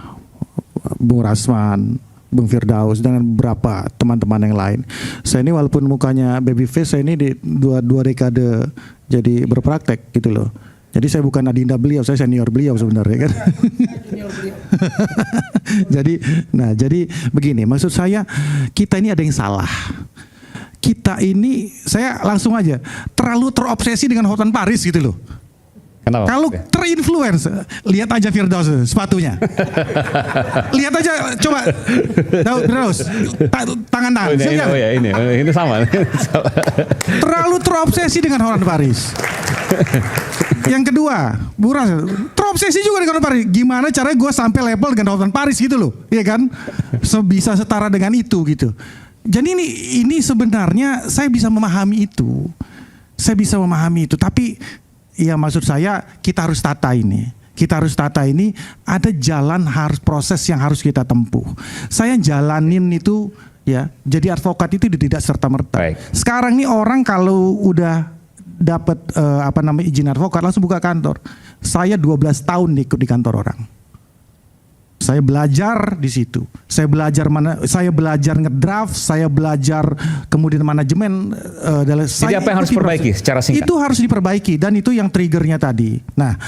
Bung Rasman, Bung Firdaus dan beberapa teman-teman yang lain. Saya ini walaupun mukanya baby face, saya ini di dua dekade jadi berpraktek gitu loh. Jadi saya bukan adinda beliau, saya senior beliau sebenarnya kan. jadi begini, maksud saya kita ini ada yang salah. Kita ini, saya langsung aja terlalu terobsesi dengan Hotman Paris gitu loh. Kenapa? Kalau terinfluence, lihat aja Firdaus sepatunya. Lihat aja, coba Firdaus, tangan-tangan. Ini sama. Terlalu terobsesi dengan Hotman Paris. Yang kedua, Buras terobsesi juga dengan Hotman Paris. Gimana caranya gue sampai level dengan Hotman Paris gitu loh, iya kan? Bisa setara dengan itu gitu. Jadi ini sebenarnya saya bisa memahami itu. Tapi ya maksud saya kita harus tata ini. Ada jalan proses yang harus kita tempuh. Saya jalanin itu ya, jadi advokat itu tidak serta-merta. Sekarang nih orang kalau udah dapat izin advokat langsung buka kantor. Saya 12 tahun ikut di kantor orang. Saya belajar di situ. Saya belajar ngedraft, saya belajar kemudian manajemen. Jadi apa yang harus diperbaiki secara singkat? Itu harus diperbaiki dan itu yang triggernya tadi. Nah,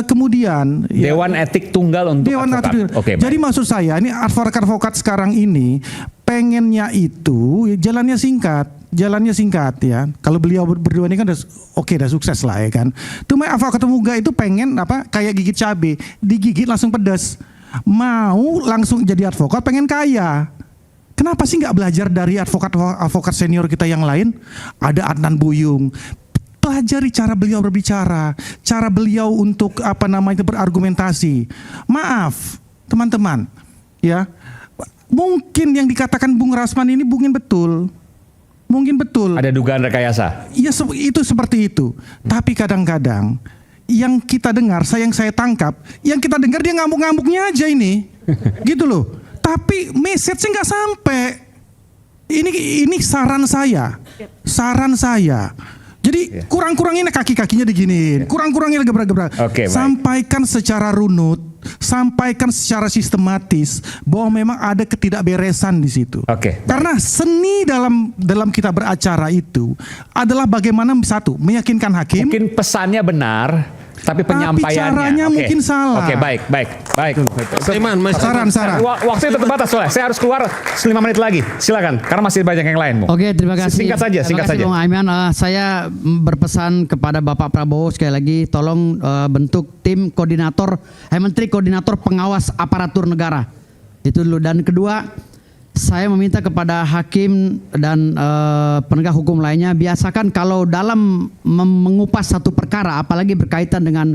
kemudian Dewan Etik Tunggal untuk advokat. Jadi maksud saya ini advokat sekarang ini pengennya itu jalannya singkat ya. Kalau beliau berdua ini kan udah sukses lah ya kan. Cuma advokat muda itu pengen kayak gigit cabai, digigit langsung pedas. Mau langsung jadi advokat pengen kaya. Kenapa sih nggak belajar dari advokat senior kita yang lain? Ada Adnan Buyung. Pelajari cara beliau berbicara, cara beliau untuk berargumentasi. Maaf, teman-teman, ya. Mungkin yang dikatakan Bung Rasman ini mungkin betul. Ada dugaan rekayasa. Iya, itu seperti itu. Tapi kadang-kadang yang kita dengar, yang saya tangkap, yang kita dengar dia ngamuk-ngamuknya aja ini, gitu loh. Tapi message-nya nggak sampai. Ini saran saya. Jadi kurang-kurangin kaki-kakinya diginiin, kurang-kurangin gebrak-gebrak. Sampaikan secara runut, sampaikan secara sistematis bahwa memang ada ketidakberesan di situ. Karena seni dalam kita beracara itu adalah bagaimana meyakinkan hakim. Mungkin pesannya benar, tapi penyampaiannya caranya mungkin salah. Baik. Saran. Waktu itu terbatas soalnya. Saya harus keluar 5 menit lagi. Silakan, karena masih banyak yang lain. Terima kasih. Singkat saja. Bung Aiman. Saya berpesan kepada Bapak Prabowo sekali lagi, tolong bentuk tim koordinator, Menteri Koordinator Pengawas Aparatur Negara. Itu dulu. Dan kedua, saya meminta kepada hakim dan penegak hukum lainnya, biasakan kalau dalam mengupas satu perkara, apalagi berkaitan dengan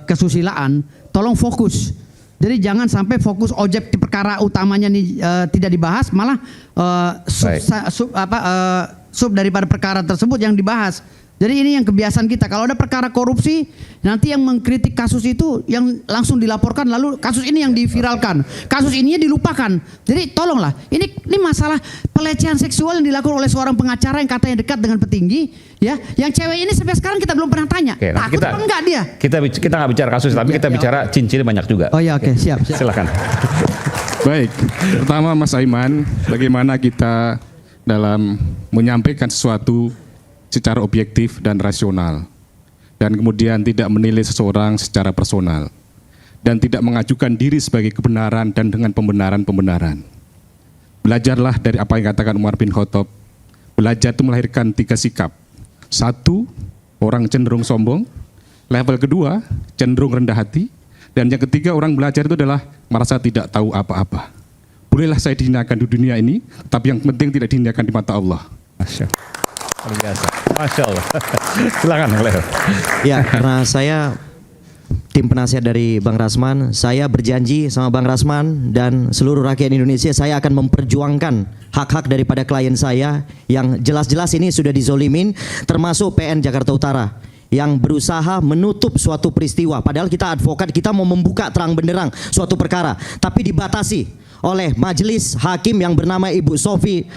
kesusilaan, tolong fokus. Jadi jangan sampai fokus objek di perkara utamanya nih tidak dibahas, malah sub daripada perkara tersebut yang dibahas. Jadi ini yang kebiasaan kita. Kalau ada perkara korupsi, nanti yang mengkritik kasus itu yang langsung dilaporkan, lalu kasus ini yang diviralkan, kasus ininya dilupakan. Jadi tolonglah, ini masalah pelecehan seksual yang dilakukan oleh seorang pengacara yang katanya dekat dengan petinggi, ya. Yang cewek ini sampai sekarang kita belum pernah tanya. Takut apa enggak dia? Kita nggak bicara kasus, tapi kita bicara cincin banyak juga. Siap. Silakan. Baik, pertama Mas Aiman, bagaimana kita dalam menyampaikan sesuatu secara objektif dan rasional, dan kemudian tidak menilai seseorang secara personal, dan tidak mengajukan diri sebagai kebenaran dan dengan pembenaran. Belajarlah dari apa yang katakan Umar bin Khattab. Belajar itu melahirkan 3 sikap. 1, orang cenderung sombong. Level kedua, cenderung rendah hati. Dan yang ketiga, orang belajar itu adalah merasa tidak tahu apa-apa. Bolehlah saya dihinakan di dunia ini, tapi yang penting tidak dihinakan di mata Allah. Luar biasa. Masya Allah. Silakan, Leo. Ya, karena saya tim penasihat dari Bang Rasman, saya berjanji sama Bang Rasman dan seluruh rakyat Indonesia, saya akan memperjuangkan hak-hak daripada klien saya yang jelas-jelas ini sudah dizolimin, termasuk PN Jakarta Utara yang berusaha menutup suatu peristiwa. Padahal kita advokat, kita mau membuka terang benderang suatu perkara, tapi dibatasi oleh majelis hakim yang bernama Ibu Sofi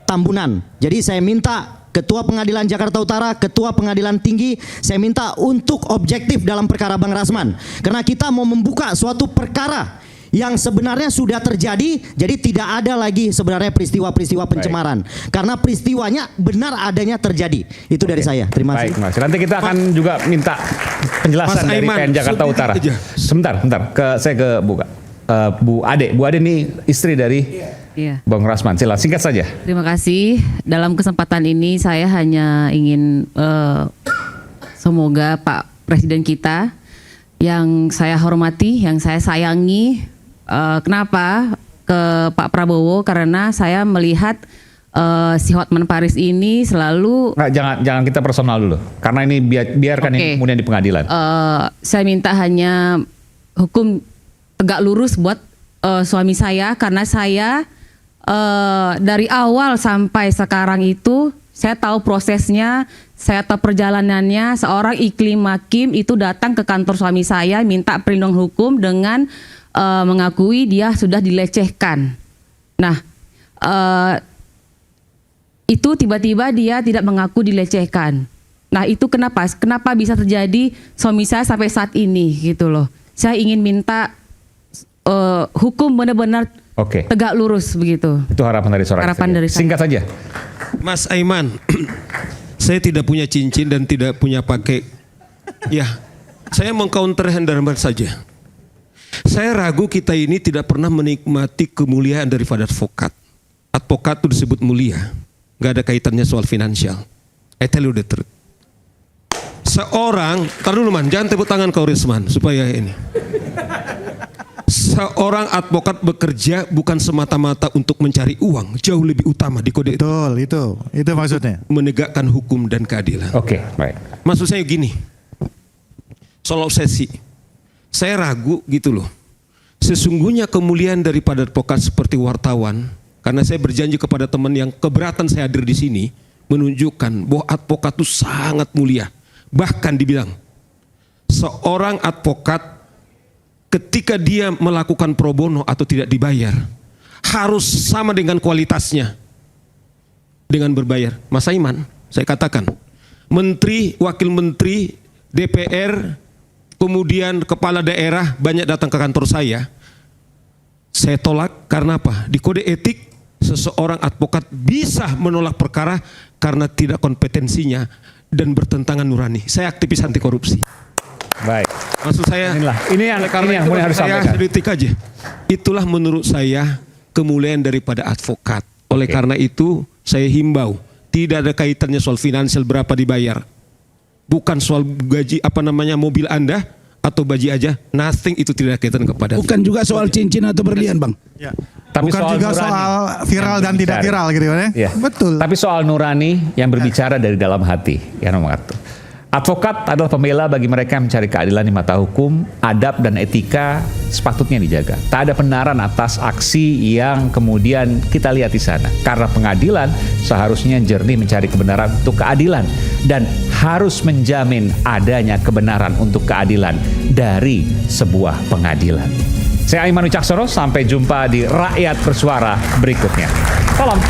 Tambunan. Jadi saya minta Ketua Pengadilan Jakarta Utara, Ketua Pengadilan Tinggi, saya minta untuk objektif dalam perkara Bang Rasman. Karena kita mau membuka suatu perkara yang sebenarnya sudah terjadi, jadi tidak ada lagi sebenarnya peristiwa-peristiwa pencemaran. Karena peristiwanya benar adanya terjadi. Itu dari saya. Terima kasih. Baik, Mas. Nanti kita akan juga minta penjelasan dari PN Jakarta Utara. Sebentar. Saya ke Bu Ade. Bu Ade ini istri dari Bang Rasman. Silakan, singkat saja. Terima kasih. Dalam kesempatan ini saya hanya ingin semoga Pak Presiden kita yang saya hormati, yang saya sayangi. Kenapa ke Pak Prabowo? Karena saya melihat si Hotman Paris ini selalu jangan kita personal dulu, karena ini biarkan ini kemudian di pengadilan. Saya minta hanya hukum tegak lurus buat suami saya, karena saya dari awal sampai sekarang itu saya tahu prosesnya, saya tahu perjalanannya. Seorang Iklim Hakim itu datang ke kantor suami saya minta perlindungan hukum dengan mengakui dia sudah dilecehkan. Nah, itu tiba-tiba dia tidak mengaku dilecehkan. Nah, itu kenapa bisa terjadi suami saya sampai saat ini gitu loh. Saya ingin minta hukum benar-benar tegak lurus begitu. Itu harapan dari seorang istri. Singkat saja. Mas Aiman, saya tidak punya cincin dan tidak punya pakai. Ya, saya mengcounter Hendarman saja. Saya ragu kita ini tidak pernah menikmati kemuliaan daripada advokat. Advokat itu disebut mulia. Gak ada kaitannya soal finansial. I tell you the truth. Seorang, tar dulu man, jangan tepuk tangan kau Risman, supaya ini. Seorang advokat bekerja bukan semata-mata untuk mencari uang, jauh lebih utama di kode itu maksudnya. Menegakkan hukum dan keadilan. Oke, baik. Maksud saya gini, soal obsesi, saya ragu gitu loh. Sesungguhnya kemuliaan daripada advokat seperti wartawan, karena saya berjanji kepada teman yang keberatan saya hadir di sini, menunjukkan bahwa advokat itu sangat mulia. Bahkan dibilang, seorang advokat ketika dia melakukan pro bono atau tidak dibayar, harus sama dengan kualitasnya dengan berbayar. Mas Aiman, saya katakan, menteri, wakil menteri, DPR, kemudian kepala daerah banyak datang ke kantor saya tolak karena apa? Di kode etik, seseorang advokat bisa menolak perkara karena tidak kompetensinya dan bertentangan nurani. Saya aktivis anti korupsi. Baik. Maksud saya, ini yang mulai harus saya sampaikan. sedetik aja. Itulah menurut saya kemuliaan daripada advokat. Oleh karena itu, saya himbau, tidak ada kaitannya soal finansial berapa dibayar. Bukan soal gaji mobil Anda atau baji aja, nothing, itu tidak kaitan kepada. Bukan juga soal cincin atau berlian, Bang. Ya. Tapi bukan juga soal viral dan tidak viral gitu kan ya. Betul. Tapi soal nurani yang berbicara dari dalam hati, ya nomor satu. Advokat adalah pembela bagi mereka yang mencari keadilan di mata hukum, adab dan etika sepatutnya dijaga. Tak ada benaran atas aksi yang kemudian kita lihat di sana. Karena pengadilan seharusnya jernih mencari kebenaran untuk keadilan dan harus menjamin adanya kebenaran untuk keadilan dari sebuah pengadilan. Saya Aiman Wicaksono, sampai jumpa di Rakyat Bersuara berikutnya. Salam.